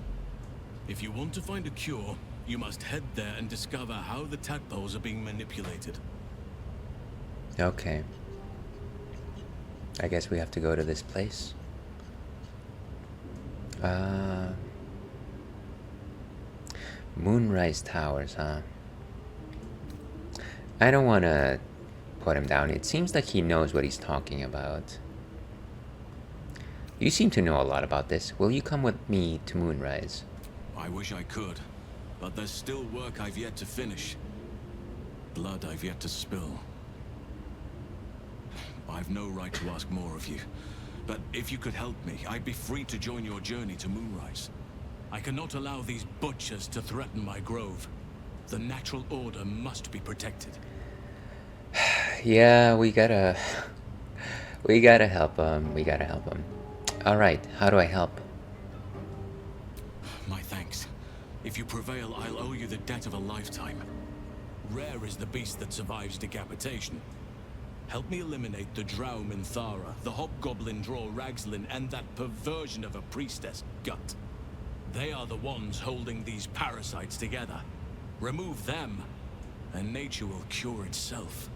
If you want to find a cure, you must head there and discover how the tadpoles are being manipulated.
Okay. I guess we have to go to this place. Moonrise Towers, huh? I don't want to put him down. It seems like he knows what he's talking about. You seem to know a lot about this. Will you come with me to Moonrise?
I wish I could, but there's still work I've yet to finish. Blood I've yet to spill. I've no right to ask more of you, but if you could help me, I'd be free to join your journey to Moonrise. I cannot allow these butchers to threaten my grove. The natural order must be protected.
Yeah, we gotta help him. We gotta help him. Alright, how do I help?
My thanks. If you prevail, I'll owe you the debt of a lifetime. Rare is the beast that survives decapitation. Help me eliminate the Drow Minthara, the hobgoblin Draw Ragslin, and that perversion of a priestess, Gut. They are the ones holding these parasites together. Remove them, and nature will cure itself.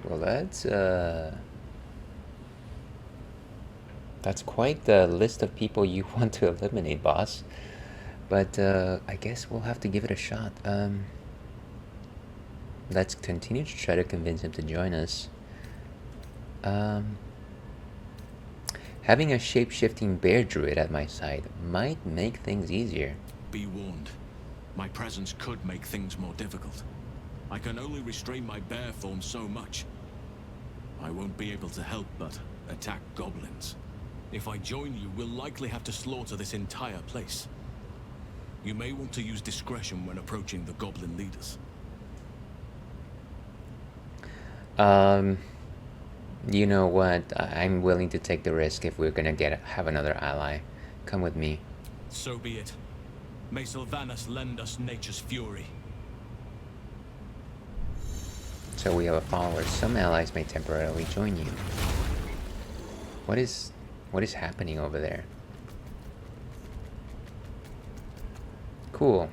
Well, that's quite the list of people you want to eliminate, boss. But I guess we'll have to give it a shot. Let's continue to try to convince him to join us. Having a shape-shifting bear druid at my side might make things easier.
Be warned. My presence could make things more difficult. I can only restrain my bear form so much. I won't be able to help but attack goblins. If I join you, we'll likely have to slaughter this entire place. You may want to use discretion when approaching the goblin leaders.
You know what? I'm willing to take the risk if we're gonna have another ally. Come with me.
So be it. May Sylvanas lend us nature's fury.
So we have a follower. Some allies may temporarily join you. What is happening over there? Cool.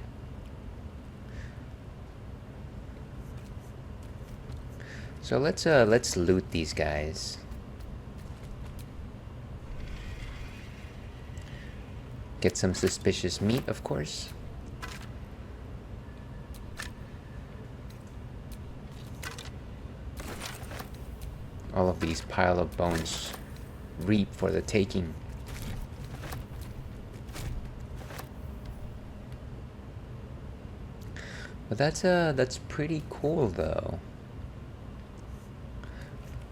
So let's loot these guys. Get some suspicious meat, of course. All of these pile of bones reap for the taking. But that's pretty cool though.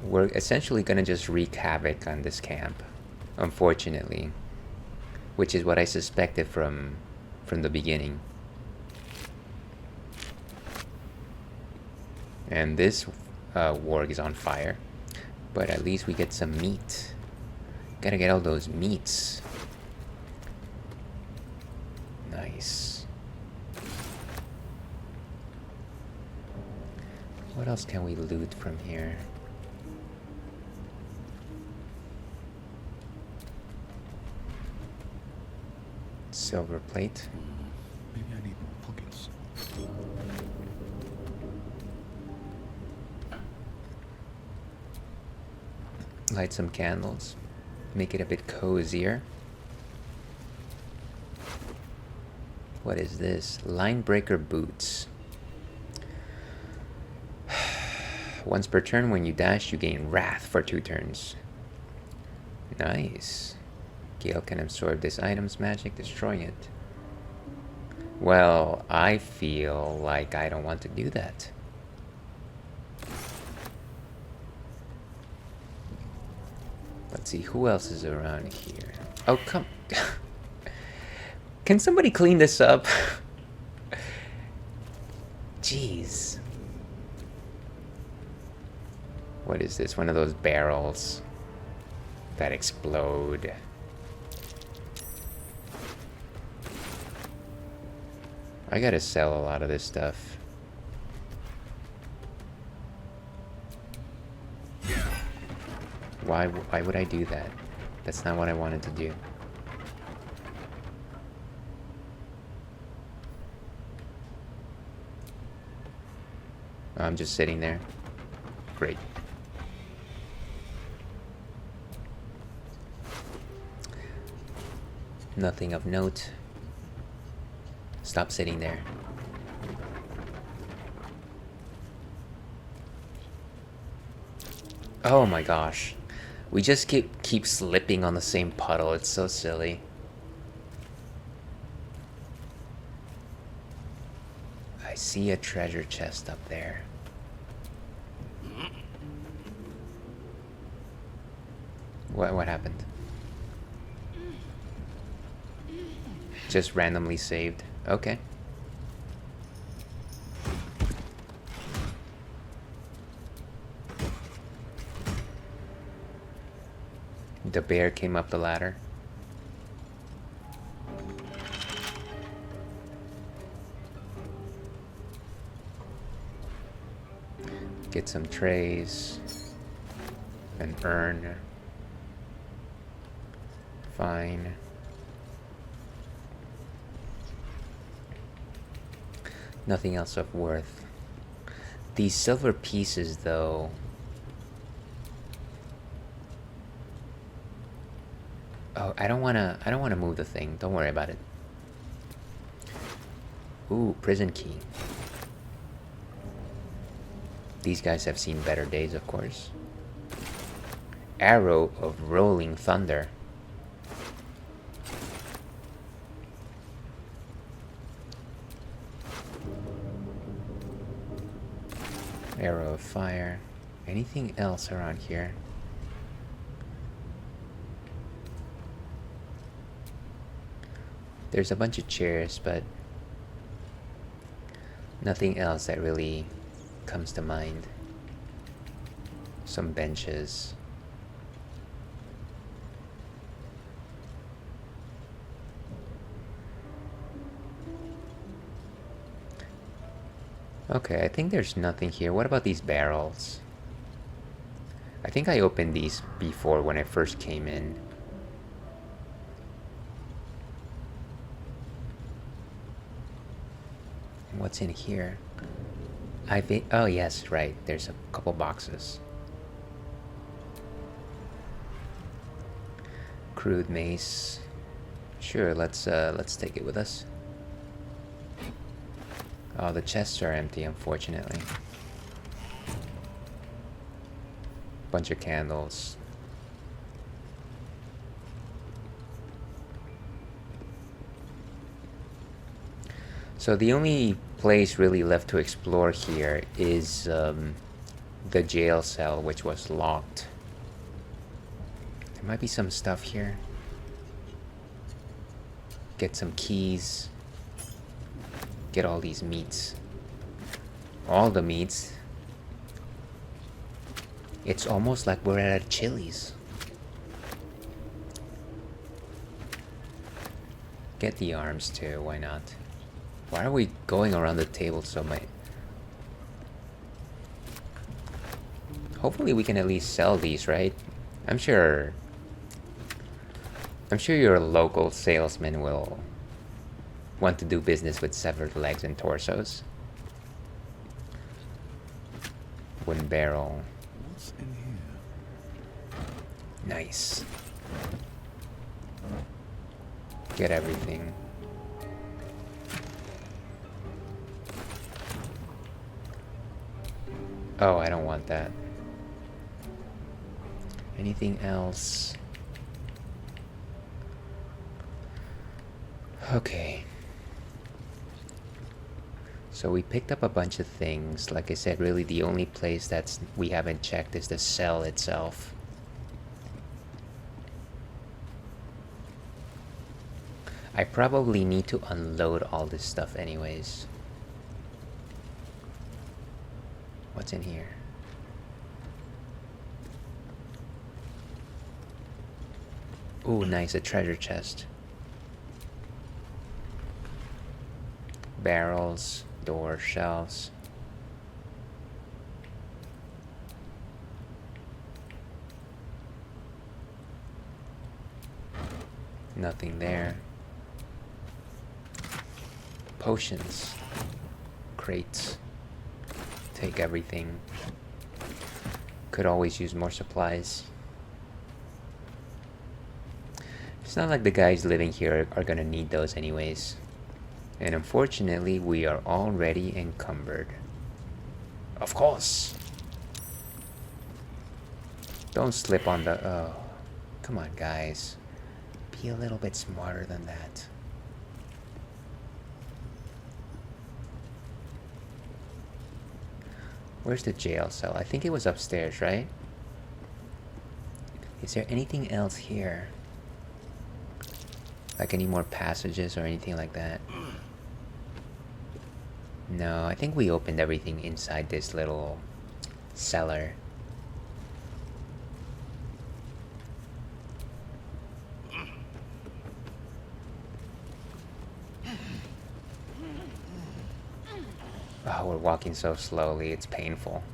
We're essentially gonna just wreak havoc on this camp, unfortunately, which is what I suspected from the beginning. And this warg is on fire, but at least we get some meat. Gotta get all those meats. Nice. What else can we loot from here? Silver plate.
Maybe I need more pockets.
Light some candles. Make it a bit cozier. What is this? Linebreaker boots. Once per turn, when you dash, you gain Wrath for 2 turns. Nice. Gale can absorb this item's magic, destroy it. Well, I feel like I don't want to do that. Let's see, who else is around here? Oh, come... Can somebody clean this up? Jeez. What is this? One of those barrels that explode. I gotta sell a lot of this stuff. Why would I do that? That's not what I wanted to do. Oh, I'm just sitting there. Great. Nothing of note. Stop sitting there. Oh my gosh. We just keep slipping on the same puddle. It's so silly. I see a treasure chest up there. What happened? Just randomly saved. Okay. The bear came up the ladder. Get some trays. An urn. Fine. Nothing else of worth. These silver pieces, though. Oh, I don't wanna move the thing. Don't worry about it. Ooh, prison key. These guys have seen better days, of course. Arrow of Rolling Thunder. Arrow of Fire. Anything else around here? There's a bunch of chairs, but nothing else that really comes to mind. Some benches. Okay, I think there's nothing here. What about these barrels? I think I opened these before when I first came in. What's in here? Oh yes, right. There's a couple boxes. Crude mace. Sure, let's take it with us. Oh, the chests are empty, unfortunately. Bunch of candles. So the only place really left to explore here is the jail cell, which was locked. There might be some stuff here. Get some keys. Get all these meats. All the meats. It's almost like we're at a Chili's. Get the arms too, why not? Why are we going around the table so much? Hopefully we can at least sell these, right? I'm sure your local salesman will want to do business with severed legs and torsos. Wooden barrel.
What's in here?
Nice. Get everything. Oh, I don't want that. Anything else? Okay. So we picked up a bunch of things. Like I said, really the only place we haven't checked is the cell itself. I probably need to unload all this stuff anyways. What's in here? Ooh, nice, a treasure chest. Barrels, doors, shelves. Nothing there. Potions. Crates. Take everything. Could always use more supplies. It's not like the guys living here are gonna need those anyways. And unfortunately, we are already encumbered. Of course! Don't slip on the... Oh, come on, guys. Be a little bit smarter than that. Where's the jail cell? I think it was upstairs, right? Is there anything else here? Like any more passages or anything like that? No, I think we opened everything inside this little cellar. Oh, we're walking so slowly, it's painful.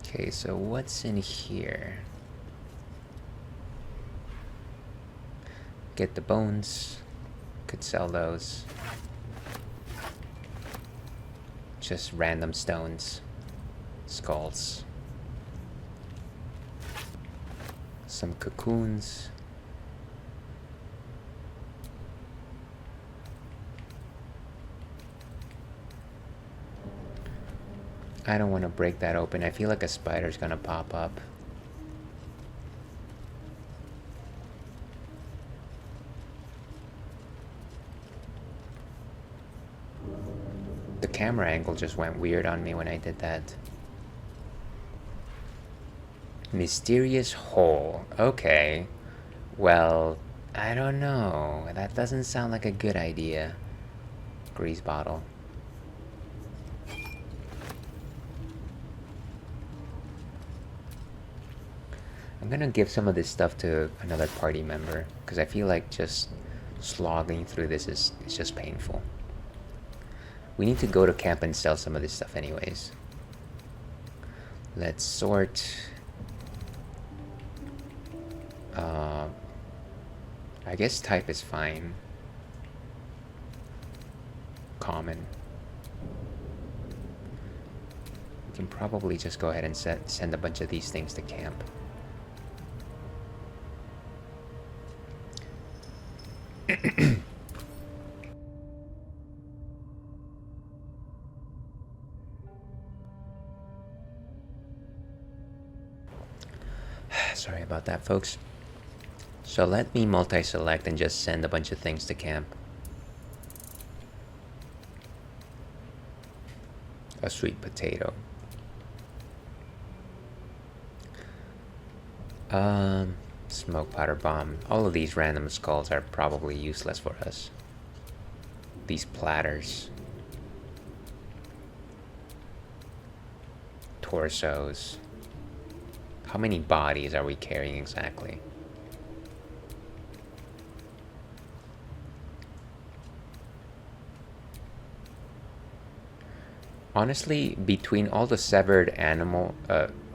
Okay, so what's in here? Get the bones. Could sell those. Just random stones. Skulls. Some cocoons. I don't want to break that open. I feel like a spider's gonna pop up. The camera angle just went weird on me when I did that. Mysterious hole. Okay. Well, I don't know. That doesn't sound like a good idea. Grease bottle. I'm gonna give some of this stuff to another party member because I feel like just slogging through this is just painful. We need to go to camp and sell some of this stuff anyways. Let's sort. I guess type is fine. Common. We can probably just go ahead and send a bunch of these things to camp. Sorry about that, folks. So let me multi-select and just send a bunch of things to camp. A sweet potato. Smoke powder bomb. All of these random skulls are probably useless for us. These platters. Torsos. How many bodies are we carrying exactly? Honestly, between all the severed animal,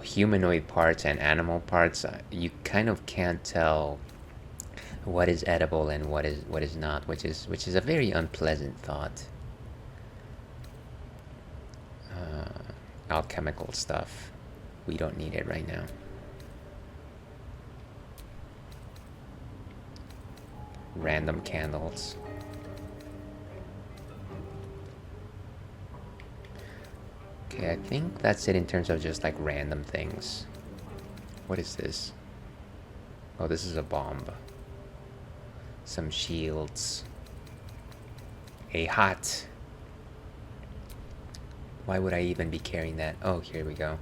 humanoid parts and animal parts, you kind of can't tell what is edible and what is not, which is a very unpleasant thought. Alchemical stuff, we don't need it right now. Random candles. Okay, I think that's it in terms of just like random things. What is this? Oh, this is a bomb. Some shields. A hat. Why would I even be carrying that? Oh, here we go.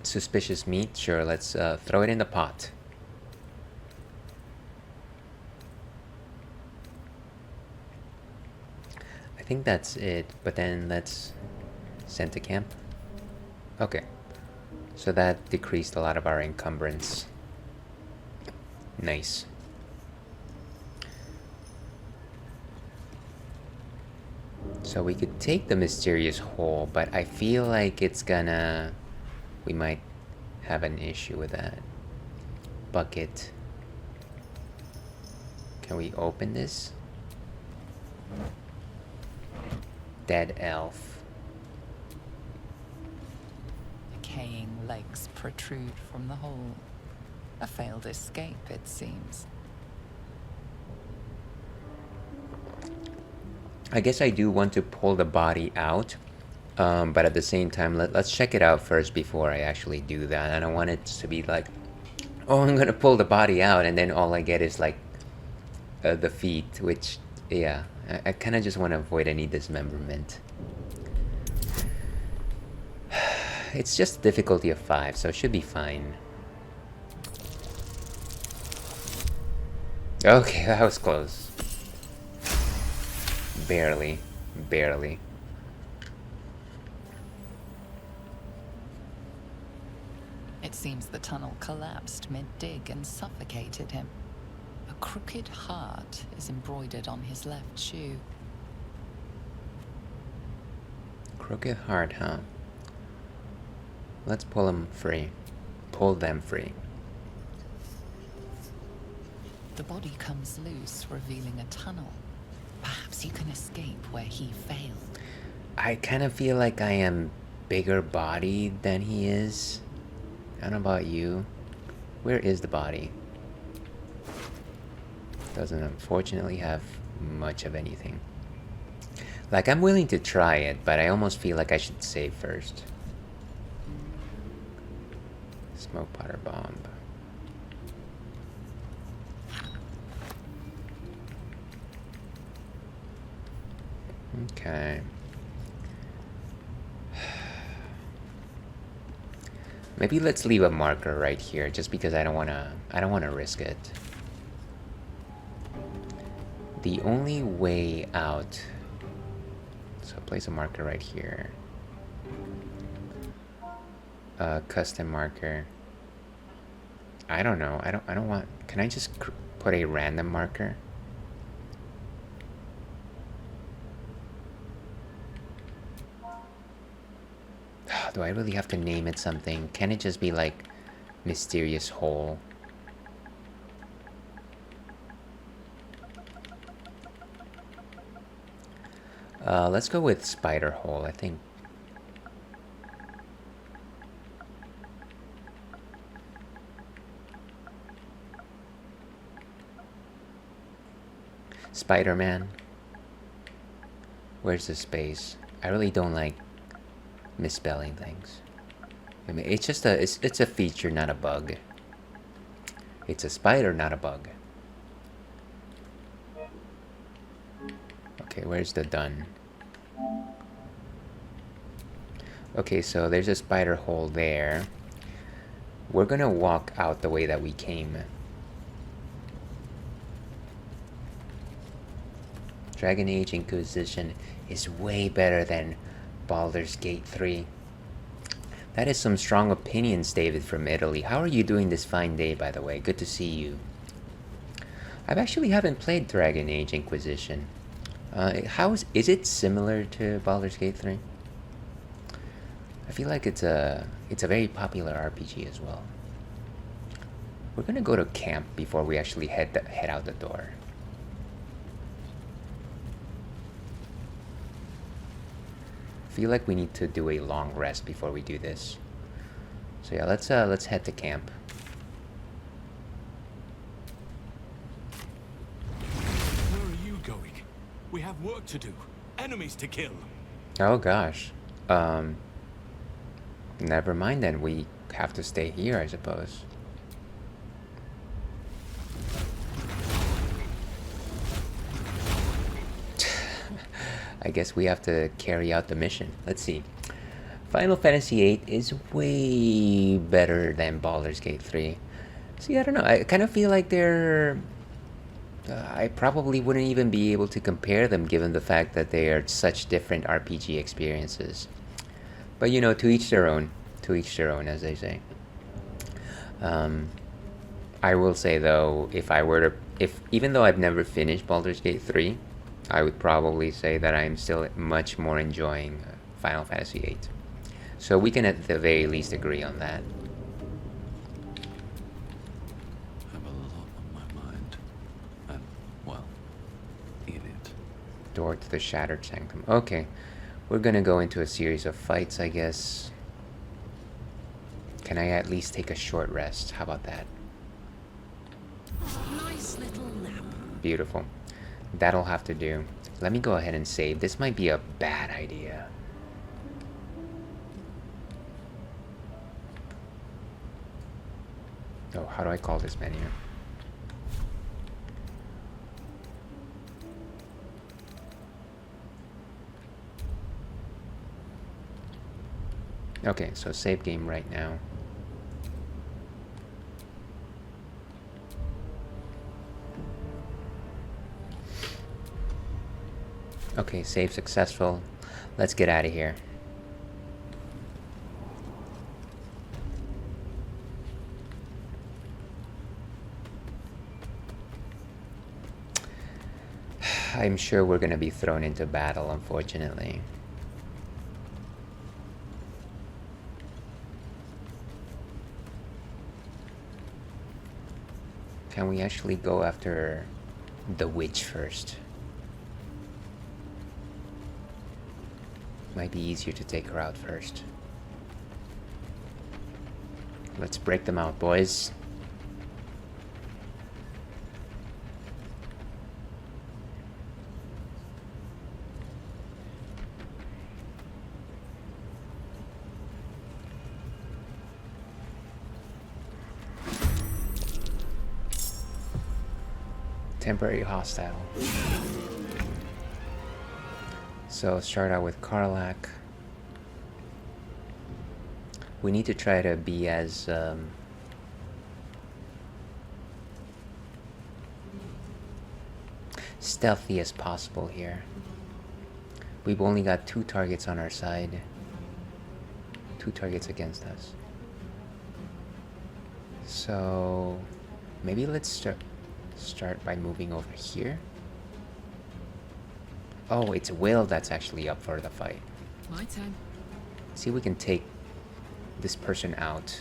Suspicious meat. Sure, let's throw it in the pot. I think that's it, but then let's send to camp. Okay, so that decreased a lot of our encumbrance. Nice. So we could take the mysterious hole, but I feel like we might have an issue with that. Bucket. Can we open this? Dead elf.
Decaying legs protrude from the hole. A failed escape, it seems.
I guess I do want to pull the body out, but at the same time, let's check it out first before I actually do that. I don't want it to be like, oh, I'm gonna pull the body out, and then all I get is like the feet, which, yeah, I kind of just want to avoid any dismemberment. It's just difficulty of 5, so it should be fine. Okay, that was close. Barely. Barely.
It seems the tunnel collapsed mid-dig and suffocated him. A crooked heart is embroidered on his left shoe.
Crooked heart, huh? Let's pull him free. Pull them free.
The body comes loose, revealing a tunnel. Perhaps you can escape where he failed.
I kind of feel like I am bigger body than he is. I don't know about you. Where is the body? Doesn't unfortunately have much of anything. Like, I'm willing to try it, but I almost feel like I should save first. Smoke powder bomb. Okay. Maybe let's leave a marker right here, just because I don't wanna risk it. The only way out. So place a marker right here. Custom marker. I don't know. I don't want. Can I just put a random marker? Do I really have to name it something? Can it just be like mysterious hole? Let's go with spider hole, I think. Spider-Man. Where's the space? I really don't like misspelling things. I mean, it's just it's a feature, not a bug. It's a spider, not a bug. Okay, where's the done? Okay, so there's a spider hole there. We're gonna walk out the way that we came. Dragon Age Inquisition is way better than Baldur's Gate 3. That is some strong opinions, David from Italy. How are you doing this fine day, by the way? Good to see you. I actually haven't played Dragon Age Inquisition. Is it similar to Baldur's Gate 3? I feel like it's a very popular RPG as well. We're gonna go to camp before we actually head out the door. I feel like we need to do a long rest before we do this. So yeah, let's head to camp.
Where are you going? We have work to do. Enemies to kill.
Oh gosh. Never mind then. We have to stay here, I suppose. I guess we have to carry out the mission. Let's see. Final Fantasy VIII is way better than Baldur's Gate 3. See, I don't know. I kind of feel like they're... I probably wouldn't even be able to compare them given the fact that they are such different RPG experiences. But you know, to each their own. To each their own, as they say. I will say though, even though I've never finished Baldur's Gate 3, I would probably say that I'm still much more enjoying Final Fantasy VIII. So we can at the very least agree on that.
I have a lot on my mind. And, well, in it.
Door to the Shattered Sanctum. Okay. We're gonna go into a series of fights, I guess. Can I at least take a short rest? How about that?
Nice little nap.
Beautiful. That'll have to do. Let me go ahead and save. This might be a bad idea. Oh, how do I call this menu? Okay, so save game right now. Okay, save successful. Let's get out of here. I'm sure we're gonna be thrown into battle, unfortunately. Can we actually go after the witch first? Might be easier to take her out first. Let's break them out, boys. temporary hostile. So start out with Karlak. We need to try to be as stealthy as possible here. We've only got 2 targets on our side. 2 targets against us. So maybe let's start by moving over here. Oh, it's Will that's actually up for the fight.
My turn.
See if we can take this person out.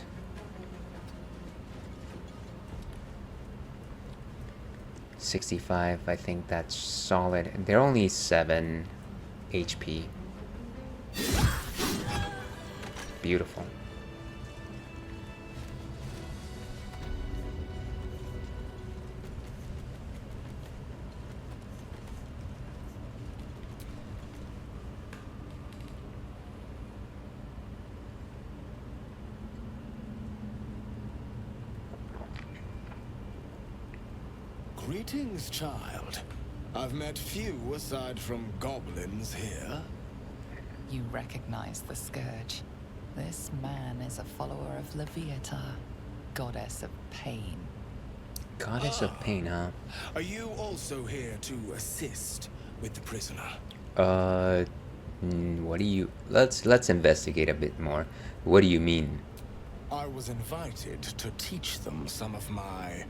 $65, I think that's solid. They're only 7 HP. Beautiful.
Greetings, child. I've met few aside from goblins here.
You recognize the scourge. This man is a follower of Leviatha, goddess of pain.
Goddess of pain, huh?
Are you also here to assist with the prisoner?
What do you... Let's investigate a bit more. What do you mean?
I was invited to teach them some of my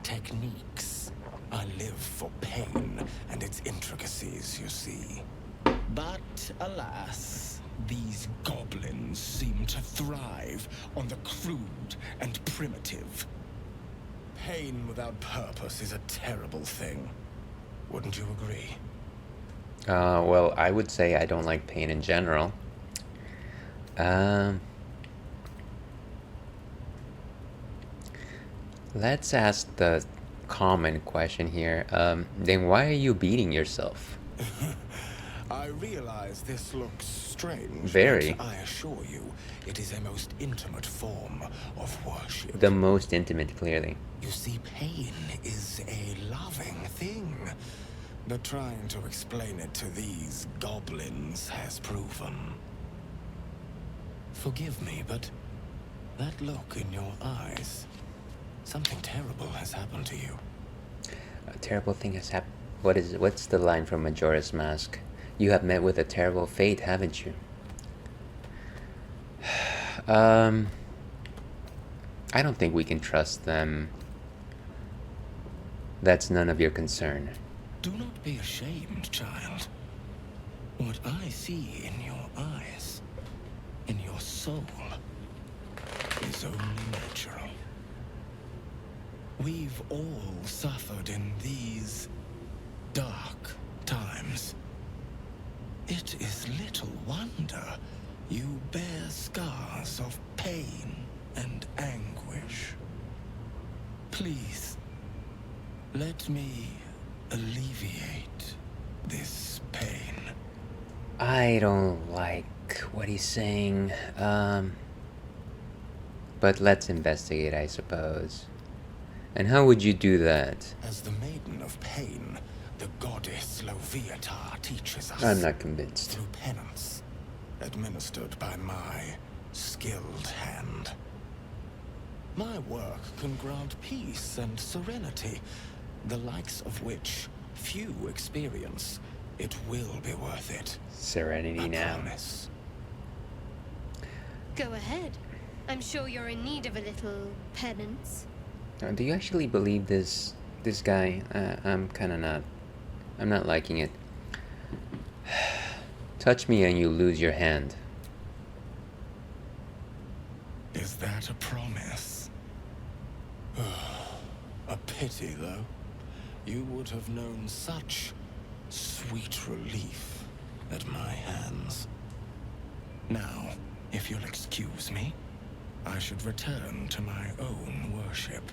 techniques. I live for pain and its intricacies, you see. But alas, these goblins seem to thrive on the crude and primitive. Pain without purpose is a terrible thing. Wouldn't you agree?
Well, I would say I don't like pain in general. Let's ask the common question here. Then why are you beating yourself?
I realize this looks strange.
Very.
But I assure you, it is a most intimate form of worship.
The most intimate, clearly.
You see, pain is a loving thing. But trying to explain it to these goblins has proven. Forgive me, but that look in your eyes, something terrible has happened to you.
A terrible thing has happened. What's the line from Majora's Mask? You have met with a terrible fate, haven't you? I don't think we can trust them. That's none of your concern.
Do not be ashamed, child. What I see in your eyes, in your soul, is only natural. We've all suffered in these dark times. It is little wonder you bear scars of pain and anguish. Please, let me alleviate this pain.
I don't like what he's saying. But let's investigate, I suppose. And how would you do that?
As the Maiden of Pain, the goddess Leviatha teaches us.
I'm not convinced.
Through penance, administered by my skilled hand. My work can grant peace and serenity, the likes of which few experience. It will be worth it.
Serenity
I
now.
promise.
Go ahead. I'm sure you're in need of a little penance.
Do you actually believe this guy? I'm kind of not. I'm not liking it. Touch me and you lose your hand.
Is that a promise? A pity, though. You would have known such sweet relief at my hands. Now, if you'll excuse me, I should return to my own worship.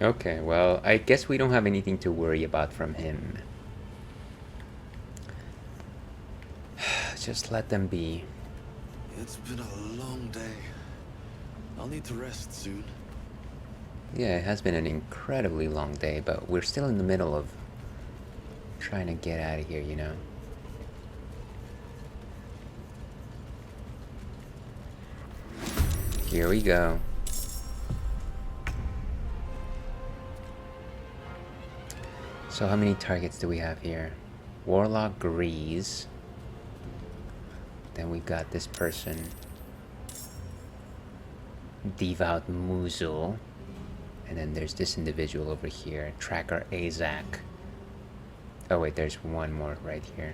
Okay, well, I guess we don't have anything to worry about from him. Just let them be.
It's been a long day. I'll need to rest soon.
Yeah, it has been an incredibly long day, but we're still in the middle of trying to get out of here, you know? Here we go. So how many targets do we have here? Warlock Grease. Then we've got this person. Devout Muzzle. And then there's this individual over here. Tracker Azak. Oh wait, there's one more right here.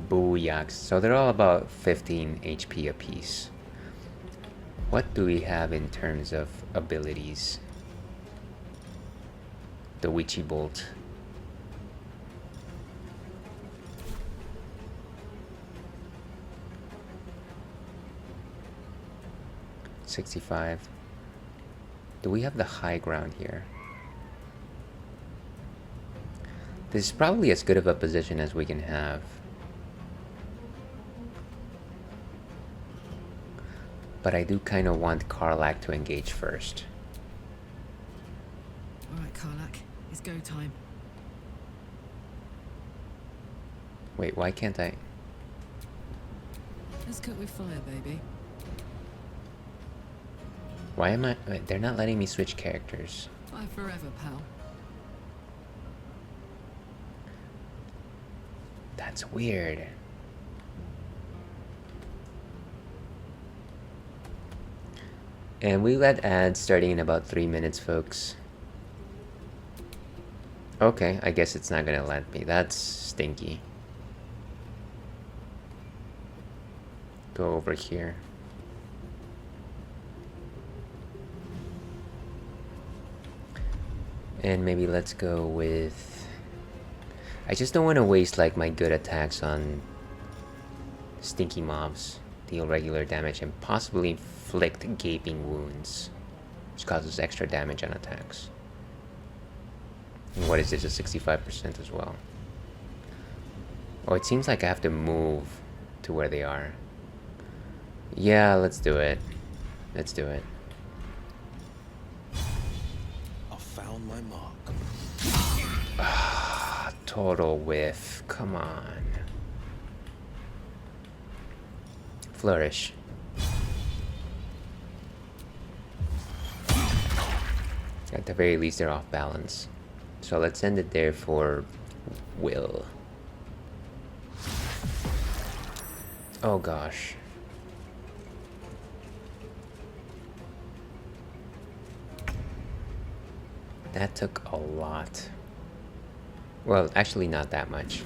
Booyaks. So they're all about 15 HP apiece. What do we have in terms of abilities? The Witchy Bolt. $65. Do we have the high ground here? This is probably as good of a position as we can have. But I do kind of want Karlak to engage first.
Alright, Karlak. It's go time.
Wait, why can't I?
Let's cook with fire, baby.
Why am I? Wait, they're not letting me switch characters.
Fire forever, pal.
That's weird. And we let ads starting in about 3 minutes, folks. Okay, I guess it's not gonna let me. That's stinky. Go over here. And maybe let's go with... I just don't want to waste like my good attacks on stinky mobs. Deal regular damage and possibly inflict gaping wounds, which causes extra damage on attacks. And what is this? A 65% as well. Oh, it seems like I have to move to where they are. Yeah, let's do it. Let's do it.
I found my mark.
Ah, total whiff. Come on. Flourish. At the very least, they're off balance. So let's end it there for Will. Oh gosh. That took a lot. Well, actually not that much.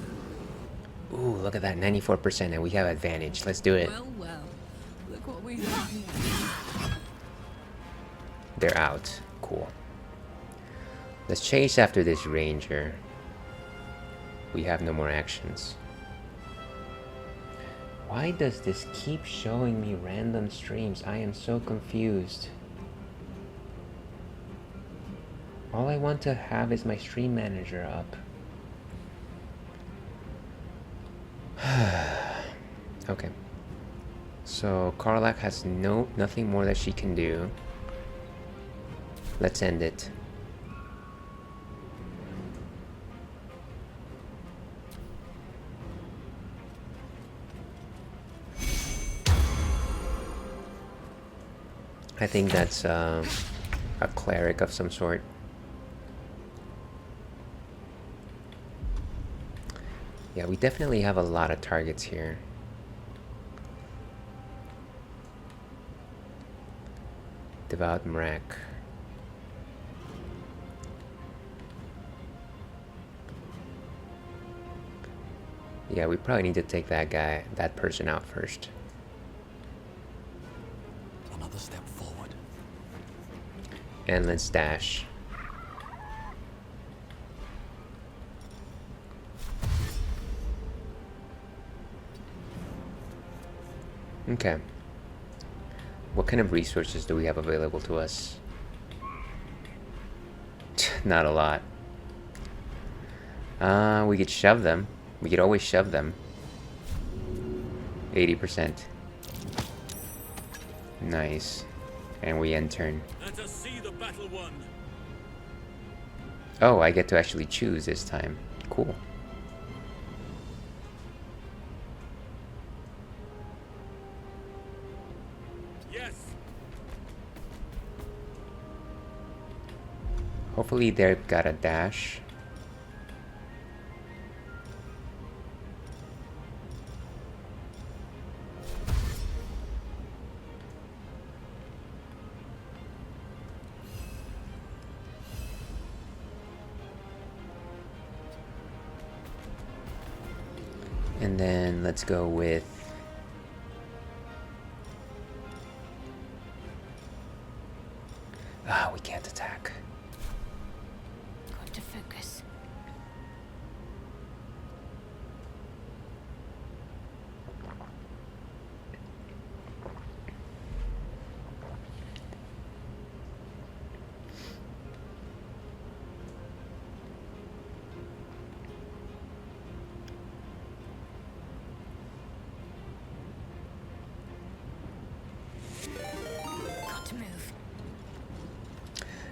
Ooh, look at that, 94%, and we have advantage. Let's do it.
Well, well. Look what we have here.
They're out. Cool. Let's chase after this ranger. We have no more actions. Why does this keep showing me random streams? I am so confused. All I want to have is my stream manager up. Okay. So Karlak has nothing more that she can do. Let's end it. I think that's a cleric of some sort. Yeah, we definitely have a lot of targets here. Devout Mrak. Yeah, we probably need to take that person out first.
Another step forward.
And let's dash. Okay. What kind of resources do we have available to us? Not a lot. We could shove them. We could always shove them. 80%. Nice. And we end turn.
Let us see
battle won.
Oh, I get to actually choose this time. Cool.
Yes.
Hopefully they've got a dash. And then let's go with we can't attack.
Got to focus. Got to move.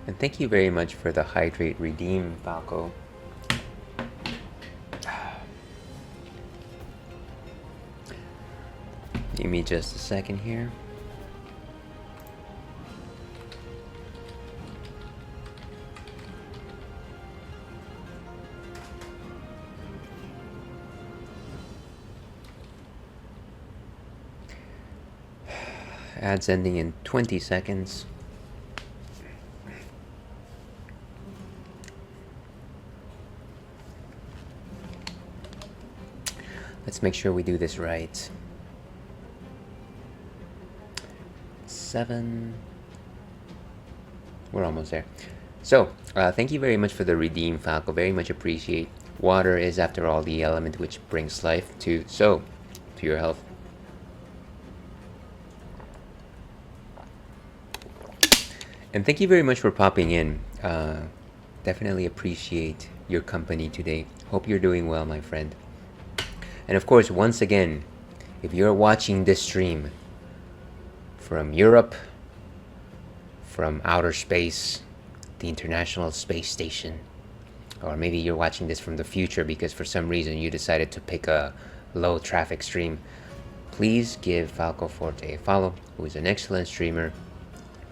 And thank you very much for the hydrate redeem, Falco. Give me just a second here. Ads ending in 20 seconds. Let's make sure we do this right. 7. We're almost there. So, thank you very much for the redeem, Falco. Very much appreciate. Water is, after all, the element which brings life to your health. And thank you very much for popping in. Definitely appreciate your company today. Hope you're doing well, my friend. And of course, once again, if you're watching this stream from Europe, from outer space, the International Space Station, or maybe you're watching this from the future because for some reason you decided to pick a low traffic stream, please give Falco Forte a follow, who is an excellent streamer,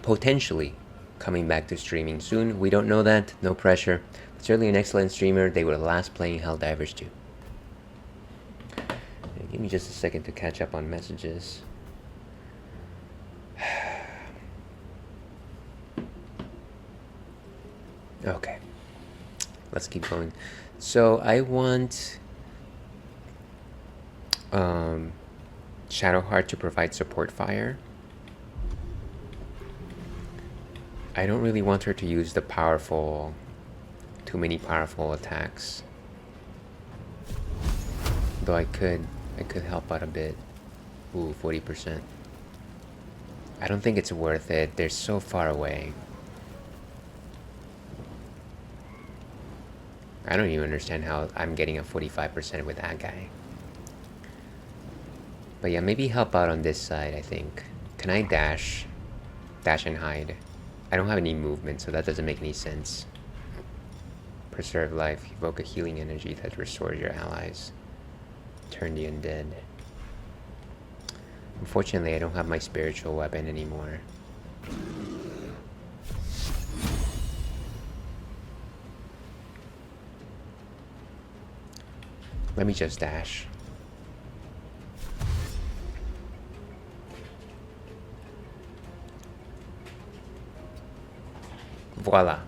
potentially coming back to streaming soon. We don't know that, no pressure. But certainly an excellent streamer. They were last playing Helldivers 2. Give me just a second to catch up on messages. Okay, let's keep going. So I want Shadowheart to provide support fire. I don't really want her to use the too many powerful attacks. Though I could help out a bit. Ooh, 40%. I don't think it's worth it. They're so far away. I don't even understand how I'm getting a 45% with that guy. But yeah, maybe help out on this side, I think. Can I dash? Dash and hide. I don't have any movement, so that doesn't make any sense. Preserve life. Evoke a healing energy that restores your allies. Turn the undead. Unfortunately, I don't have my spiritual weapon anymore. Let me just dash. Voila.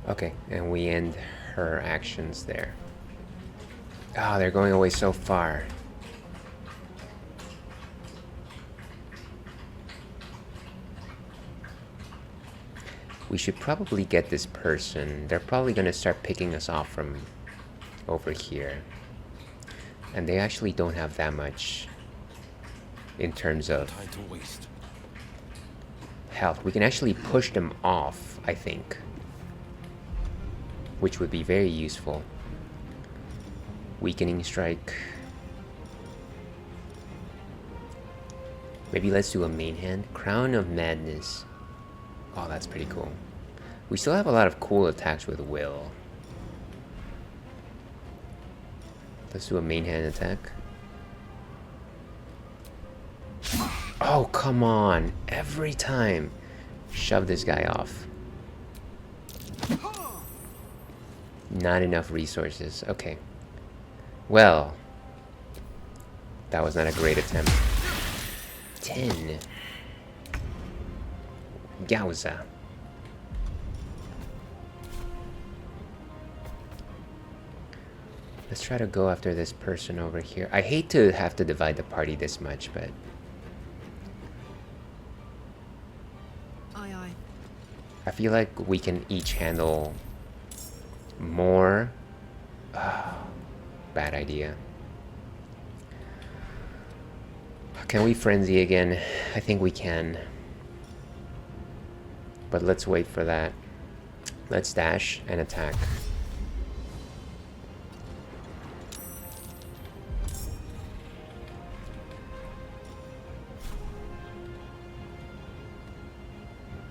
Okay, and we end her actions there. Oh, they're going away so far. We should probably get this person. They're probably going to start picking us off from over here. And they actually don't have that much in terms of health. We can actually push them off, I think, which would be very useful. Weakening strike. Maybe let's do a main hand. Crown of Madness. Oh, that's pretty cool. We still have a lot of cool attacks with Will. Let's do a main hand attack. Oh, come on. Every time. Shove this guy off. Not enough resources. Okay. Well. That was not a great attempt. 10. Gauza. Let's try to go after this person over here. I hate to have to divide the party this much, but...
Aye, aye.
I feel like we can each handle more. Bad idea. Can we frenzy again? I think we can. But let's wait for that. Let's dash and attack.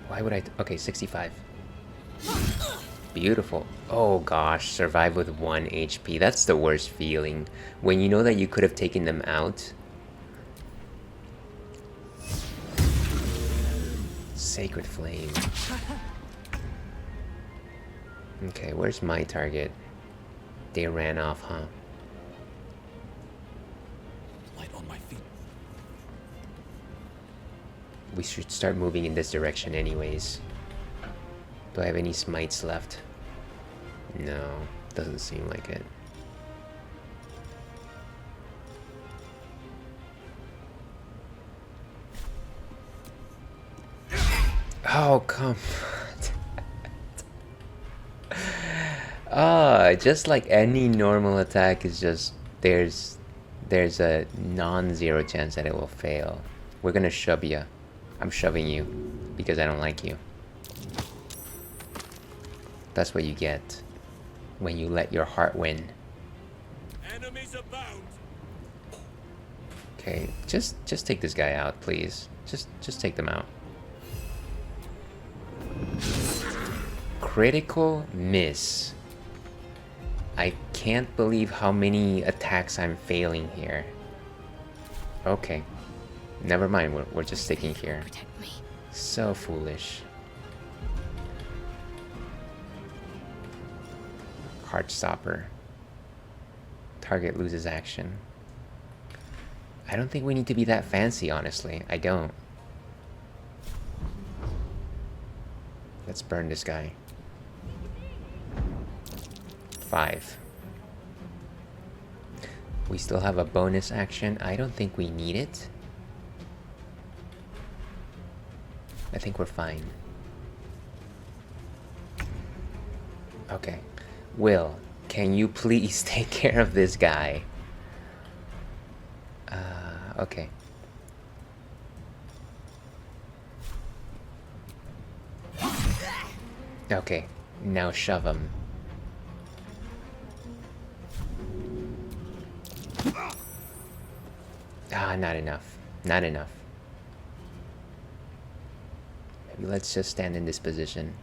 Why would I? Okay, 65. Beautiful. Oh gosh, survive with 1 HP. That's the worst feeling. When you know that you could have taken them out. Sacred Flame. Okay, where's my target? They ran off, huh?
Light on my feet.
We should start moving in this direction anyways. Do I have any smites left? No, doesn't seem like it. Oh, come on. Just like any normal attack is just there's a non-zero chance that it will fail. We're gonna shove you. I'm shoving you because I don't like you. That's what you get when you let your heart win.
Enemies abound.
Okay, just take this guy out, please. Just take them out. Critical miss. I can't believe how many attacks I'm failing here. Okay. Never mind, we're just sticking here. So foolish. Heartstopper. Target loses action. I don't think we need to be that fancy, honestly. I don't. Let's burn this guy. 5. We still have a bonus action. I don't think we need it. I think we're fine. Okay. Will, can you please take care of this guy? Okay. Okay, now shove him. Not enough. Not enough. Maybe let's just stand in this position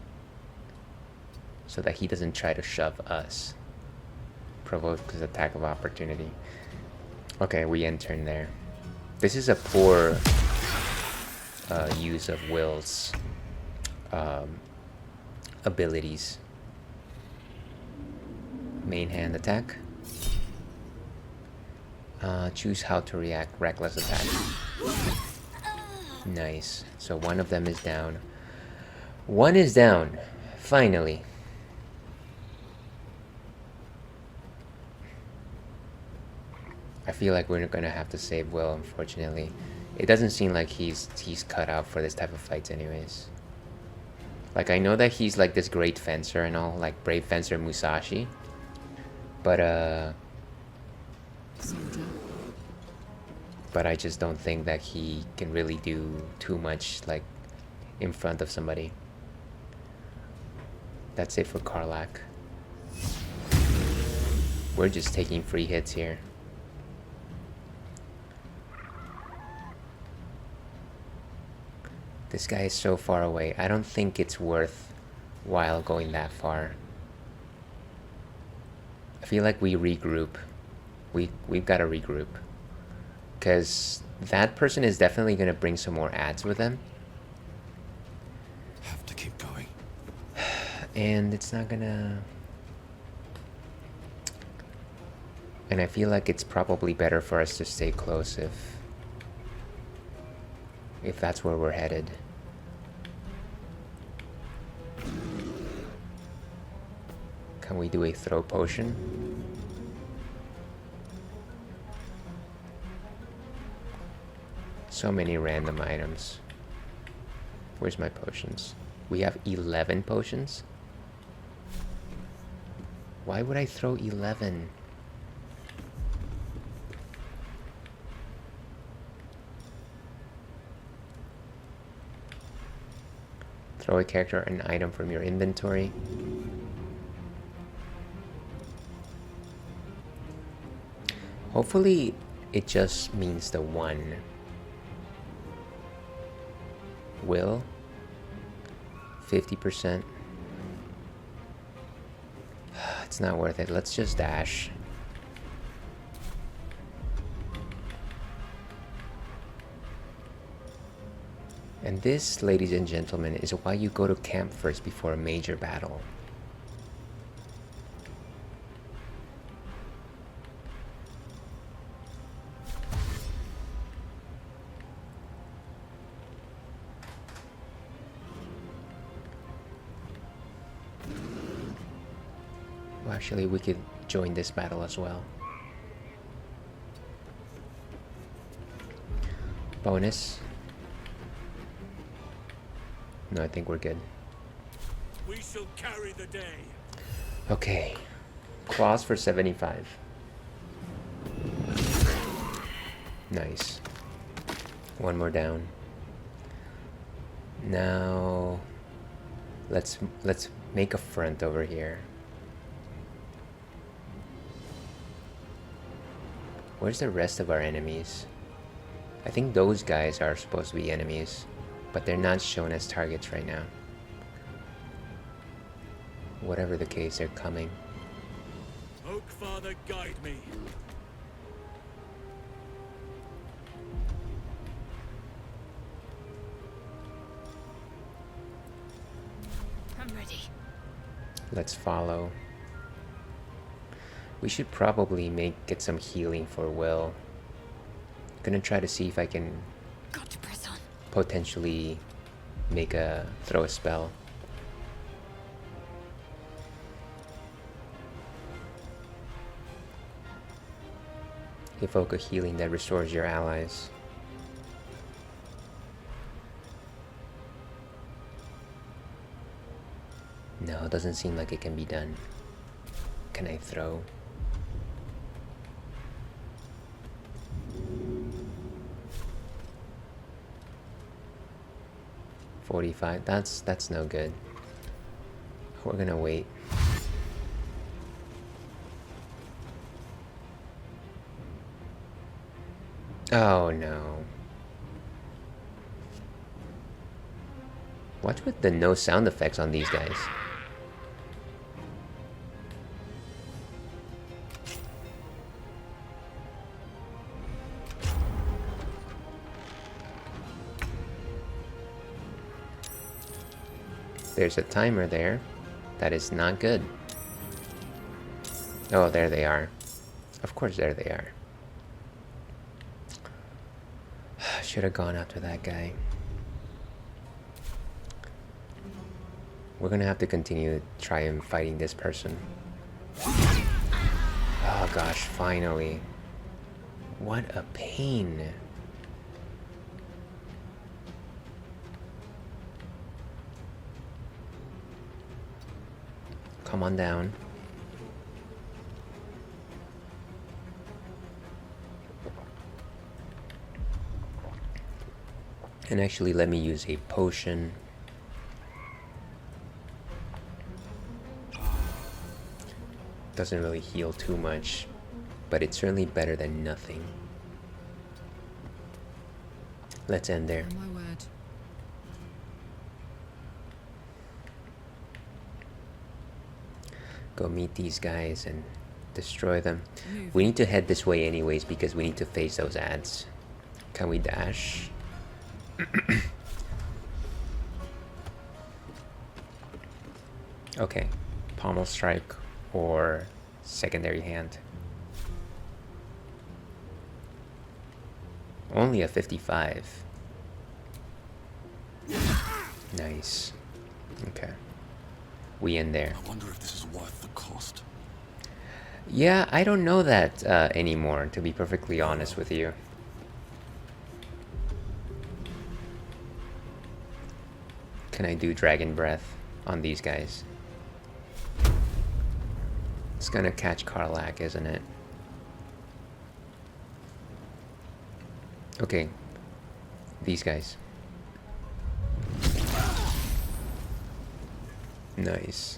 so that he doesn't try to shove us. Provoke his attack of opportunity. Okay, we end turn there. This is a poor use of Will's abilities. Main hand attack. Choose how to react. Reckless attack. Nice. So one of them is down. One is down. Finally. I feel like we're gonna have to save Will, unfortunately. It doesn't seem like he's cut out for this type of fights anyways. Like, I know that he's like this great fencer and all, like brave fencer Musashi. But I just don't think that he can really do too much, like, in front of somebody. That's it for Karlak. We're just taking free hits here. This guy is so far away. I don't think it's worth while going that far. I feel like we regroup. We've got to regroup. Because that person is definitely going to bring some more ads with them.
Have to keep going.
And it's not gonna... And I feel like it's probably better for us to stay close if that's where we're headed. Can we do a throw potion? So many random items. Where's my potions? We have 11 potions? Why would I throw 11? Throw a character or an item from your inventory. Hopefully it just means the one. Will 50%. It's not worth it. Let's just dash. And this, ladies and gentlemen, is why you go to camp first before a major battle. Well, actually, we could join this battle as well. Bonus. No, I think we're good.
We shall carry the day.
Okay. Claws for 75. Nice. One more down. Now let's make a front over here. Where's the rest of our enemies? I think those guys are supposed to be enemies, but they're not shown as targets right now. Whatever the case, they're coming.
Oak Father, guide me.
I'm ready.
Let's follow. We should probably get some healing for Will. Gonna try to see if I can
Got to press on.
potentially throw a spell. Evoke a healing that restores your allies. No, it doesn't seem like it can be done. Can I throw? $45. That's no good. We're gonna wait. Oh no. What's with the no sound effects on these guys? There's a timer there. That is not good. Oh, there they are. Of course, there they are. Should have gone after that guy. We're gonna have to continue trying fighting this person. Oh gosh, finally. What a pain. Come on down. And actually, let me use a potion. Doesn't really heal too much, but it's certainly better than nothing. Let's end there.
Oh my word.
go meet these guys and destroy them. We need to head this way anyways because we need to face those ads. Can we dash? Okay, pommel strike or secondary hand. Only a 55. Nice. Okay. We in there.
I wonder if this is worth the cost.
Yeah, I don't know that anymore, to be perfectly honest with you. Can I do Dragon Breath on these guys? It's gonna catch Karlach, isn't it? Okay. These guys. Nice.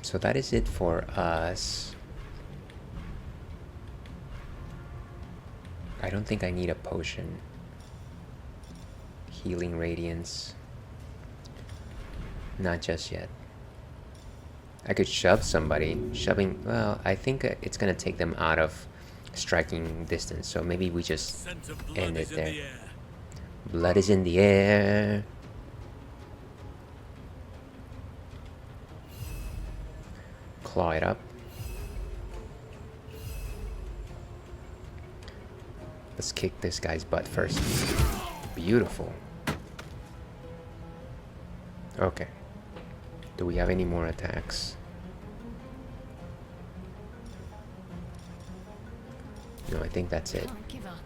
So that is it for us. I don't think I need a potion. Healing Radiance. Not just yet. I could shove somebody. Shoving, well, I think it's gonna take them out of striking distance, so maybe we just end it there. Blood is in the air. Claw it up. Let's kick this guy's butt first. Beautiful. Okay. Do we have any more attacks? No, I think that's it.
Can't give up.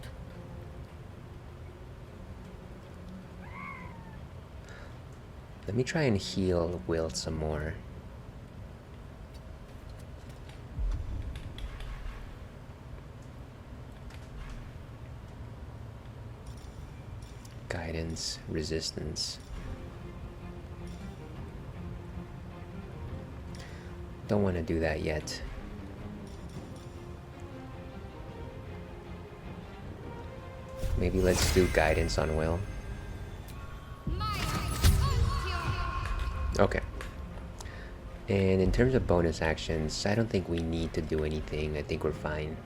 Let me try and heal Will some more. Guidance, resistance. Don't want to do that yet. Maybe let's do guidance on Will. Okay. And in terms of bonus actions, I don't think we need to do anything. I think we're fine.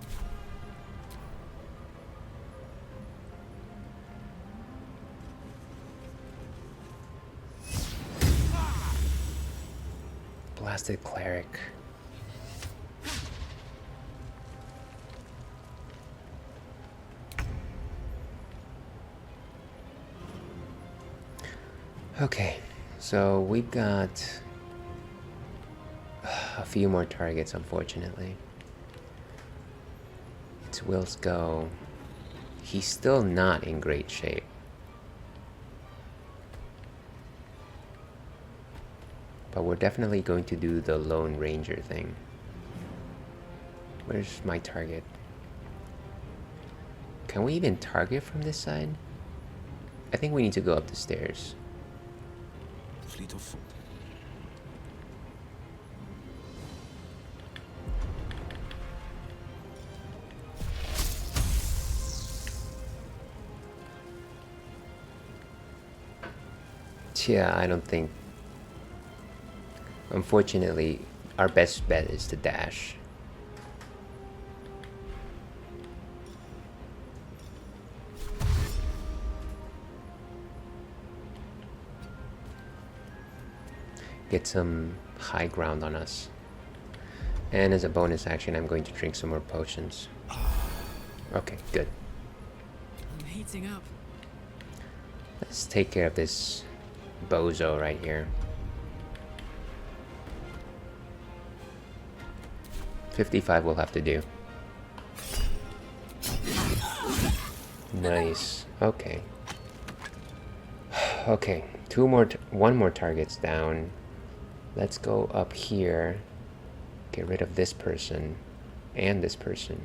Blasted Cleric. Okay, so we've got a few more targets, unfortunately. It's Will's go. He's still not in great shape. But we're definitely going to do the Lone Ranger thing. Where's my target? Can we even target from this side? I think we need to go up the stairs.
Fleet of foot.
Yeah, I don't think. Unfortunately, our best bet is to dash. Get some high ground on us. And as a bonus action, I'm going to drink some more potions. Okay, good.
I'm heating up.
Let's take care of this bozo right here. 55 will have to do. Nice. Okay. Okay, one more target's down. Let's go up here. Get rid of this person and this person.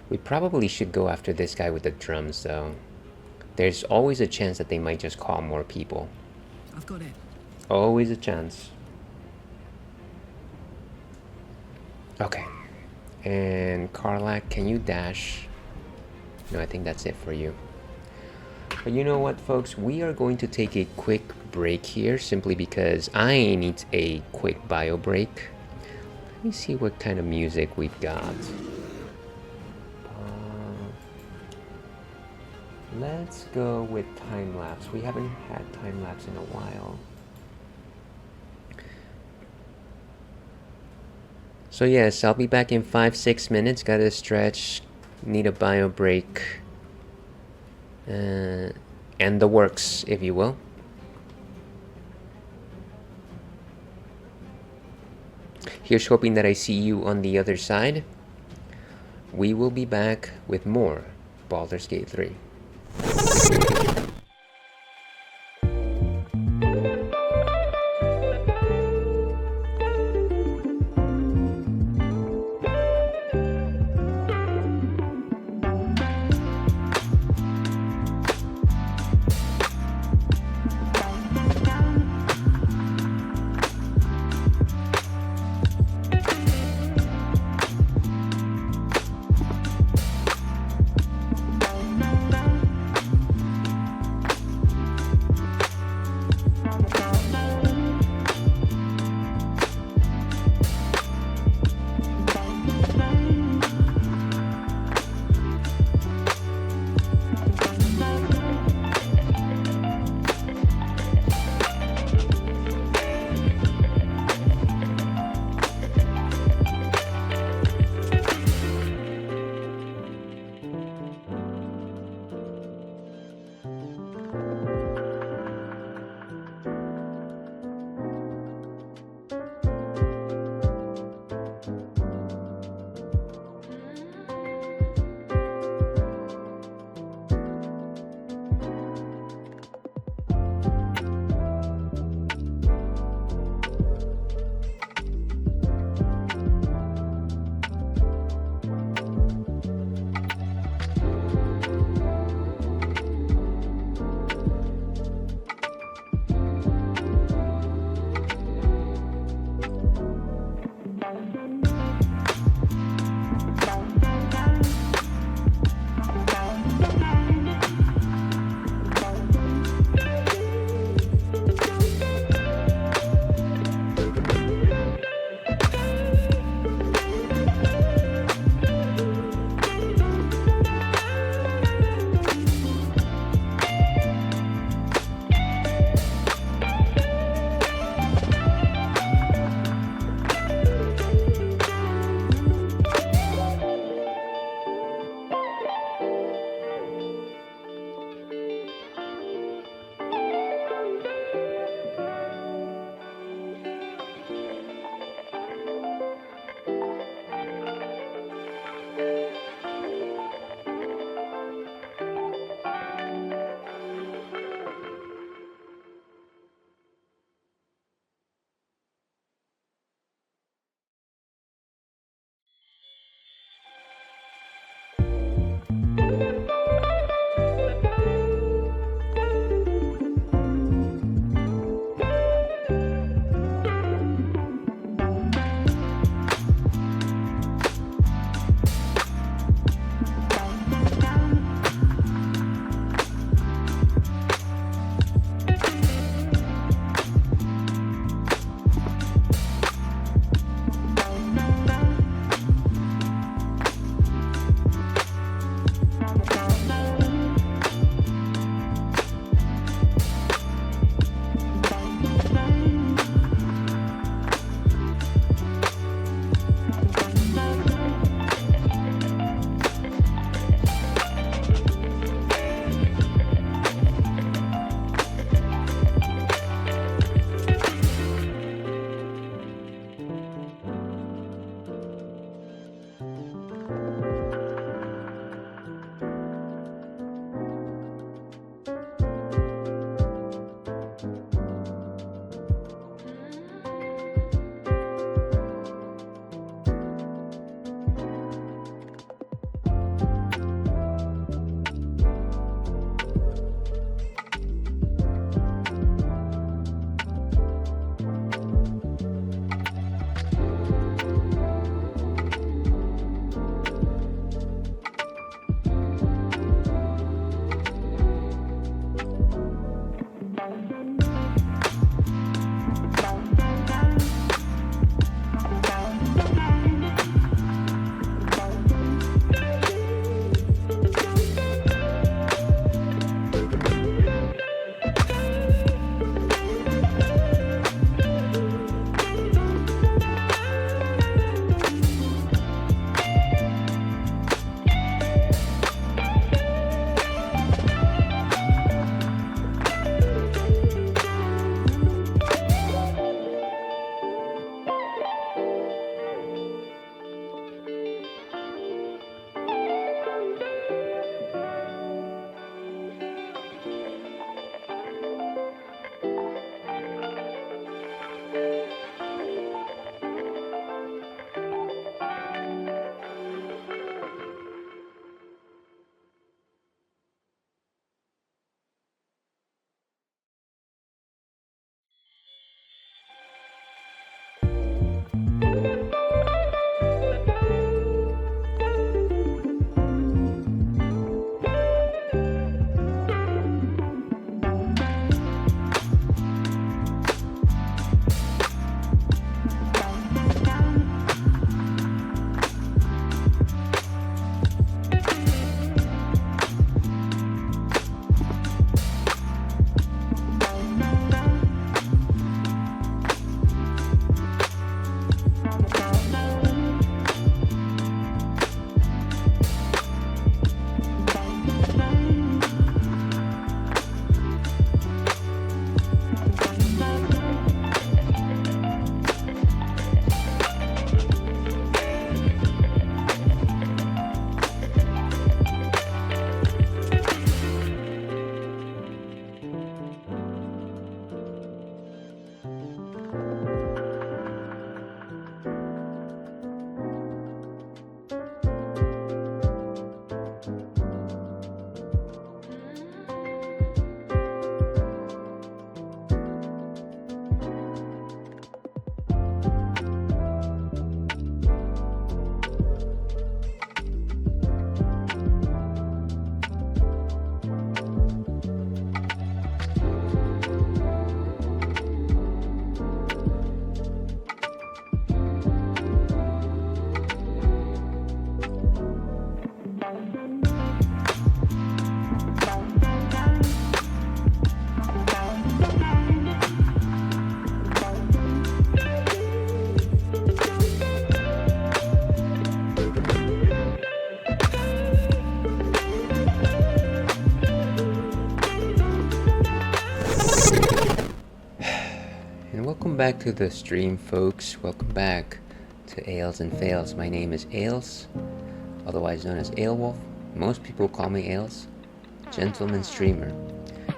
We probably should go after this guy with the drums, though. There's always a chance that they might just call more people.
I've got it.
Always a chance. Okay. And Karlach, can you dash? No, I think that's it for you. But you know what, folks? We are going to take a quick break here simply because I need a quick bio break. Let me see what kind of music we've got. Let's go with time lapse. We haven't had time lapse in a while. So yes, I'll be back in 5-6 minutes. Gotta stretch, need a bio break, and the works, if you will. Here's hoping that I see you on the other side. We will be back with more Baldur's Gate 3. welcome back to the stream, folks. Welcome back to Ales and Fails. My name is Ales, otherwise known as Alewolf. Most people call me Ales. Gentleman streamer.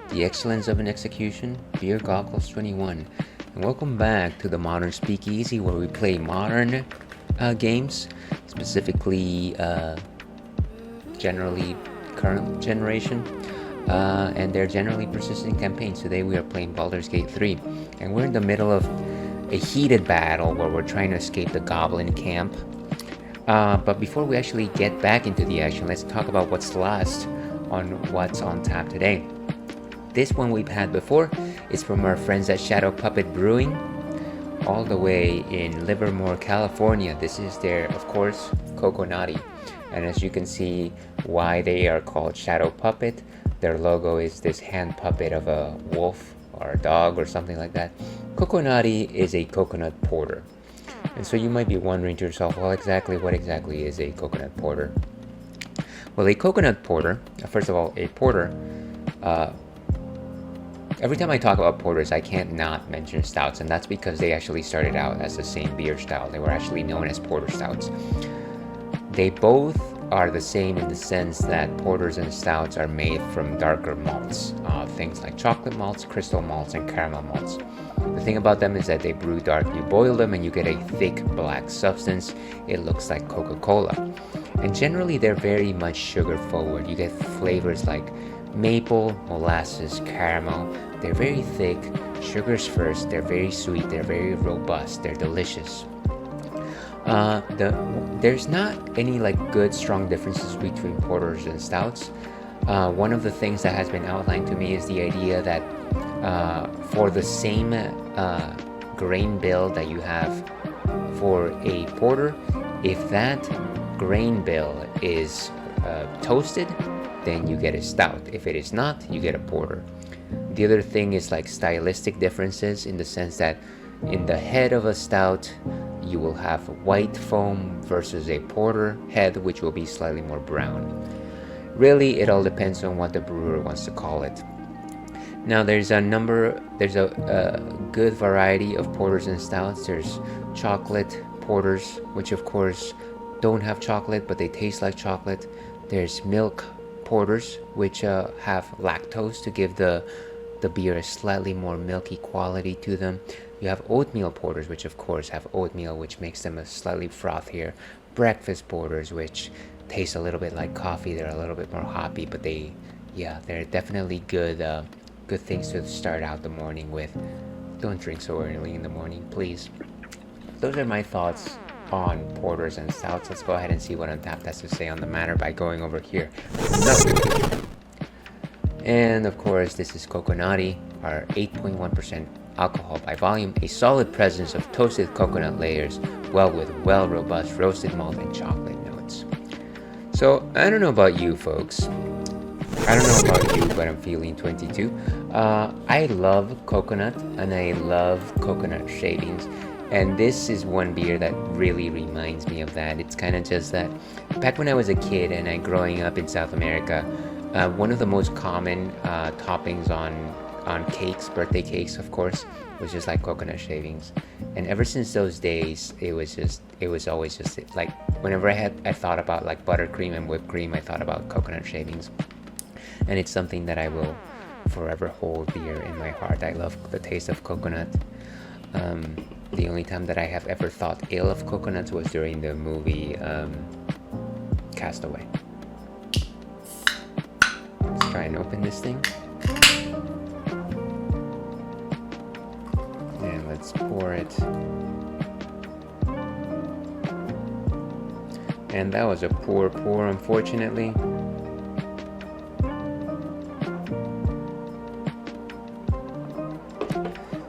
The excellence of an execution, Beer Goggles 21. And welcome back to the Modern Speakeasy, where we play modern games, specifically generally current generation. And they're generally persistent campaigns. Today we are playing Baldur's Gate 3, and we're in the middle of a heated battle where we're trying to escape the goblin camp. But before we actually get back into the action, let's talk about what's last on what's on tap today. This one we've had before is from our friends at Shadow Puppet Brewing, all the way in Livermore, California. This is their, of course, Kokonati. And as you can see why they are called Shadow Puppet, their logo is this hand puppet of a wolf or a dog or something like that. Kokonati is a coconut porter. And so you might be wondering to yourself, well, what exactly is a coconut porter? Well, a coconut porter, first of all, a porter, every time I talk about porters, I can't not mention stouts, and that's because they actually started out as the same beer style. They were actually known as porter stouts. They both are the same in the sense that porters and stouts are made from darker malts, things like chocolate malts, crystal malts, and caramel malts. The thing about them is that they brew dark. You boil them and you get a thick black substance. It looks like Coca-Cola. And generally they're very much sugar forward. You get flavors like maple, molasses, caramel. They're very thick, sugars first, they're very sweet, they're very robust, they're delicious. There's not any good strong differences between porters and stouts. One of the things that has been outlined to me is the idea that for the same grain bill that you have for a porter, if that grain bill is toasted, then you get a stout. If it is not, you get a porter. The other thing is stylistic differences, in the sense that in the head of a stout, you will have white foam versus a porter head, which will be slightly more brown. Really, it all depends on what the brewer wants to call it. Now, there's a good variety of porters and stouts. There's chocolate porters, which of course don't have chocolate, but they taste like chocolate. There's milk porters, which have lactose to give the beer a slightly more milky quality to them. You have oatmeal porters, which of course have oatmeal, which makes them a slightly frothier. Breakfast porters, which taste a little bit like coffee. They're a little bit more hoppy, but they're definitely good things to start out the morning with. Don't drink so early in the morning, please. Those are my thoughts on porters and stouts. Let's go ahead and see what Untapped has to say on the matter by going over here. And of course, this is Kokonati, our 8.1% alcohol by volume, a solid presence of toasted coconut layers, with robust roasted malt and chocolate notes. So, I don't know about you folks. I don't know about you, but I'm feeling 22. I love coconut, and I love coconut shavings. And this is one beer that really reminds me of that. It's kind of just that back when I was a kid and growing up in South America, one of the most common toppings on cakes, birthday cakes of course, was just coconut shavings. And ever since those days, it was always just whenever I thought about buttercream and whipped cream, I thought about coconut shavings. And it's something that I will forever hold dear in my heart. I love the taste of coconut. The only time that I have ever thought ill of coconuts was during the movie Castaway. Let's try and open this thing. And let's pour it. And that was a poor pour, unfortunately.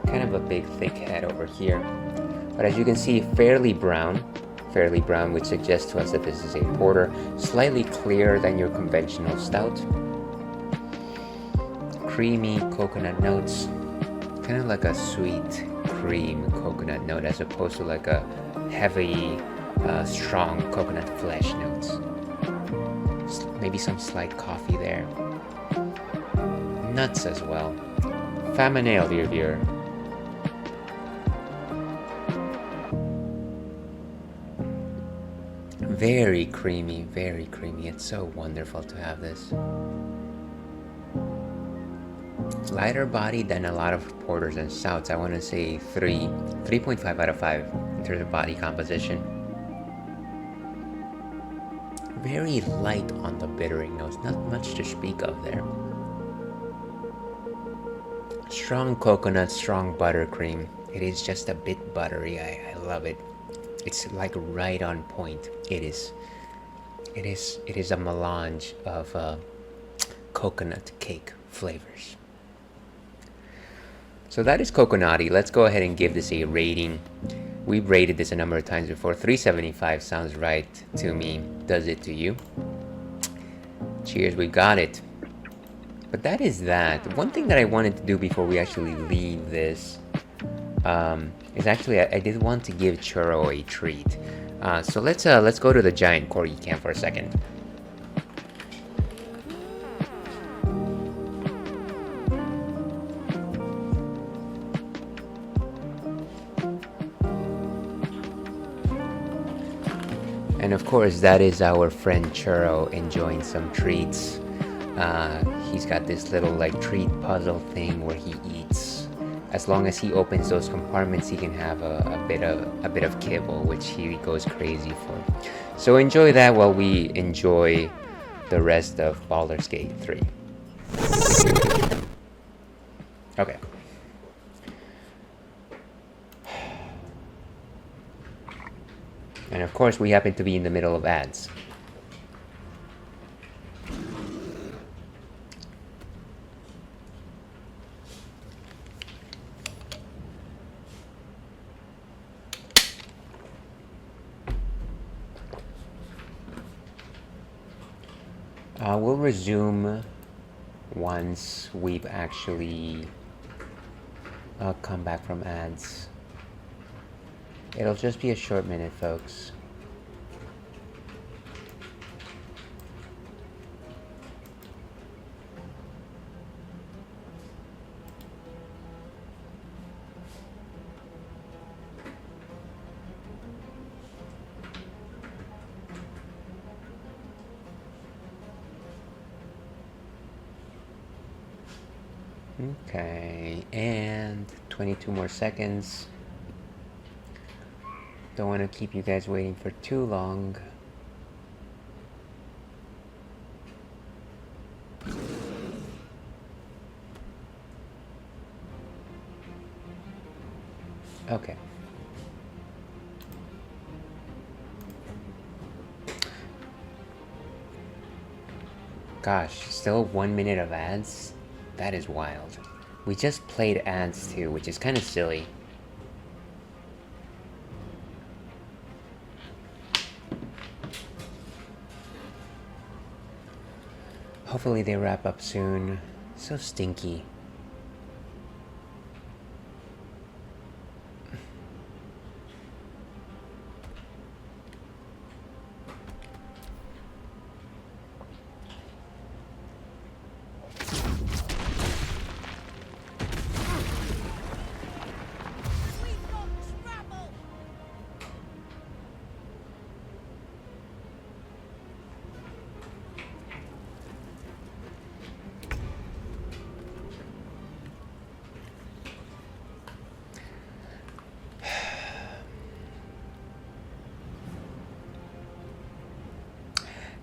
Kind of a big thick head over here. But as you can see, fairly brown, which suggests to us that this is a porter, slightly clearer than your conventional stout. Creamy coconut notes, kind of like a sweet cream coconut note, as opposed to a heavy, strong coconut flesh notes. Maybe some slight coffee there. Nuts as well. Famine ale, dear viewer. Very creamy, very creamy. It's so wonderful to have this. Lighter body than a lot of porters and stouts. I want to say 3.5 out of 5 in terms of body composition. Very light on the bittering notes, not much to speak of there. Strong coconut, strong buttercream. It is just a bit buttery. I love it. It's like right on point. It is a melange of coconut cake flavors. So that is Kokonati. Let's go ahead and give this a rating. We've rated this a number of times before. 3.75 sounds right to me. Does it to you? Cheers, we got it. But that is that. One thing that I wanted to do before we actually leave this is actually I did want to give Churro a treat. So let's go to the giant corgi can for a second. And of course, that is our friend Churro enjoying some treats. He's got this little like treat puzzle thing where he eats. As long as he opens those compartments, he can have a bit of kibble, which he goes crazy for. So enjoy that while we enjoy the rest of Baldur's Gate 3. Okay. And of course, we happen to be in the middle of ads. We'll resume once we've actually come back from ads. It'll just be a short minute, folks. Okay, and 22 more seconds. Don't want to keep you guys waiting for too long. Okay. Gosh, still 1 minute of ads? That is wild. We just played ads too, which is kind of silly. Hopefully they wrap up soon. So stinky.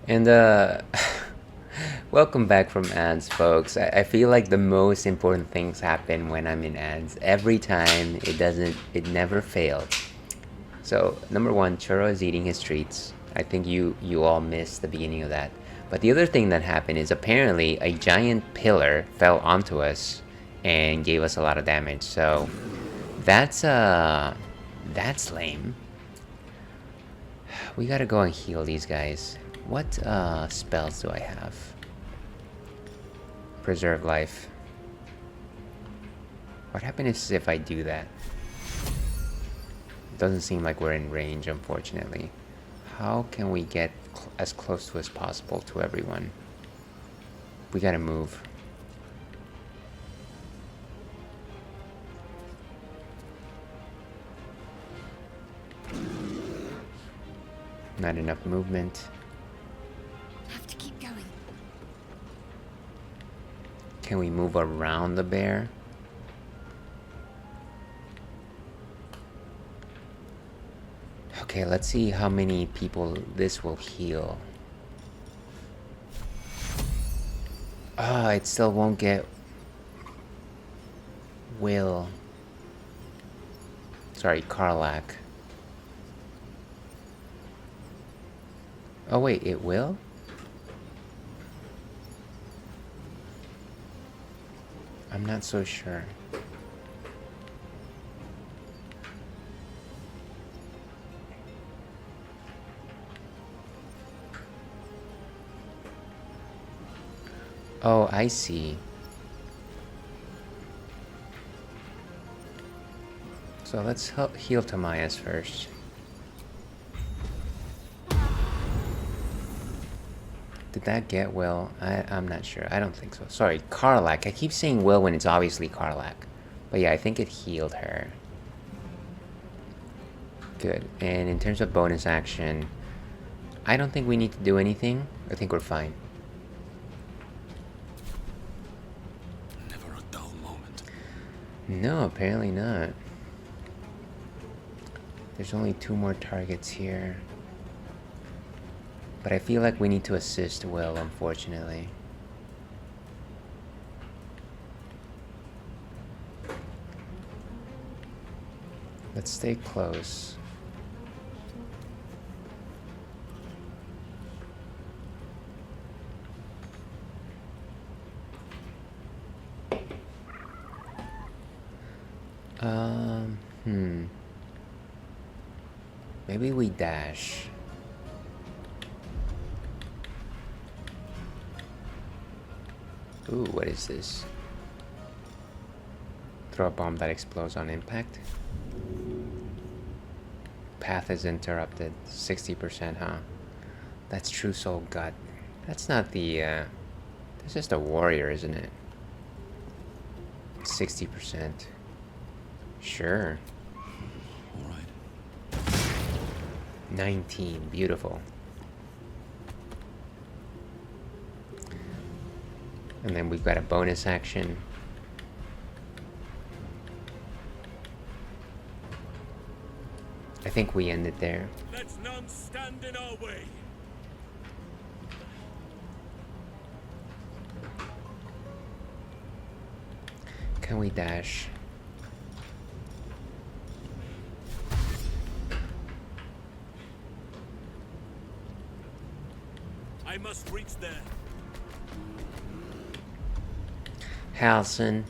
And welcome back from ads, folks. I feel like the most important things happen when I'm in ads. Every time, it never fails. So, number one, Churro is eating his treats. I think you all missed the beginning of that. But the other thing that happened is apparently a giant pillar fell onto us and gave us a lot of damage. So, that's lame. We gotta go and heal these guys. What spells do I have? Preserve life. What happens if I do that? Doesn't seem like we're in range, unfortunately. How can we get as close to as possible to everyone? We gotta move. Not enough movement.
Have to keep going.
Can we move around the bear? Okay, let's see how many people this will heal. Ah, it still won't get Will. Sorry, Karlak. Oh wait, it will? I'm not so sure. Oh, I see. So let's heal Tamias first. Did that get Will? I'm not sure. I don't think so. Sorry, Karlak. I keep saying Will when it's obviously Karlak. But yeah, I think it healed her. Good. And in terms of bonus action, I don't think we need to do anything. I think we're fine.
Never a dull moment.
No, apparently not. There's only 2 more targets here. But I feel like we need to assist Will, unfortunately. Let's stay close. Maybe we dash. Ooh, what is this? Throw a bomb that explodes on impact. Path is interrupted. 60%, huh? That's True Soul Gut. That's not the, that's just a warrior, isn't it? 60%. Sure.
Alright.
19. Beautiful. And then we've got a bonus action. I think we end it there.
Let none stand in our way.
Can we dash?
I must reach there.
Halsin,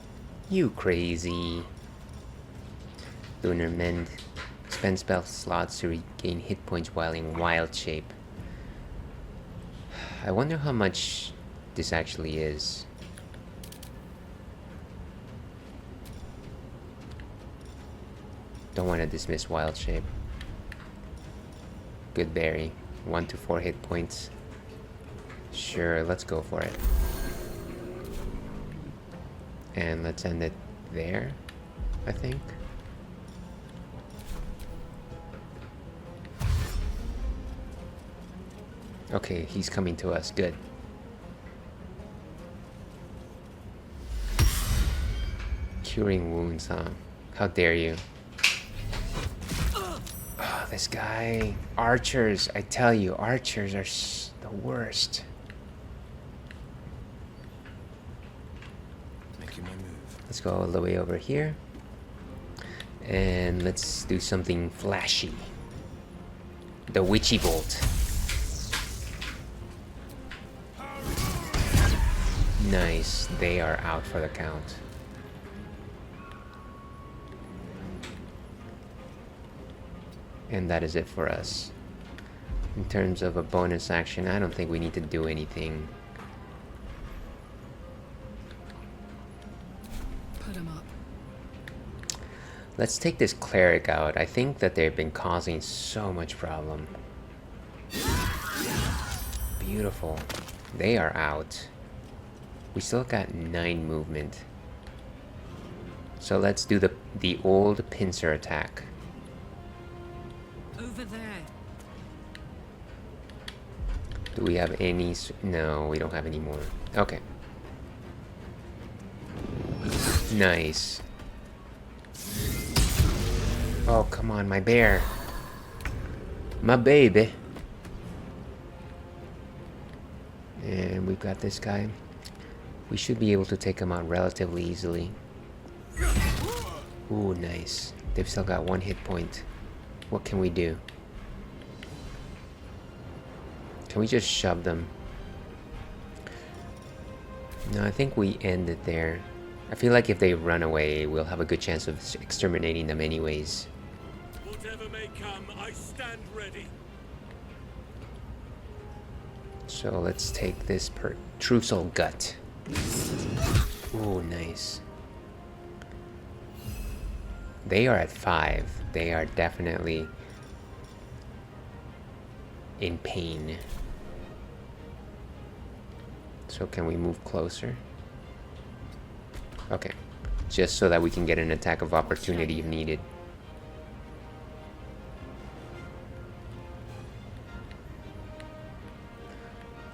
you crazy. Lunar Mend. Spend spell slots to regain hit points while in wild shape. I wonder how much this actually is. Don't want to dismiss wild shape. Good berry. 1 to 4 hit points. Sure, let's go for it. And let's end it there, I think. Okay, he's coming to us. Good. Curing wounds, huh? How dare you? Oh, this guy. Archers, I tell you, archers are the worst. Let's go all the way over here. And let's do something flashy. The Witchy Bolt. Nice. They are out for the count. And that is it for us. In terms of a bonus action, I don't think we need to do anything.
Put him up.
Let's take this cleric out. I think that they've been causing so much problem. Beautiful. They are out. We still got 9 movement. So let's do the old pincer attack.
Over there.
Do we have any? No, we don't have any more. Okay. Nice. Oh, come on, my bear. My baby. And we've got this guy. We should be able to take him out relatively easily. Ooh, nice. They've still got 1 hit point. What can we do? Can we just shove them? No, I think we end it there. I feel like if they run away, we'll have a good chance of exterminating them anyways.
Whatever may come, I stand ready.
So let's take this True Soul Gut. Ooh, nice. They are at 5. They are definitely in pain. So can we move closer? Okay. Just so that we can get an attack of opportunity if needed.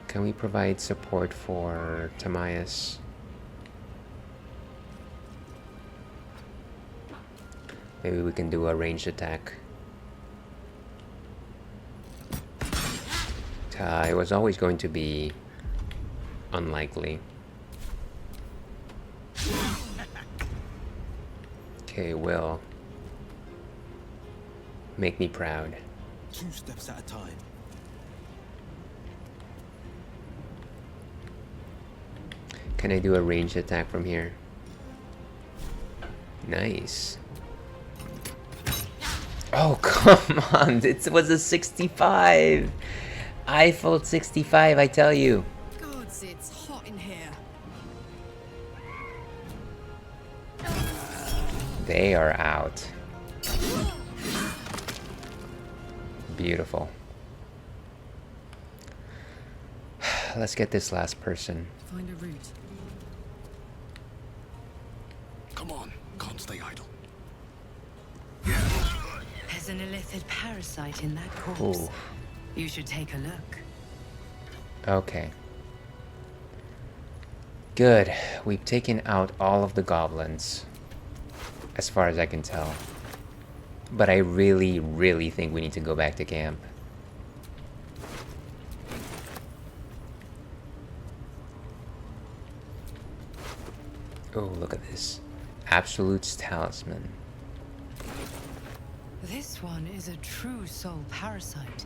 Can we provide support for Tamias? Maybe we can do a ranged attack. It was always going to be unlikely. Okay, Will. Make me proud.
2 steps at a time.
Can I do a ranged attack from here? Nice. Oh, come on. It was a 65. Eiffel 65, I tell you.
Gods, it's hot in here.
They are out. Beautiful. Let's get this last person.
Find a route.
Come on, can't stay idle.
There's an illithid parasite in that corpse.
Ooh.
You should take a look.
Okay. Good. We've taken out all of the goblins. As far as I can tell. But I really, really think we need to go back to camp. Oh, look at this. Absolute's Talisman.
This one is a true soul parasite.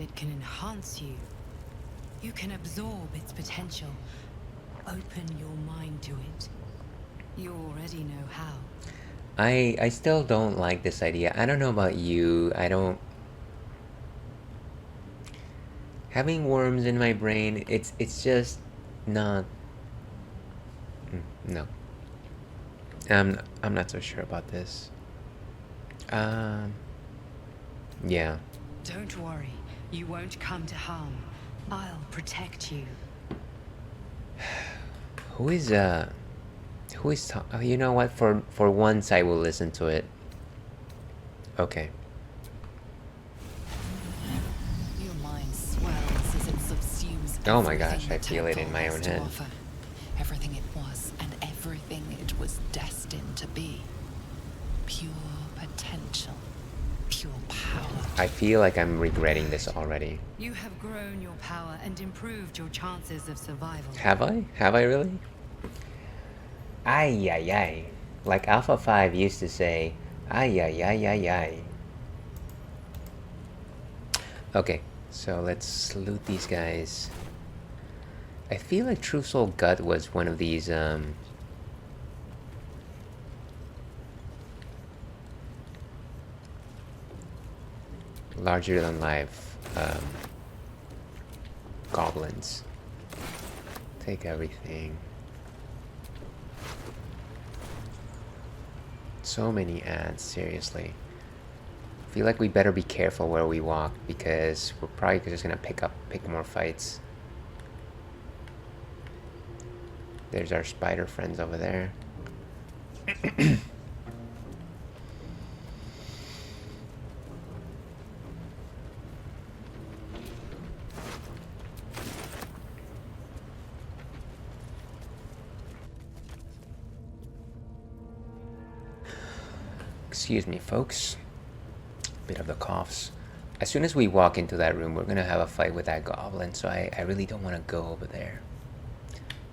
It can enhance you. You can absorb its potential. Open your mind to it. You already know how.
I still don't like this idea. I don't know about you. I don't... Having worms in my brain, it's just not... No. I'm not so sure about this. Yeah.
Don't worry. You won't come to harm. I'll protect you.
Who is you know what? For once, I will listen to it. Okay.
Your mind swells as it subsumes.
Oh my gosh, I
everything
feel it in
Temple
my
has
own
to
head.
offer. Everything it was and everything it was destined to be. Pure potential. Pure power.
I feel like I'm regretting this already.
You have grown your power and improved your chances of survival.
Have I? Have I really? Ay, ay, ay. Like Alpha 5 used to say, ay, ay, ay, ay, ay. Okay, so let's loot these guys. I feel like True Soul Gut was one of these, larger than life, goblins. Take everything. So many ads, seriously. I feel like we better be careful where we walk because we're probably just gonna pick more fights. There's our spider friends over there. Excuse me, folks. Bit of the coughs. As soon as we walk into that room, we're gonna have a fight with that goblin, so I really don't want to go over there.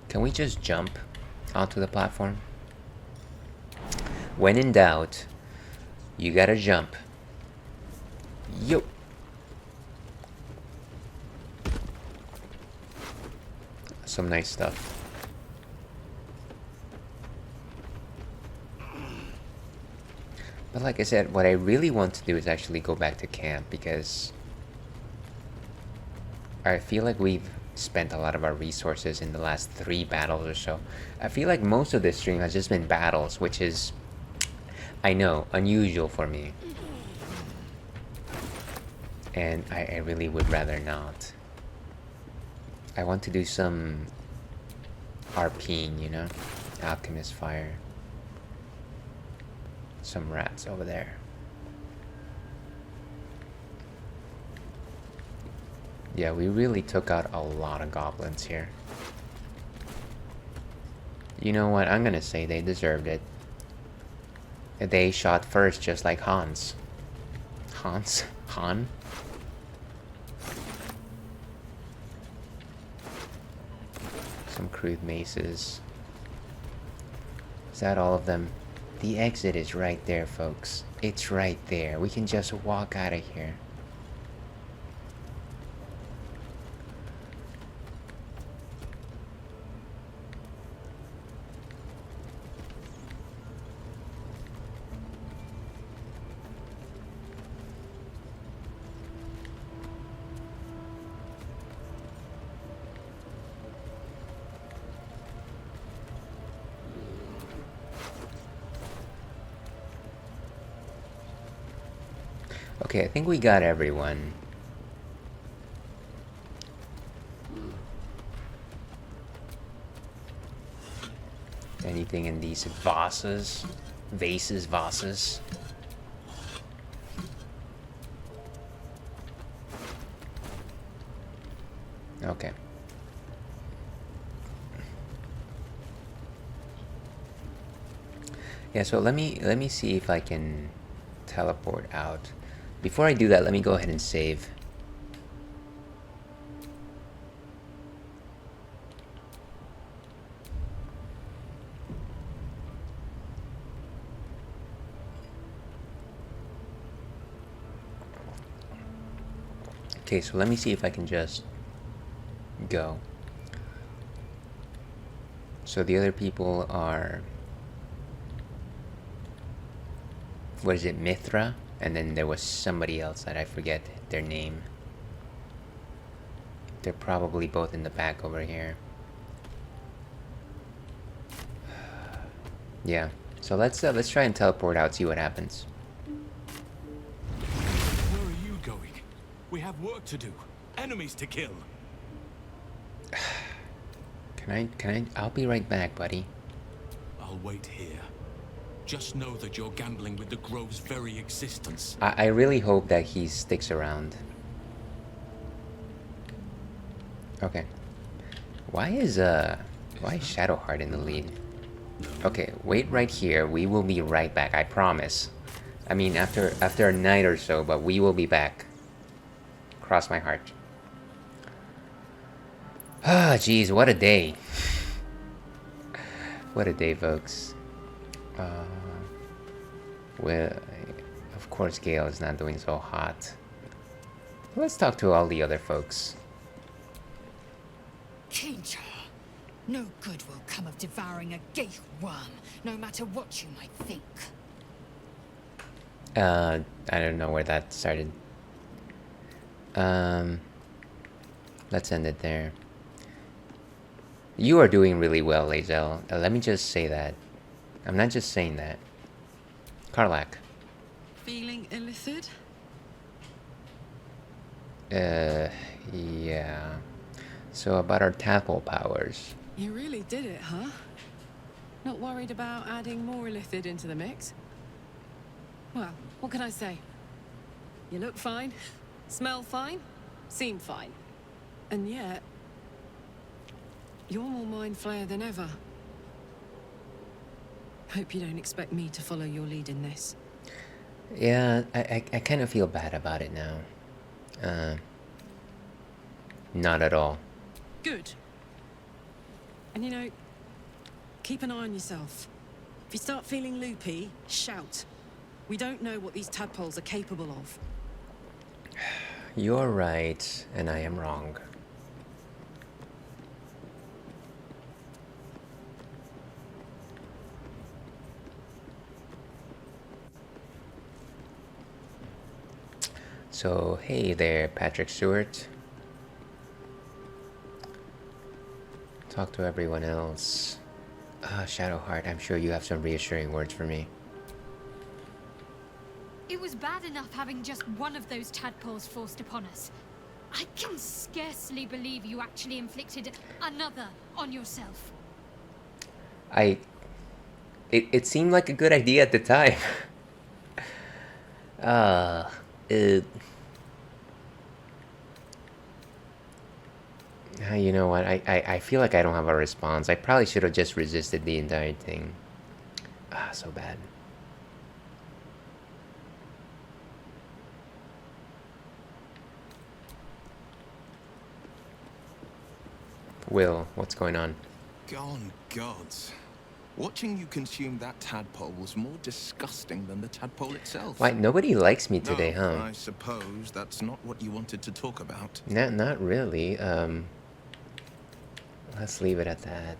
Can we just jump onto the platform? When in doubt, you gotta jump. Yo! Some nice stuff. But like I said, what I really want to do is actually go back to camp, because I feel like we've spent a lot of our resources in the last 3 battles or so. I feel like most of this stream has just been battles, which is, I know, unusual for me. And I really would rather not. I want to do some RPing, you know? Alchemist Fire. Some rats over there. Yeah, we really took out a lot of goblins here. You know what? I'm gonna say they deserved it. They shot first, just like Hans. Han? Some crude maces. Is that all of them? The exit is right there, folks. It's right there. We can just walk out of here. Okay, I think we got everyone. Anything in these vases? Vases? Okay. Yeah, so let me see if I can teleport out. Before I do that, let me go ahead and save. Okay, so let me see if I can just go. So the other people are... What is it, Mithra? And then there was somebody else that I forget their name. They're probably both in the back over here. Yeah. So let's try and teleport out, see what happens.
Where are you going? We have work to do. Enemies to kill.
Can I? I'll be right back, buddy.
I'll wait here. Just know that you're gambling with the Grove's very existence.
I really hope that he sticks around. Okay. Why is Shadowheart in the lead? Okay, wait right here. We will be right back, I promise. I mean, after a night or so, but we will be back. Cross my heart. Ah, jeez, what a day. What a day, folks. Well, of course Gale is not doing so hot. Let's talk to all the other folks.
Kincha, no good will come of devouring a gate worm, no matter what you might think.
I don't know where that started. Let's end it there. You are doing really well, Lae'zel. Let me just say that. I'm not just saying that. Karlach.
Feeling illithid?
Yeah. So about our tadpole powers.
You really did it, huh? Not worried about adding more illithid into the mix? Well, what can I say? You look fine, smell fine, seem fine. And yet, you're more mind flayer than ever. Hope you don't expect me to follow your lead in this.
Yeah, I kind of feel bad about it now. Not at all.
Good. And you know, keep an eye on yourself. If you start feeling loopy, shout. We don't know what these tadpoles are capable of.
You're right, and I am wrong. So, hey there, Patrick Stewart. Talk to everyone else. Shadowheart, I'm sure you have some reassuring words for me.
It was bad enough having just one of those tadpoles forced upon us. I can scarcely believe you actually inflicted another on yourself.
It seemed like a good idea at the time. You know what? I feel like I don't have a response. I probably should have just resisted the entire thing. So bad. Will, what's going on?
Gone gods. Watching you consume that tadpole was more disgusting than the tadpole itself.
Why, nobody likes me today,
No,
huh?
I suppose that's not what you wanted to talk about.
Not really. Let's leave it at that.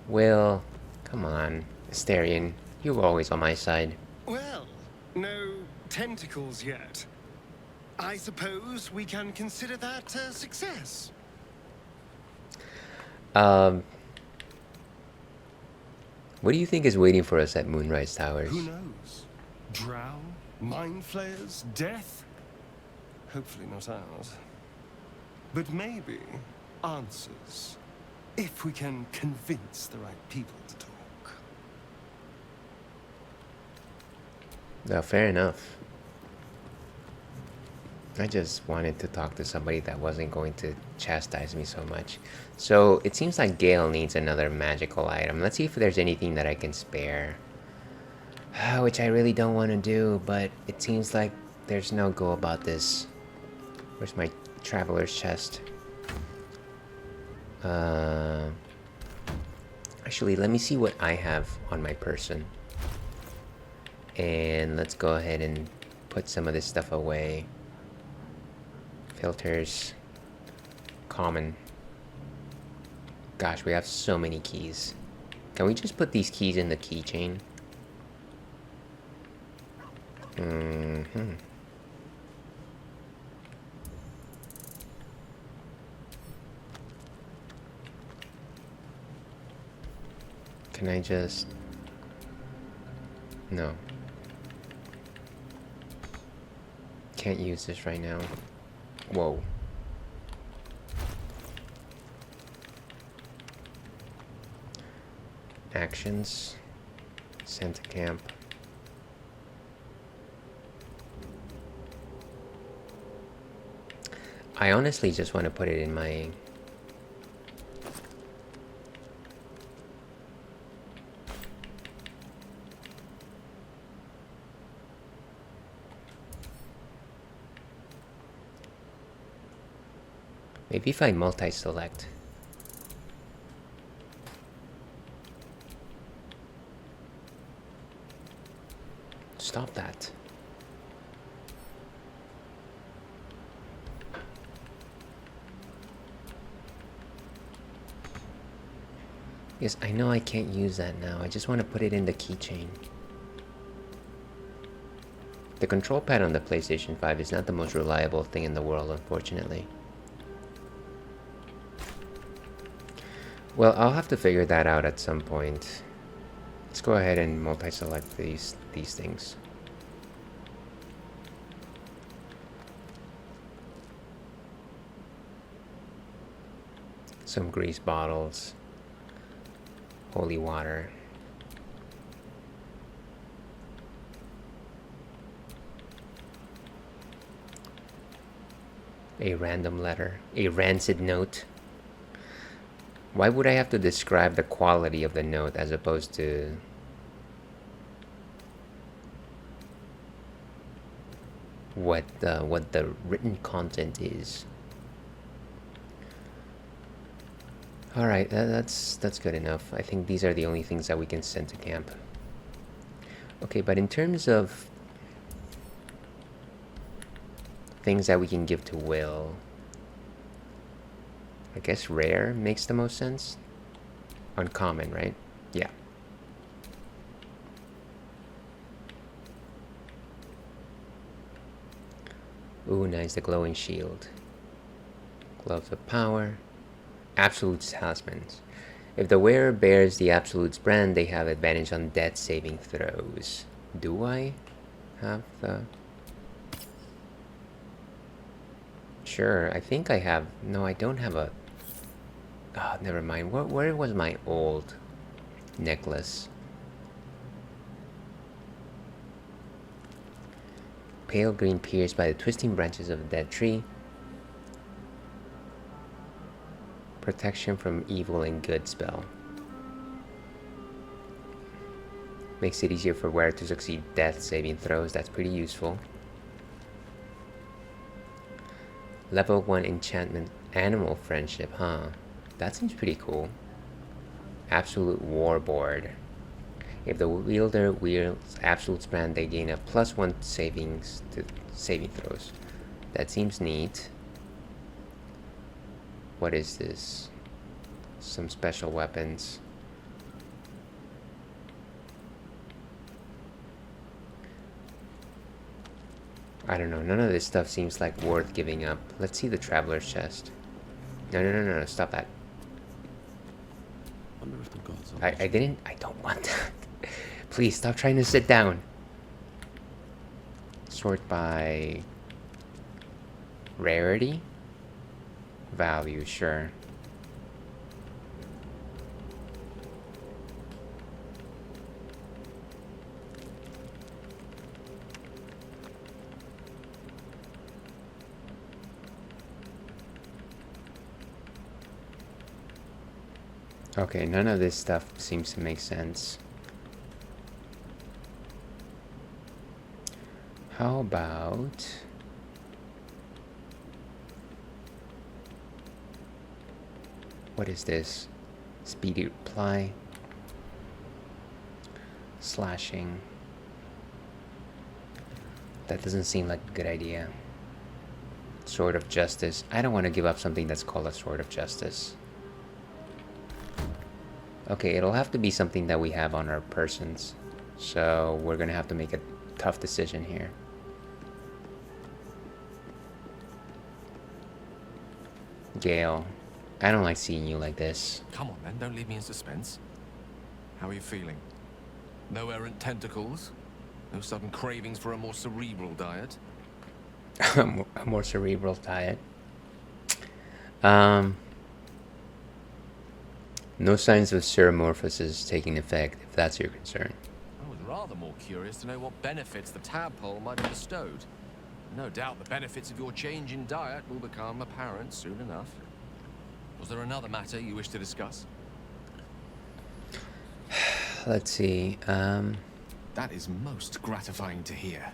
Will, come on. Asterion, you were always on my side.
Well, no tentacles yet. I suppose we can consider that a success.
What do you think is waiting for us at Moonrise Towers?
Who knows? Drow? Mind flayers? Death? Hopefully not ours. But maybe answers. If we can convince the right people to talk.
No, fair enough. I just wanted to talk to somebody that wasn't going to chastise me so much. So, it seems like Gale needs another magical item. Let's see if there's anything that I can spare. Which I really don't want to do, but it seems like there's no go about this. Where's my traveler's chest? Actually, let me see what I have on my person. And let's go ahead and put some of this stuff away. Filters. Common. Gosh, we have so many keys. Can we just put these keys in the keychain? Can I just... No. Can't use this right now. Whoa. Actions. Sent to camp. I honestly just want to put it in my... Maybe if I multi-select. Stop that. Yes, I know I can't use that now. I just want to put it in the keychain. The control pad on the PlayStation 5 is not the most reliable thing in the world, unfortunately. Well, I'll have to figure that out at some point. Let's go ahead and multi-select these things. Some grease bottles. Holy water. A random letter. A rancid note. Why would I have to describe the quality of the note as opposed to... what the written content is. All right, that's good enough. I think these are the only things that we can send to camp. Okay, but in terms of things that we can give to Will, I guess rare makes the most sense. Uncommon, right? Yeah. Ooh, nice, the glowing shield. Gloves of power. Absolute talismans. If the wearer bears the Absolute's brand, they have advantage on death saving throws. Do I have the... Sure, I think I have... No, I don't have a... Oh, never mind. Where was my old necklace? Pale green pierced by the twisting branches of a dead tree. Protection from evil and good spell. Makes it easier for wearer to succeed death saving throws. That's pretty useful. Level 1 enchantment, animal friendship, huh? That seems pretty cool. Absolute warboard. If the wielder wields Absolute's brand, they gain a +1 savings to saving throws. That seems neat. What is this? Some special weapons. I don't know. None of this stuff seems like worth giving up. Let's see the traveler's chest. No. Stop that.
Wonder if the gods
I don't want that. Please stop trying to sit down. Sort by rarity. Value, sure. Okay, none of this stuff seems to make sense. How about... What is this? Speedy reply. Slashing. That doesn't seem like a good idea. Sword of Justice. I don't want to give up something that's called a Sword of Justice. Okay, it'll have to be something that we have on our persons. So we're gonna have to make a tough decision here. Gale, I don't like seeing you like this.
Come on then, don't leave me in suspense. How are you feeling? No errant tentacles? No sudden cravings for a more cerebral diet?
A more cerebral diet. No signs of seromorphosis taking effect, if that's your concern.
I was rather more curious to know what benefits the tadpole might have bestowed. No doubt the benefits of your change in diet will become apparent soon enough. Was there another matter you wish to discuss?
Let's see,
That is most gratifying to hear.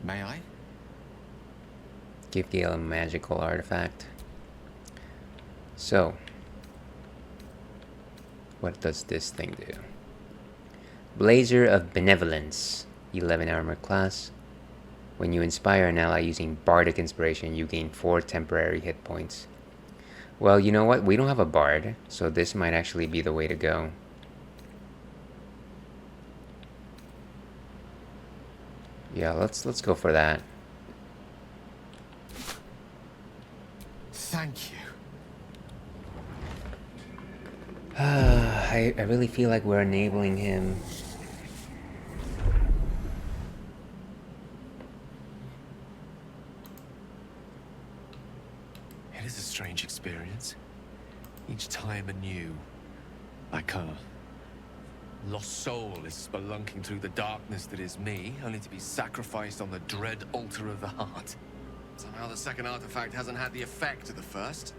May I?
Give Gale a magical artifact. So, what does this thing do? Blazer of Benevolence, 11 armor class. When you inspire an ally using Bardic Inspiration, you gain 4 temporary hit points. Well, you know what? We don't have a bard, so this might actually be the way to go. Yeah, let's go for that.
Thank you.
I really feel like we're enabling him.
It is a strange experience. Each time anew. Like a lost soul is spelunking through the darkness that is me, only to be sacrificed on the dread altar of the heart. Somehow the second artifact hasn't had the effect of the first.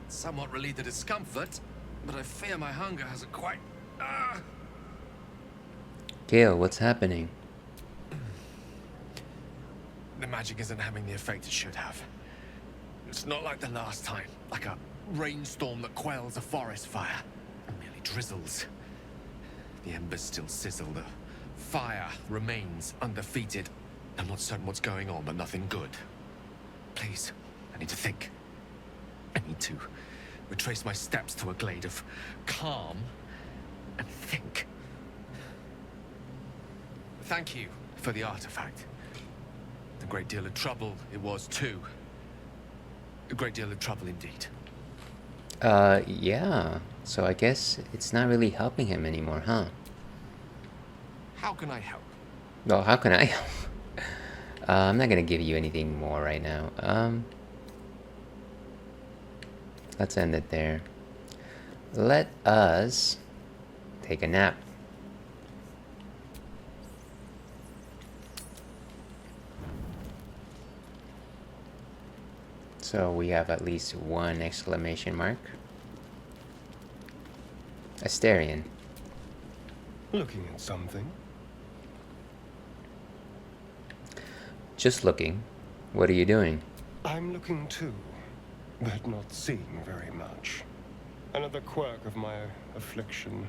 It's somewhat relieved the discomfort, but I fear my hunger hasn't quite...
Gale, what's happening?
The magic isn't having the effect it should have. It's not like the last time, like a rainstorm that quells a forest fire. It merely drizzles. The embers still sizzle, the fire remains undefeated. I'm not certain what's going on, but nothing good. Please, I need to think. I need to retrace my steps to a glade of calm and think. Thank you for the artifact. A great deal of trouble it was too. A great deal of trouble indeed.
Yeah. So I guess it's not really helping him anymore, huh?
How can I help?
Well, how can I help? I'm not gonna give you anything more right now. Let's end it there. Let us take a nap. So we have at least one exclamation mark. Asterion.
Looking at something?
Just looking. What are you doing?
I'm looking too, but not seeing very much. Another quirk of my affliction.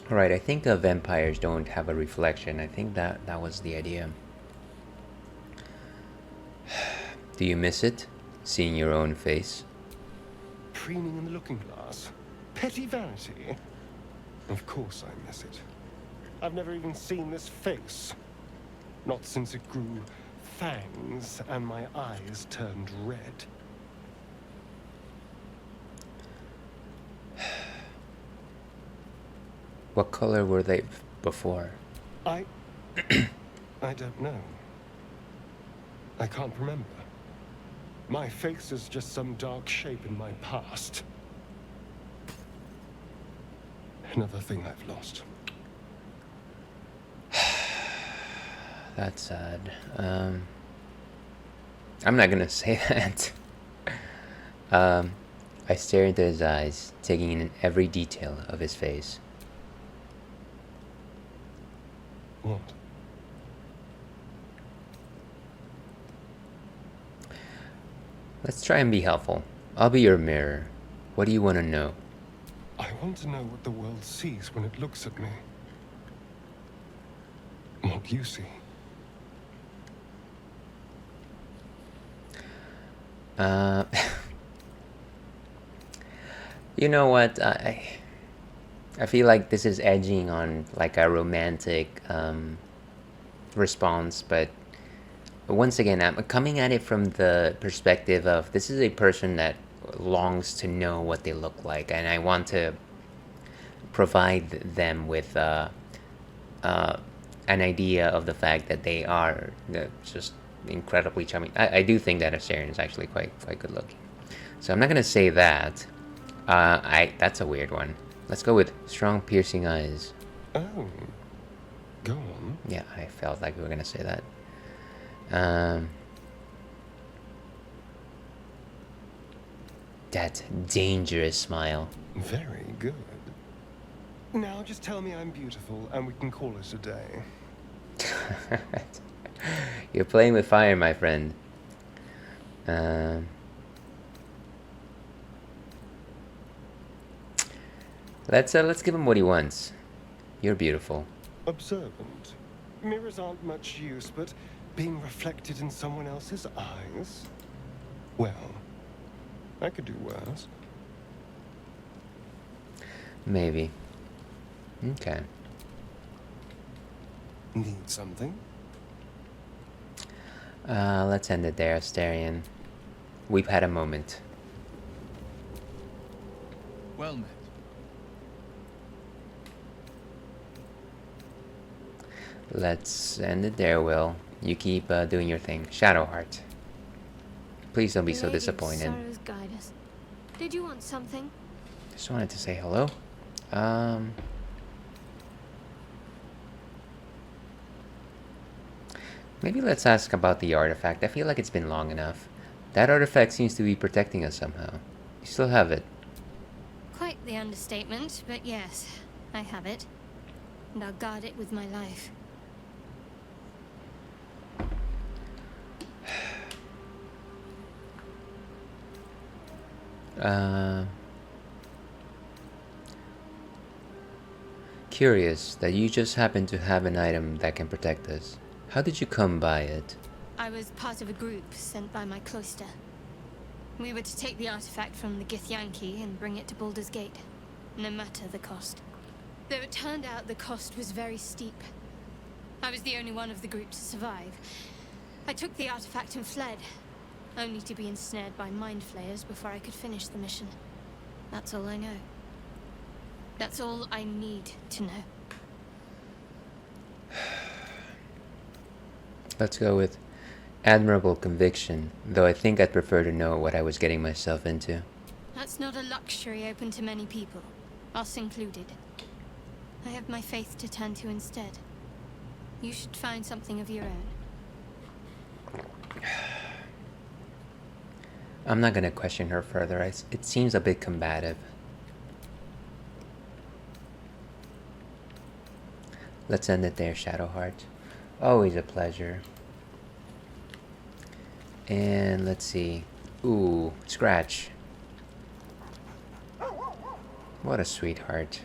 Right, I think vampires don't have a reflection. I think that was the idea. Do you miss it? Seeing your own face?
Preening in the looking glass? Petty vanity? Of course I miss it. I've never even seen this face. Not since it grew fangs and my eyes turned red.
What color were they before?
I don't know. I can't remember. My face is just some dark shape in my past. Another thing I've lost.
That's sad. I'm not gonna say that. I stare into his eyes, taking in every detail of his face.
What?
Let's try and be helpful. I'll be your mirror. What do you want to know?
I want to know what the world sees when it looks at me. What you see.
You know what? I feel like this is edging on like a romantic response, but once again, I'm coming at it from the perspective of this is a person that longs to know what they look like, and I want to provide them with an idea of the fact that they are just incredibly charming. I do think that Asterion is actually quite good looking, so I'm not gonna say that. That's a weird one. Let's go with strong, piercing eyes.
Oh, go on.
Yeah, I felt like we were gonna say that. That dangerous smile.
Very good. Now just tell me I'm beautiful and we can call it a day.
You're playing with fire, my friend. Let's give him what he wants. You're beautiful.
Observant. Mirrors aren't much use, but being reflected in someone else's eyes? Well, I could do worse.
Maybe. Okay.
Need something?
Let's end it there, Asterion. We've had a moment.
Well met.
Let's end it there, Will. You keep doing your thing. Shadowheart. Please don't be so disappointed.
Sorrow's guide us. Did you want something?
Just wanted to say hello. Maybe let's ask about the artifact. I feel like it's been long enough. That artifact seems to be protecting us somehow. You still have it.
Quite the understatement, but yes, I have it. And I'll guard it with my life.
Curious that you just happen to have an item that can protect us. How did you come by it?
I was part of a group sent by my cloister. We were to take the artifact from the Githyanki and bring it to Baldur's Gate, no matter the cost. Though it turned out the cost was very steep. I was the only one of the group to survive. I took the artifact and fled, only to be ensnared by mind flayers before I could finish the mission. That's all I know. That's all I need to know.
Let's go with admirable conviction, though I think I'd prefer to know what I was getting myself into.
That's not a luxury open to many people, us included. I have my faith to turn to instead. You should find something of your own.
I'm not gonna question her further. It seems a bit combative. Let's end it there, Shadowheart. Always a pleasure. And let's see. Ooh, Scratch. What a sweetheart.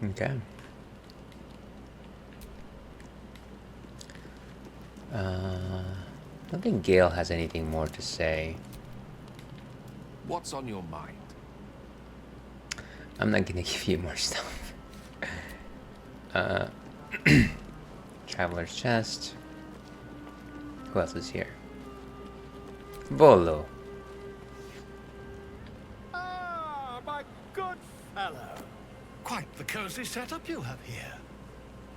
Okay. I don't think Gale has anything more to say.
What's on your mind?
I'm not gonna give you more stuff. Traveler's chest. Who else is here? Volo.
Ah, my good fellow. Quite the cozy setup you have here.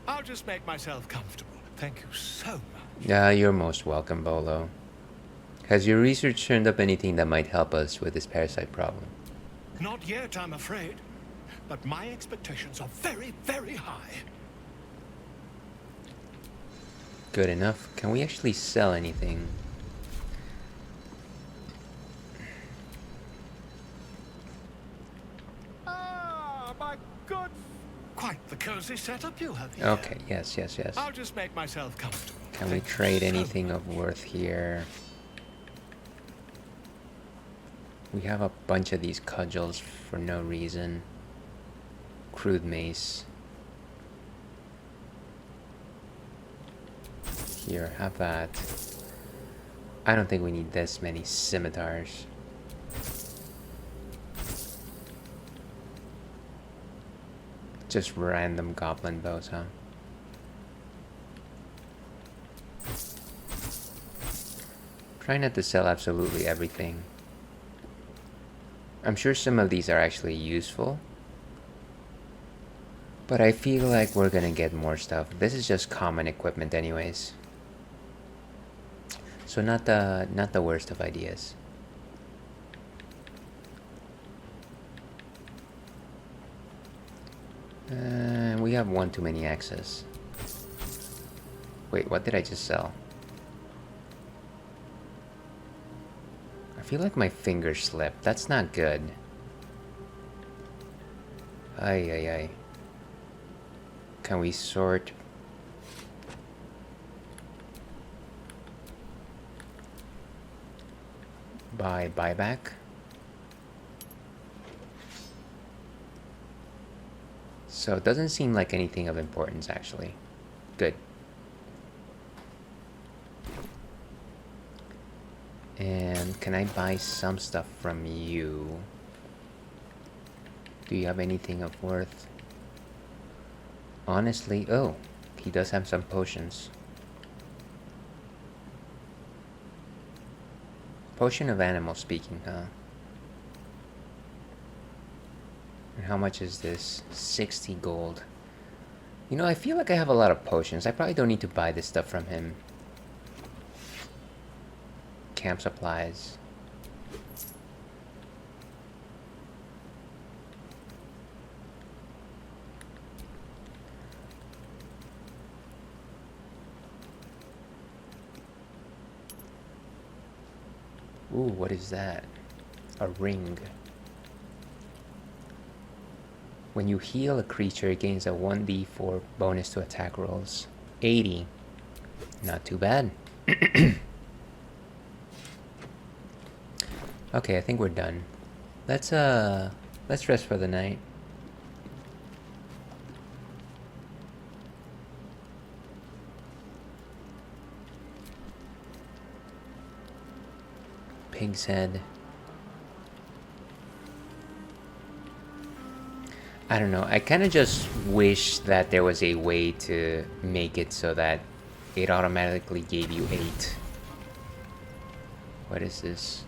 I'll just make myself comfortable. Thank you so much.
Yeah, you're most welcome, Bolo. Has your research turned up anything that might help us with this parasite problem?
Not yet, I'm afraid. But my expectations are very, very high.
Good enough. Can we actually sell anything?
Ah, my good... Quite the cozy setup you have here.
Okay, yes.
I'll just make myself comfortable.
Can we trade anything of worth here? We have a bunch of these cudgels for no reason. Crude mace. Here, have that. I don't think we need this many scimitars. Just random goblin bows, huh? Try not to sell absolutely everything. I'm sure some of these are actually useful, but I feel like we're gonna get more stuff. This is just common equipment anyways. So not the worst of ideas. We have one too many axes. Wait, what did I just sell? I feel like my finger slipped. That's not good. Ay. Can we sort? By buyback? So it doesn't seem like anything of importance actually. Good. And can I buy some stuff from you? Do you have anything of worth? Honestly, oh, he does have some potions. Potion of animal speaking, huh? And how much is this? 60 gold. You know, I feel like I have a lot of potions. I probably don't need to buy this stuff from him. Camp supplies. Ooh, what is that? A ring. When you heal a creature, it gains a 1d4 bonus to attack rolls. 80. Not too bad. Okay, I think we're done. Let's rest for the night. Pig's head. I don't know. I kind of just wish that there was a way to make it so that it automatically gave you 8. What is this?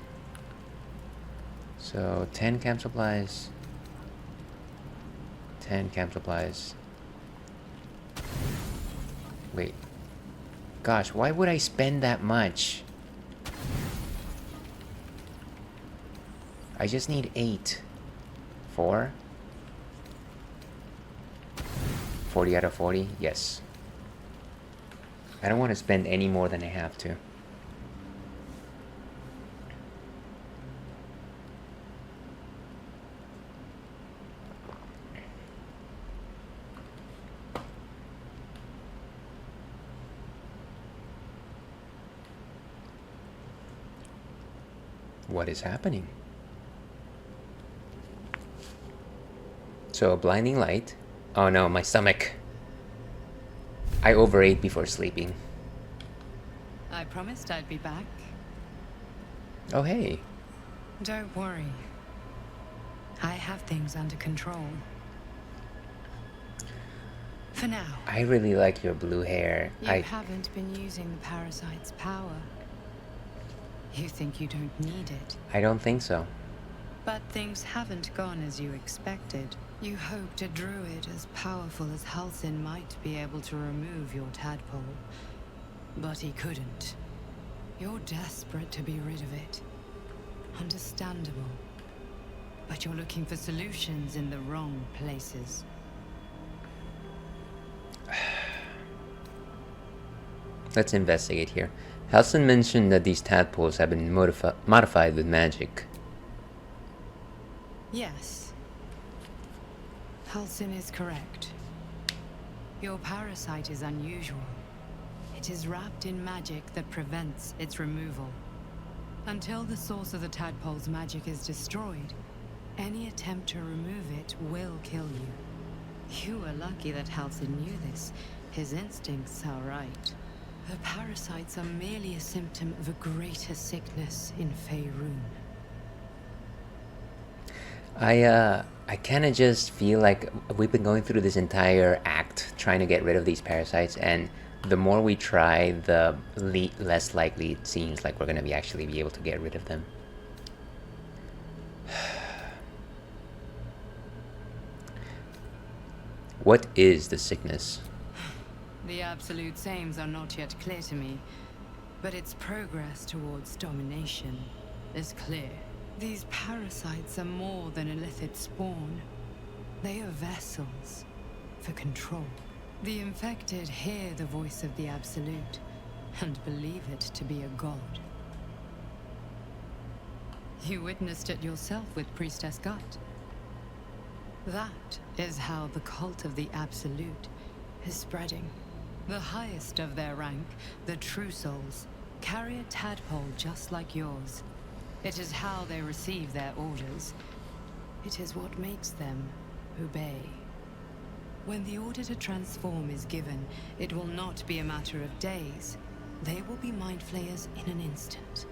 So 10 camp supplies. 10 camp supplies. Wait. Gosh, why would I spend that much? I just need 8. 4? 40 out of 40? Yes. I don't want to spend any more than I have to. What is happening? So, a blinding light. Oh no, my stomach. I overate before sleeping.
I promised I'd be back.
Oh hey.
Don't worry. I have things under control. For now.
I really like your blue hair.
You haven't been using the parasite's power. You think you don't need it.
I don't think so.
But things haven't gone as you expected. You hoped a druid as powerful as Halsin might be able to remove your tadpole. But he couldn't. You're desperate to be rid of it. Understandable. But you're looking for solutions in the wrong places.
Let's investigate here. Halsin mentioned that these tadpoles have been modified with magic.
Yes. Halsin is correct. Your parasite is unusual. It is wrapped in magic that prevents its removal. Until the source of the tadpole's magic is destroyed, any attempt to remove it will kill you. You are lucky that Halsin knew this. His instincts are right. The parasites are merely a symptom of a greater sickness in Faerun.
I kind of just feel like we've been going through this entire act trying to get rid of these parasites, and the more we try, the less likely it seems like we're going to be actually be able to get rid of them. What is the sickness?
The absolute aims are not yet clear to me, but its progress towards domination is clear. These parasites are more than a lithid spawn. They are vessels for control. The infected hear the voice of the Absolute and believe it to be a god. You witnessed it yourself with Priestess Gut. That is how the cult of the Absolute is spreading. The highest of their rank, the True Souls, carry a tadpole just like yours. It is how they receive their orders. It is what makes them obey. When the order to transform is given, it will not be a matter of days. They will be mind flayers in an instant.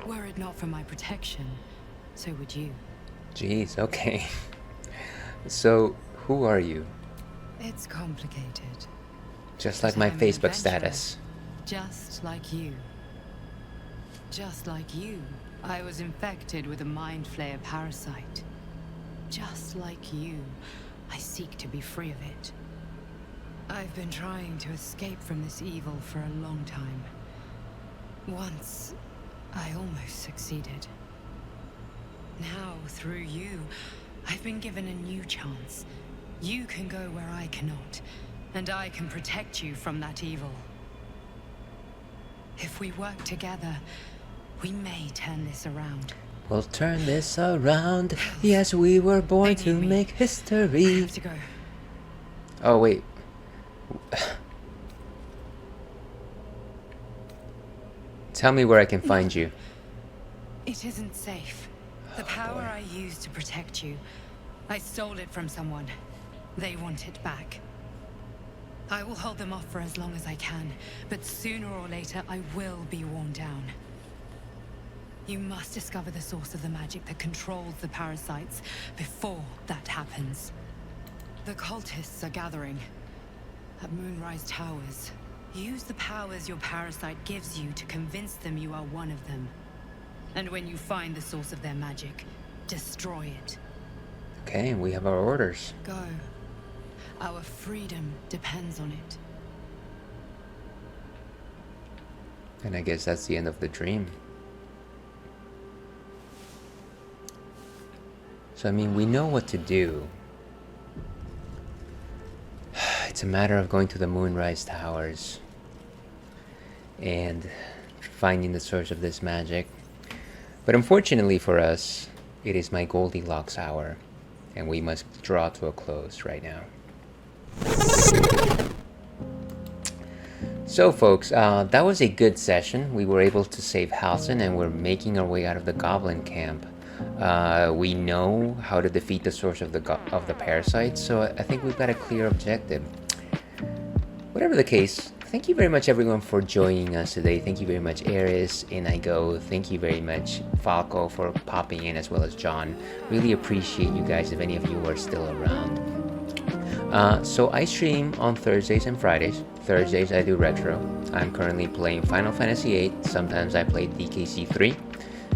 Were it not for my protection, so would you.
Jeez, okay. So, who are you?
It's complicated.
Just like my Facebook status.
Just like you. Just like you, I was infected with a mind flayer parasite. Just like you, I seek to be free of it. I've been trying to escape from this evil for a long time. Once, I almost succeeded. Now, through you, I've been given a new chance. You can go where I cannot, and I can protect you from that evil. If we work together, we may turn this around.
We'll turn this around. Yes, we were born to make history.
I have to go.
Oh, wait. Tell me where I can find you.
It isn't safe. The power I used to protect you, I stole it from someone. They want it back. I will hold them off for as long as I can, but sooner or later I will be worn down. You must discover the source of the magic that controls the parasites before that happens. The cultists are gathering at Moonrise Towers. Use the powers your parasite gives you to convince them you are one of them. And when you find the source of their magic, destroy it.
Okay, we have our orders.
Go. Our freedom depends on it.
And I guess that's the end of the dream. So, I mean, we know what to do. It's a matter of going to the Moonrise Towers and finding the source of this magic. But unfortunately for us, it is my Goldilocks hour, and we must draw to a close right now. So folks, that was a good session. We were able to save Halsin, and we're making our way out of the goblin camp. We know how to defeat the source of the parasite, so I think we've got a clear objective. Whatever the case, thank you very much everyone for joining us today. Thank you very much Eris, Inigo. Thank you very much Falco for popping in, as well as John. Really appreciate you guys, if any of you are still around. So I stream on Thursdays and Fridays. Thursdays I do retro. I'm currently playing Final Fantasy VIII. Sometimes I play DKC 3.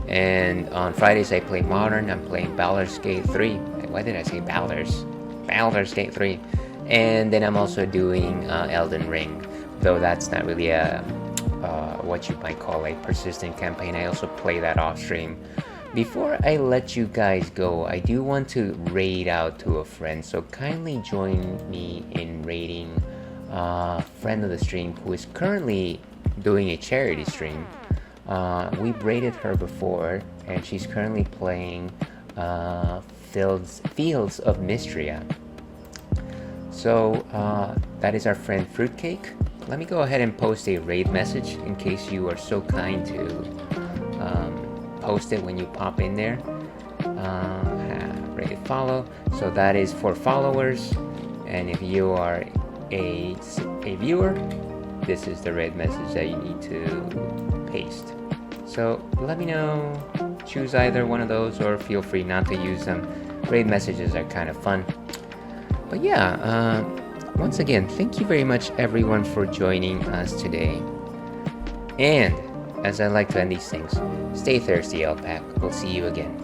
And on Fridays I play Modern. I'm playing Baldur's Gate 3. Why did I say Baldur's? Baldur's Gate 3. And then I'm also doing Elden Ring. Though that's not really a, what you might call a persistent campaign. I also play that off stream. Before I let you guys go, I do want to raid out to a friend. So kindly join me in raiding a friend of the stream who is currently doing a charity stream. We raided her before, and she's currently playing Fields of Mystria. So that is our friend Fruitcake. Let me go ahead and post a raid message in case you are so kind to post it when you pop in there. Raid follow. So that is for followers, and if you are a viewer, this is the raid message that you need to paste. So let me know, choose either one of those, or feel free not to use them. Raid messages are kind of fun. But yeah, once again, thank you very much everyone for joining us today. And as I like to end these things, stay thirsty, Alpac. We'll see you again.